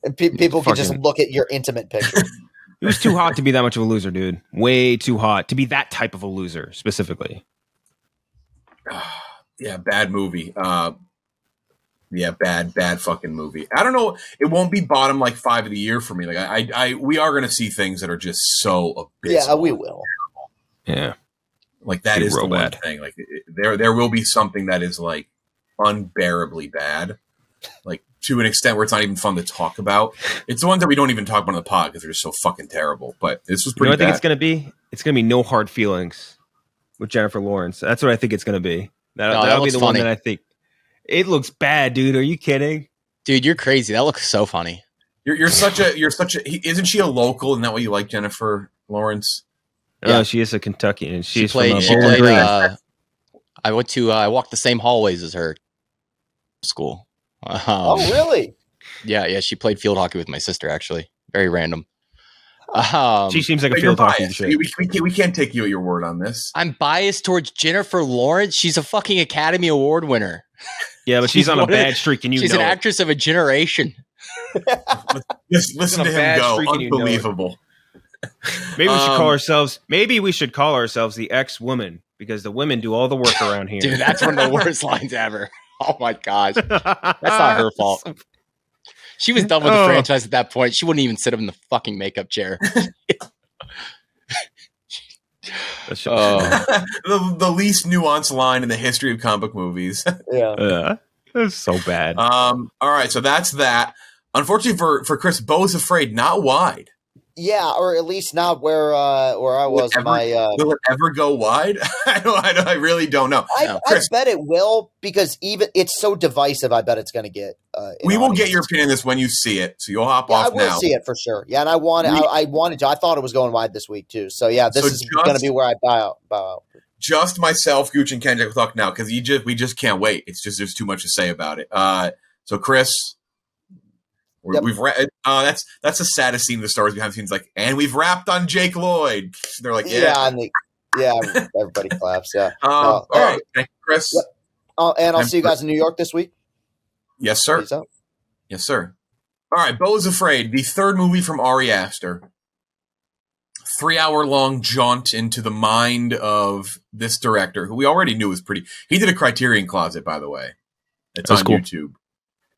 And people can just look at your intimate picture. It was too hot to be that much of a loser, dude. Way too hot to be that type of a loser, specifically. Yeah, bad movie. Yeah, bad fucking movie. I don't know. It won't be bottom like 5 of the year for me. Like we are going to see things that are just so abysmal. Yeah, we will. Yeah. Like that is the one thing. Like there will be something that is like unbearably bad, like to an extent where it's not even fun to talk about. It's the ones that we don't even talk about on the pod because they're just so fucking terrible. But this was pretty. I think it's gonna be? It's gonna be No Hard Feelings with Jennifer Lawrence. That's what I think it's gonna be. That'll be the one that I think. It looks bad, dude. Are you kidding? Dude, you're crazy. That looks so funny. You're such a. Isn't she a local? Isn't that why you like Jennifer Lawrence? Yeah, she is a Kentuckian. She played. I walked the same hallways as her. School. Oh, really? Yeah. She played field hockey with my sister. Actually, very random. She seems like a field hockey. We can't take you at your word on this. I'm biased towards Jennifer Lawrence. She's a fucking Academy Award winner. Yeah, but she's on a bad streak, and she's an actress of a generation. Listen to him go. Unbelievable. Maybe we should call ourselves. Maybe we should call ourselves the ex-woman because the women do all the work around here. Dude, that's one of the worst lines ever. Oh my gosh, that's not her fault. She was done with the franchise at that point. She wouldn't even sit up in the fucking makeup chair. The least nuanced line in the history of comic book movies. Yeah, that's so bad. All right, so that's that. Unfortunately for Chris, Beau's Afraid not wide. Yeah, or at least not where I was. Will it ever go wide? I really don't know. I bet it will because even it's so divisive. I bet it's going to get. We will get your opinion on this when you see it, so you'll hop off now. I will see it for sure. Yeah, and I wanted to. I thought it was going wide this week too. So yeah, this is going to be where I bow out. Just myself, Gooch, and Kendrick will talk now because we just can't wait. It's just there's too much to say about it. So Chris. We've that's the saddest scene of the Star Wars behind the scenes. Like, and we've wrapped on Jake Lloyd. They're like, everybody claps. Yeah. All right, thank you, Chris. Yep. And I'll see you guys in New York this week. Yes, sir. Yes, sir. All right, Beau's Afraid, the third movie from Ari Aster. 3-hour-long jaunt into the mind of this director, who we already knew was pretty. He did a Criterion Closet, by the way. It's on YouTube.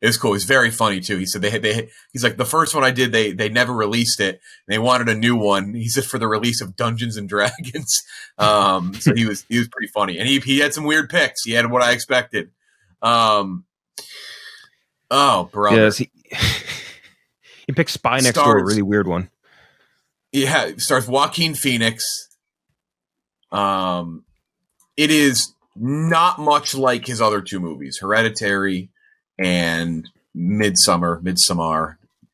It was cool. It's very funny too. He said he's like, the first one I did, they never released it. And they wanted a new one. He said for the release of Dungeons and Dragons. So he was pretty funny. And he had some weird picks. He had what I expected. Oh, brother. Yes, he picked Spy Next Door, a really weird one. Yeah, it stars Joaquin Phoenix. It is not much like his other two movies, Hereditary and Midsommar,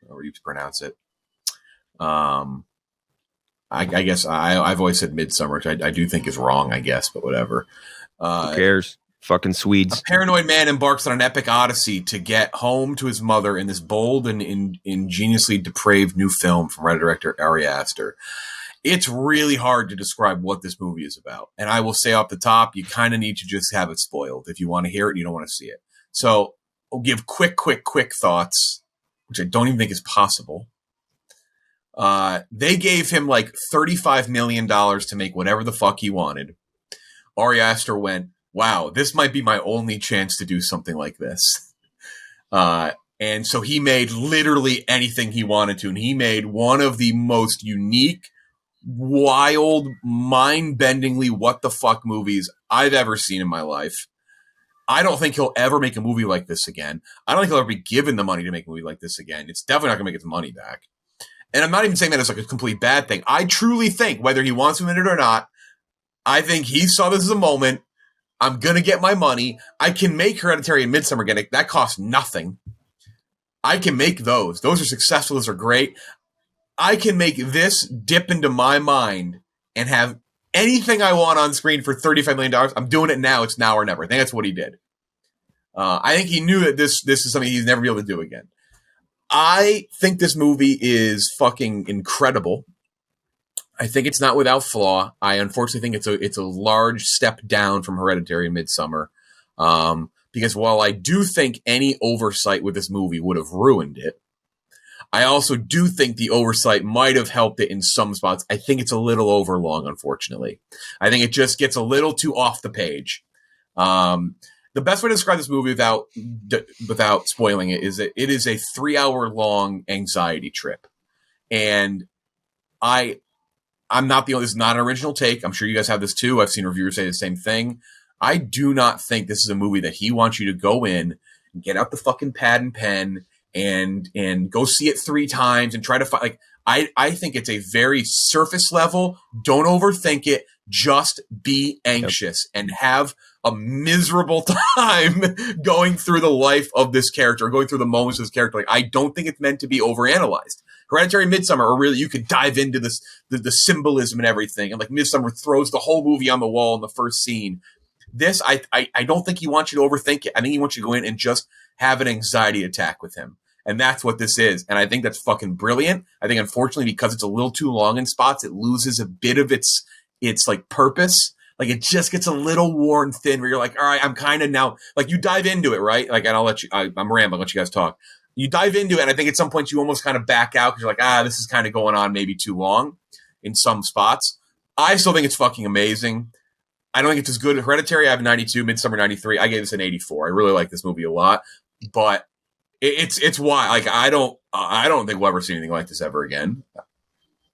however you pronounce it. I guess I've always said Midsommar, which I do think is wrong, I guess, but whatever. Who cares? Fucking Swedes. A paranoid man embarks on an epic odyssey to get home to his mother in this bold and ingeniously depraved new film from writer-director Ari Aster. it's really hard to describe what this movie is about. And I will say off the top, you kind of need to just have it spoiled. If you want to hear it, you don't want to see it. So I'll give quick thoughts, which I don't even think is possible. They gave him like $35 million to make whatever the fuck he wanted. Ari Aster went, wow, this might be my only chance to do something like this. And so he made literally anything he wanted to. And he made one of the most unique, wild, mind-bendingly what the fuck movies I've ever seen in my life. I don't think he'll ever make a movie like this again. I don't think he'll ever be given the money to make a movie like this again. It's definitely not going to make his money back. And I'm not even saying that as like a complete bad thing. I truly think, whether he wants to admit it or not, I think he saw this as a moment. I'm going to get my money. I can make Hereditary and Midsommar again. That costs nothing. I can make those. Those are successful. Those are great. I can make this dip into my mind and have anything I want on screen for $35 million. I'm doing it now. It's now or never. I think that's what he did. I think he knew that this is something he's never be able to do again. I think this movie is fucking incredible. I think it's not without flaw. I unfortunately think it's a large step down from Hereditary and Midsommar. Because while I do think any oversight with this movie would have ruined it, I also do think the oversight might have helped it in some spots. I think it's a little overlong, unfortunately. I think it just gets a little too off the page. The best way to describe this movie without spoiling it is that it is a 3-hour-long anxiety trip. And I'm not the only, this is not an original take. I'm sure you guys have this too. I've seen reviewers say the same thing. I do not think this is a movie that he wants you to go in and get out the fucking pad and pen and go see it 3 times and try to find, like, I think it's a very surface level. Don't overthink it. Just be anxious and have a miserable time going through the life of this character, going through the moments of this character. Like, I don't think it's meant to be overanalyzed. Hereditary and Midsommar are really, you could dive into this, the symbolism and everything. And like Midsommar throws the whole movie on the wall in the first scene. This, I don't think he wants you to overthink it. I think he wants you to go in and just have an anxiety attack with him. And that's what this is. And I think that's fucking brilliant. I think, unfortunately, because it's a little too long in spots, it loses a bit of its like purpose. Like, it just gets a little worn thin where you're like, all right, I'm kind of now, like, you dive into it, right? Like, and I'll let you, I'm rambling, I'll let you guys talk. You dive into it, and I think at some point you almost kind of back out because you're like, this is kind of going on maybe too long in some spots. I still think it's fucking amazing. I don't think it's as good. Hereditary, I have 92, Midsommar 93. I gave this an 84. I really like this movie a lot, but it's why, like, I don't think we'll ever see anything like this ever again.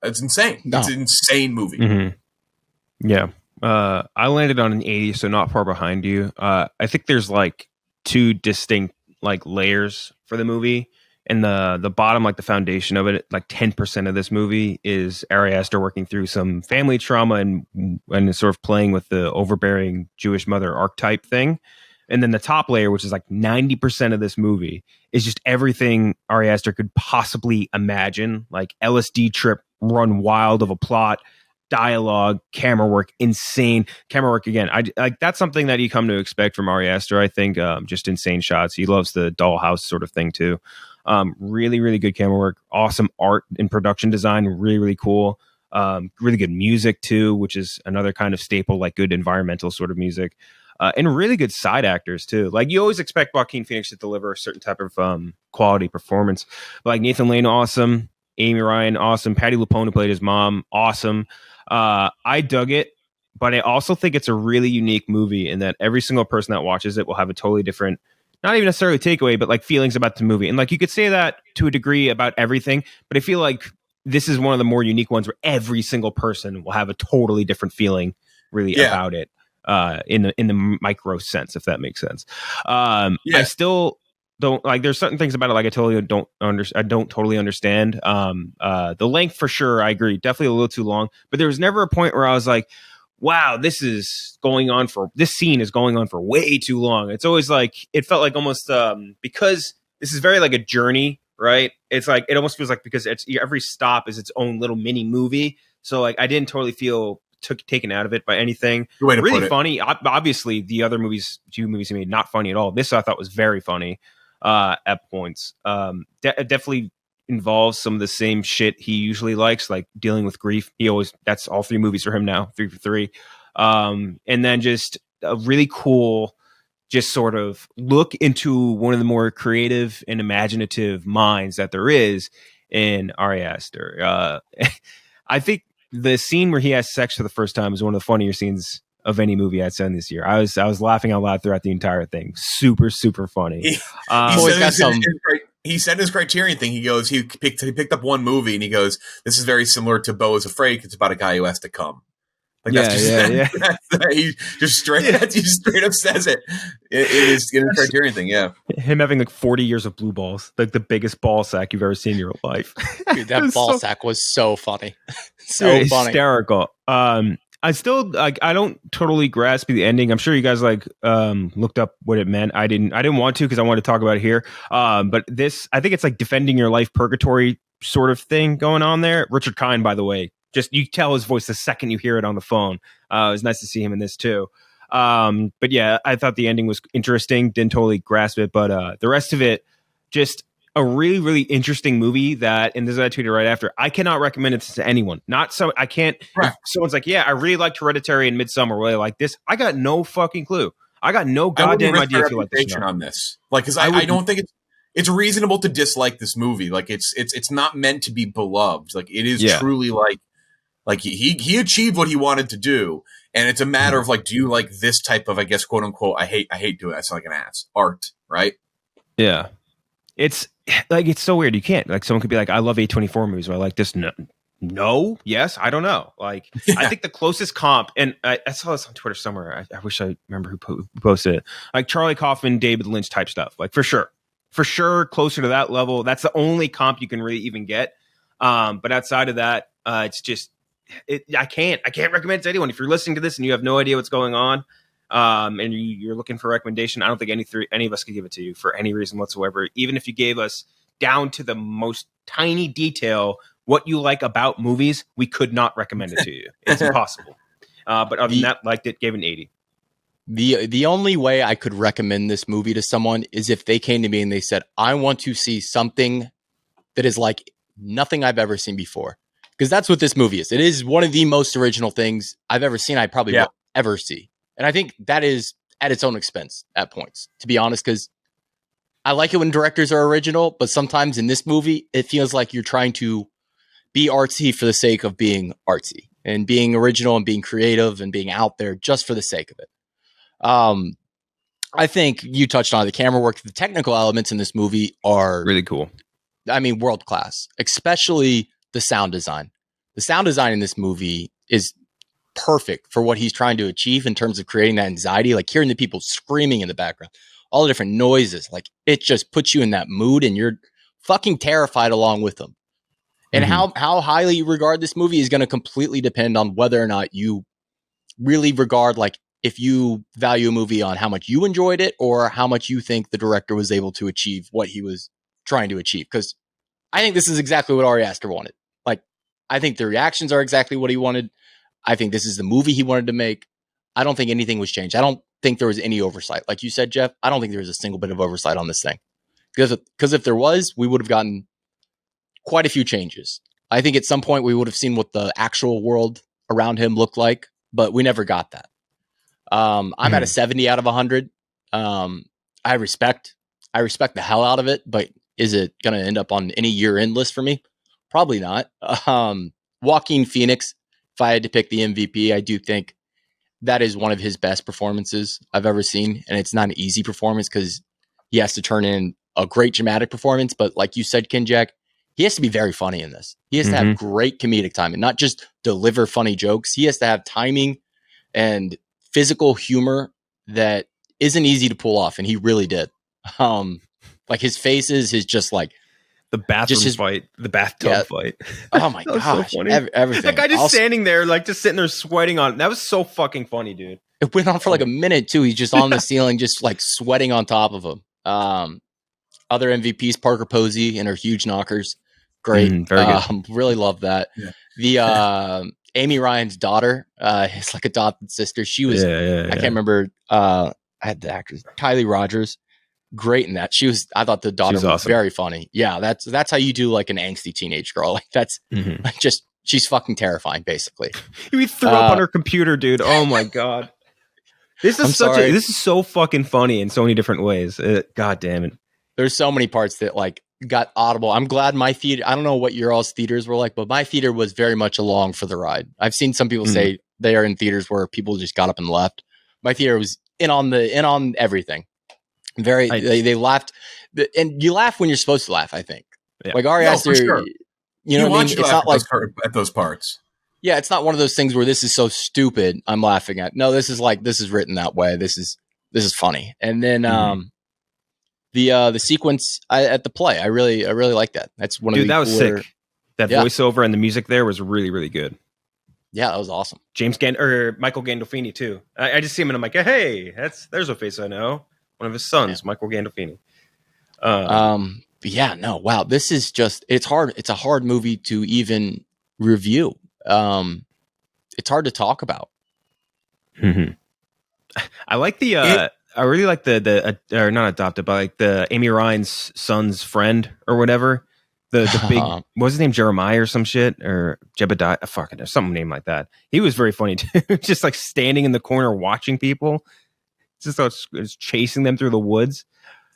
It's insane. No. It's an insane movie. Mm-hmm. Yeah. I landed on an 80, so not far behind you. I think there's like 2 distinct like layers for the movie, and the bottom, like the foundation of it, like 10% of this movie is Ari Aster working through some family trauma and sort of playing with the overbearing Jewish mother archetype thing. And then the top layer, which is like 90% of this movie, is just everything Ari Aster could possibly imagine, like LSD trip, run wild of a plot, dialogue, camera work, insane camera work. Again, I like, that's something that you come to expect from Ari Aster. I think just insane shots. He loves the dollhouse sort of thing too. Really, really good camera work. Awesome art and production design. Really, really cool. Really good music too, which is another kind of staple, like good environmental sort of music. And really good side actors too. Like, you always expect Joaquin Phoenix to deliver a certain type of quality performance. But like Nathan Lane, awesome. Amy Ryan, awesome. Patti LuPone, who played his mom, awesome. I dug it, but I also think it's a really unique movie in that every single person that watches it will have a totally different, not even necessarily takeaway, but like feelings about the movie. And like, you could say that to a degree about everything, but I feel like this is one of the more unique ones where every single person will have a totally different feeling really about it. In the micro sense, if that makes sense. I still don't like, there's certain things about it, like I don't totally understand. The length, for sure, I agree, definitely a little too long, but there was never a point where I was like, wow, this scene is going on for way too long. It's always like, it felt like almost because this is very like a journey, right? It's like, it almost feels like, because it's every stop is its own little mini movie. So like, I didn't totally feel taken out of it by anything. Really funny. Obviously, the other 2 movies he made, not funny at all. This I thought was very funny at points. Definitely involves some of the same shit he usually likes, like dealing with grief. That's all 3 movies for him now, 3 for 3. And then just a really cool, just sort of look into one of the more creative and imaginative minds that there is in Ari Aster. I think the scene where he has sex for the first time is one of the funnier scenes of any movie I'd seen this year. I was laughing out loud throughout the entire thing. Super, super funny. He said his Criterion thing. He goes, he picked up one movie and he goes, "This is very similar to Beau is Afraid. It's about a guy who has to come." Like he just straight up says it in his Criterion thing. Yeah, him having like 40 years of blue balls, like the biggest ball sack you've ever seen in your life. Dude, that ball sack was so funny, funny, hysterical. I still I don't totally grasp the ending. I'm sure you guys looked up what it meant. I didn't want to because I wanted to talk about it here. But this, I think it's like defending your life purgatory sort of thing going on there. Richard Kind, by the way, just you tell his voice the second you hear it on the phone. It was nice to see him in this too. But yeah, I thought the ending was interesting. Didn't totally grasp it, but the rest of it, just a really, really interesting movie that, and this is what I tweeted right after, I cannot recommend it to anyone. I can't, if someone's like, yeah, I really liked Hereditary and Midsommar, really like this. I got no fucking clue. I got no goddamn idea if you like this on this. Like, because I don't think it's reasonable to dislike this movie. Like, it's not meant to be beloved. Like, it is truly like he achieved what he wanted to do. And it's a matter of like, do you like this type of, I guess, quote unquote, I hate doing that. I sound like an ass. Art, right? Yeah. It's like, it's so weird. You can't, like, someone could be like, I love A24 movies. Or I like this. No. Yes. I don't know. Like, I think the closest comp, and I saw this on Twitter somewhere. I wish I remember who posted it. Like Charlie Kaufman, David Lynch type stuff. Like, for sure, closer to that level. That's the only comp you can really even get. But outside of that, it's just, I can't recommend it to anyone. If you're listening to this and you have no idea what's going on, and you're looking for a recommendation, I don't think any of us could give it to you for any reason whatsoever. Even if you gave us down to the most tiny detail what you like about movies, we could not recommend it to you. It's impossible. But other than that, liked it, gave it an 80. The only way I could recommend this movie to someone is if they came to me and they said, I want to see something that is like nothing I've ever seen before. Because that's what this movie is. It is one of the most original things I've ever seen. I probably will ever see. And I think that is at its own expense at points, to be honest, because I like it when directors are original, but sometimes in this movie, it feels like you're trying to be artsy for the sake of being artsy and being original and being creative and being out there just for the sake of it. I think you touched on the camera work. The technical elements in this movie are really cool. I mean, world class, especially the sound design. The sound design in this movie is perfect for what he's trying to achieve in terms of creating that anxiety, like hearing the people screaming in the background, all the different noises. Like, it just puts you in that mood and you're fucking terrified along with them. And how highly you regard this movie is going to completely depend on whether or not you really regard, like, if you value a movie on how much you enjoyed it or how much you think the director was able to achieve what he was trying to achieve. Because I think this is exactly what Ari Aster wanted. Like, I think the reactions are exactly what he wanted. I think this is the movie he wanted to make. I don't think anything was changed. I don't think there was any oversight. Like you said, Jeff, I don't think there was a single bit of oversight on this thing. Because if there was, we would have gotten quite a few changes. I think at some point we would have seen what the actual world around him looked like, but we never got that. I'm at a 70 out of 100. I respect the hell out of it, but is it going to end up on any year-end list for me? Probably not. Joaquin Phoenix, if I had to pick the MVP, I do think that is one of his best performances I've ever seen. And it's not an easy performance because he has to turn in a great dramatic performance. But like you said, Kinjack, he has to be very funny in this. He has to have great comedic timing, not just deliver funny jokes. He has to have timing and physical humor that isn't easy to pull off. And he really did. Like his faces, his just like, the bathroom fight, the bathtub fight. Oh my gosh. So everything. That guy just standing there, like just sitting there sweating on. That was so fucking funny, dude. It went on for like a minute too. He's just on the ceiling, just like sweating on top of him. Other MVPs, Parker Posey and her huge knockers. Great. Very good. Really love that. Yeah. The Amy Ryan's daughter, his like adopted sister. She was, I can't remember. I had the actress, Kylie Rogers. great in that. I thought the daughter was awesome. Very funny. Yeah, that's how you do like an angsty teenage girl. Like that's like just she's fucking terrifying, basically. We threw up on her computer, dude. Oh my god. This is this is so fucking funny in so many different ways. God damn it. There's so many parts that like got audible. I'm glad my theater, I don't know what your all's theaters were like, but my theater was very much along for the ride. I've seen some people say they are in theaters where people just got up and left. My theater was in on everything. They laughed, and you laugh when you're supposed to laugh, I think. Yeah. Like Ari Aster, sure. You know what I mean? It's not like at those parts. Yeah, it's not one of those things where this is so stupid I'm laughing at. No, this is written that way. This is funny. And then the sequence at the play, I really like that. That's one of the that was sick. That voiceover and the music there was really, really good. Yeah, that was awesome. Michael Gandolfini too. I just see him and I'm like, hey, there's a face I know. One of his sons, Michael Gandolfini. Yeah, no, wow. This is it's hard. It's a hard movie to even review. It's hard to talk about. Mm-hmm. I like I really like the or not adopted, but like the Amy Ryan's son's friend or whatever. The big, what was his name? Jeremiah or some shit, or Jebediah, fucking some name like that. He was very funny too. Just like standing in the corner watching people. Just it's chasing them through the woods.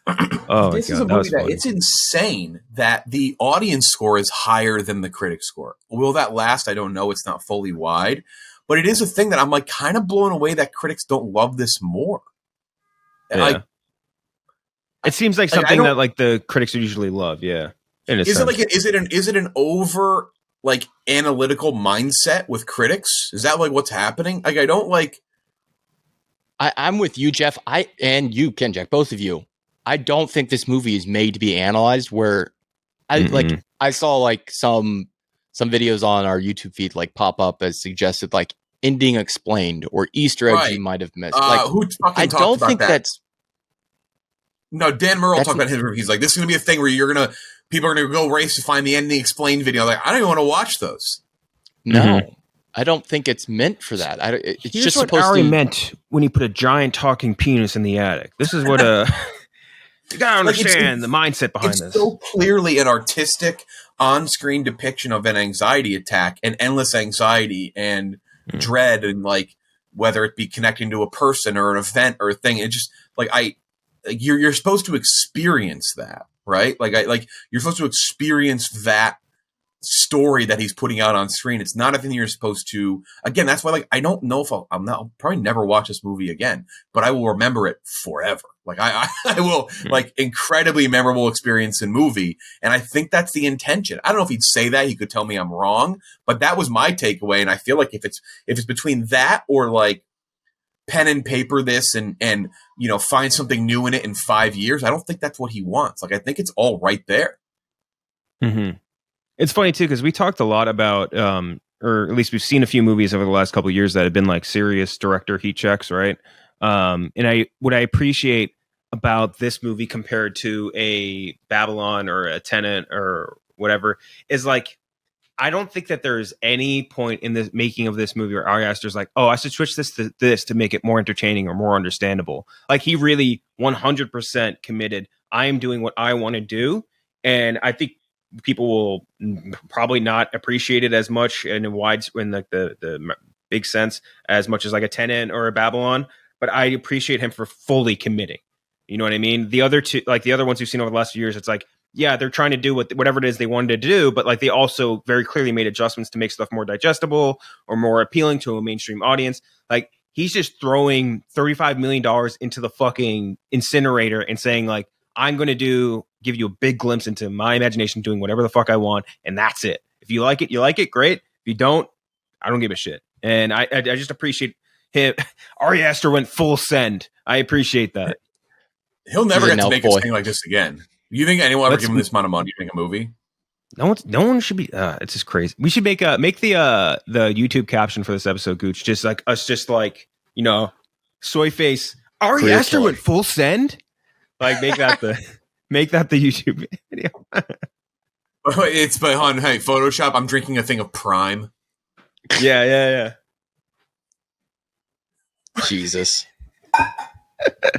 Oh, this is a movie that it's insane that the audience score is higher than the critic score. Will that last? I don't know. It's not fully wide, but it is a thing that I'm like kind of blown away that critics don't love this more. Yeah. It seems like something that like the critics usually love. Yeah. Is it an over like analytical mindset with critics? Is that like what's happening? Like I don't like. I'm with you, Jeff. And you, Ken, Jack, both of you. I don't think this movie is made to be analyzed. Where I saw like some videos on our YouTube feed like pop up as suggested like ending explained or Easter eggs you might have missed. I don't think that's. No, Dan Murrell talked about his review. He's like, this is going to be a thing where people are going to go race to find the ending explained video. Like, I don't even want to watch those. No, I don't think it's meant for that. It's Here's just what supposed Ari to meant when he put a giant talking penis in the attic. This is what you gotta understand the mindset behind this. It's so clearly an artistic on-screen depiction of an anxiety attack and endless anxiety and dread and like whether it be connecting to a person or an event or a thing. It just like you're supposed to experience that, right? Like you're supposed to experience that story that he's putting out on screen. It's not a thing you're supposed to. Again, that's why like I don't know if I'll probably never watch this movie again, but I will remember it forever. Like I will like incredibly memorable experience in movie, and I think that's the intention. I don't know if he'd say that. He could tell me I'm wrong, but that was my takeaway. And I feel like if it's between that or like pen and paper this and find something new in it in 5 years, I don't think that's what he wants. Like I think it's all right there. Mm-hmm. It's funny too because we talked a lot about, or at least we've seen a few movies over the last couple of years that have been like serious director heat checks, right? And what I appreciate about this movie compared to a Babylon or a Tenet or whatever is like I don't think that there's any point in the making of this movie where Ari Aster's like, oh, I should switch this to this to make it more entertaining or more understandable. Like he really 100% committed. I am doing what I want to do, and I think people will probably not appreciate it as much in the big sense as much as like a Tenet or a Babylon, but I appreciate him for fully committing. You know what I mean? The other two, like the other ones we've seen over the last few years, it's like, yeah, they're trying to do whatever it is they wanted to do, but like they also very clearly made adjustments to make stuff more digestible or more appealing to a mainstream audience. Like he's just throwing $35 million into the fucking incinerator and saying like, I'm going to give you a big glimpse into my imagination doing whatever the fuck I want. And that's it. If you like it, you like it. Great. If you don't, I don't give a shit. And I just appreciate him. Ari Aster went full send. I appreciate that. He'll never get to make a thing like this again. You think anyone will ever give him this amount of money to make a movie? No one should be. It's just crazy. We should make the YouTube caption for this episode, Gooch. Just like us, just like soy face. Ari Aster went full send. Like make that the YouTube video. It's by hey Photoshop. I'm drinking a thing of Prime. Yeah. Jesus,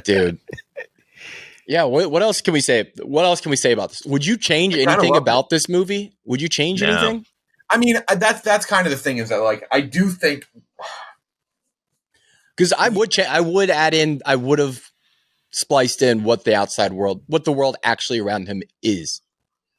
dude. Yeah. What else can we say? What else can we say about this? Would you change anything about this movie? Would you change anything? I mean, that's kind of the thing is that like I do think because I would add in. I would have spliced in what the outside world, what the world actually around him is.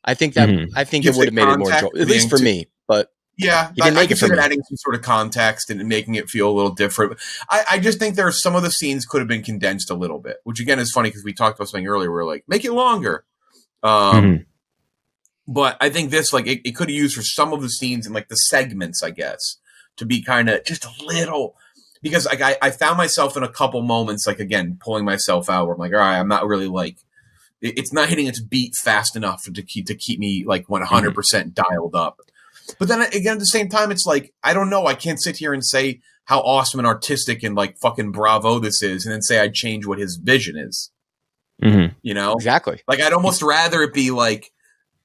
I think that I think it would have made it more enjoyable, at least for me. But yeah, I can see that adding some sort of context and making it feel a little different. I just think there are some of the scenes could have been condensed a little bit, which again is funny because we talked about something earlier. We're like, make it longer. But I think this, like, it could have used for some of the scenes and like the segments, I guess, to be kind of just a little. Because like I found myself in a couple moments, like again, pulling myself out where I'm like, all right, I'm not really like, it's not hitting its beat fast enough to keep me like 100% dialed up. But then again, at the same time, it's like, I don't know. I can't sit here and say how awesome and artistic and like fucking bravo this is, and then say I'd change what his vision is. You know? Exactly. Like I'd almost rather it be like,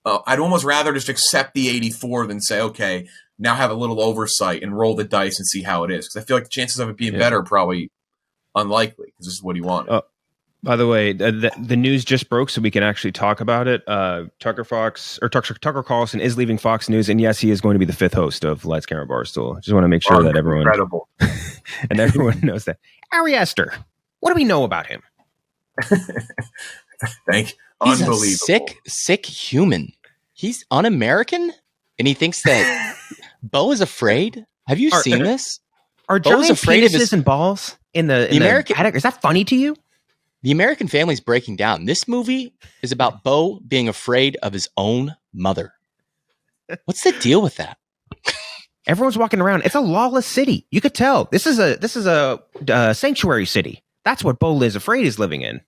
I'd almost rather just accept the 84 than say, okay, now have a little oversight and roll the dice and see how it is. Because I feel like the chances of it being better are probably unlikely because this is what he wanted. By the way, the news just broke, so we can actually talk about it. Tucker Carlson is leaving Fox News, and yes, he is going to be the 5th host of Lights Camera Barstool. Just want to make sure that everyone and everyone knows that. Ari Aster, what do we know about him? He's unbelievable. A sick human. He's un-American, and he thinks that Beau is afraid. Have you seen this? Are giant penises and balls in the American attic? Is that funny to you? The American family is breaking down. This movie is about Beau being afraid of his own mother. What's the deal with that? Everyone's walking around. It's a lawless city. You could tell. This is a sanctuary city. That's what Beau is afraid is living in.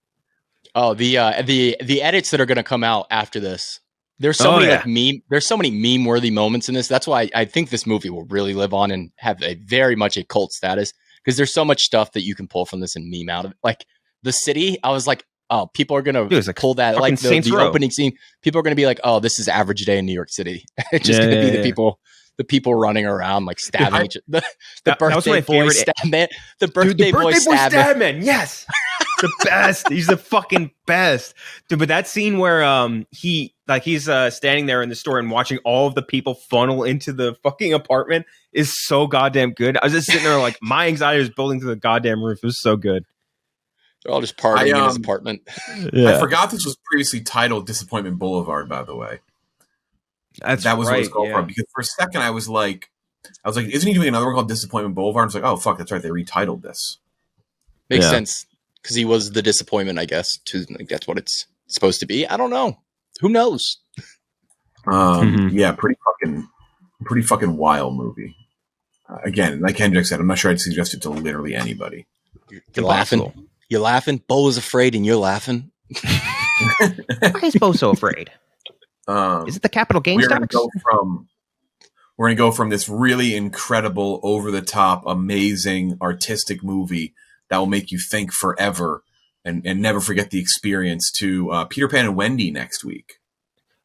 Oh, the edits that are going to come out after this. There's so many there's so many meme worthy moments in this. That's why I think this movie will really live on and have a very much a cult status because there's so much stuff that you can pull from this and meme out of it. Like the city, I was like, oh, people are going to pull that. Like the opening scene, people are going to be like, oh, this is average day in New York City. It's just going to be the people running around like stabbing each other. The birthday boy stabman. The birthday boy stabman. Yes. The best. He's the fucking best. Dude, but that scene where he's standing there in the store and watching all of the people funnel into the fucking apartment is so goddamn good. I was just sitting there like my anxiety was building to the goddamn roof. It was so good. They're all just partying in his apartment. Yeah. I forgot this was previously titled Disappointment Boulevard, by the way. That was what it was called from. Because for a second I was like, isn't he doing another one called Disappointment Boulevard? I was like, oh fuck, that's right. They retitled this. Makes sense. Because he was the disappointment, I guess. Like, that's what it's supposed to be. I don't know. Who knows? Yeah, pretty fucking wild movie. Again, like Kendrick said, I'm not sure I'd suggest it to literally anybody. You're laughing. You're laughing. Beau is afraid, and you're laughing. Why is Beau so afraid? Is it the capital gains tax? We're gonna go from this really incredible, over the top, amazing, artistic movie that will make you think forever and never forget the experience to Peter Pan and Wendy next week.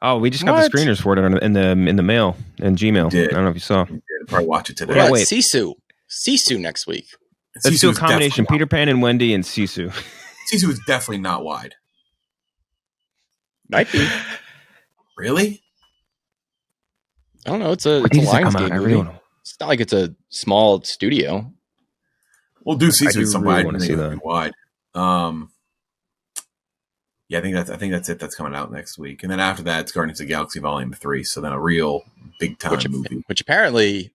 Oh, we just got the screeners for it in the mail and Gmail. I don't know if you saw. You did. Probably watch it today. What about Sisu next week? Let's do a combination: Peter Pan and Wendy and Sisu. Sisu is definitely not wide. Might be. Really? I don't know. It's a Lionsgate movie. It's not like it's a small studio. We'll do Sisu at some point. I want to see that wide. Yeah, I think that's it. That's coming out next week, and then after that, it's Guardians of the Galaxy Volume 3. So then a real big time movie, which apparently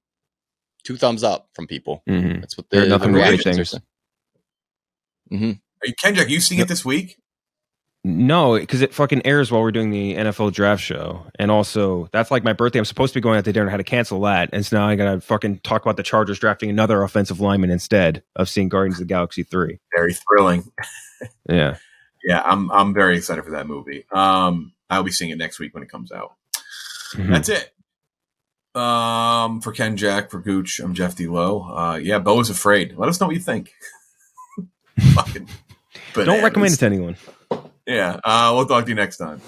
2 thumbs up from people. Mm-hmm. That's what the reactions are saying. Mm-hmm. Are you, Kendrick? You seeing it this week? No, because it fucking airs while we're doing the NFL draft show. And also, that's like my birthday. I'm supposed to be going out to dinner and I had to cancel that. And so now I got to fucking talk about the Chargers drafting another offensive lineman instead of seeing Guardians of the Galaxy 3. Very thrilling. Yeah. Yeah, I'm very excited for that movie. I'll be seeing it next week when it comes out. Mm-hmm. That's it. For Ken Jack, for Gooch, I'm Jeff D. Lowe. Yeah, Beau is afraid. Let us know what you think. Fucking don't recommend it to anyone. Yeah, we'll talk to you next time.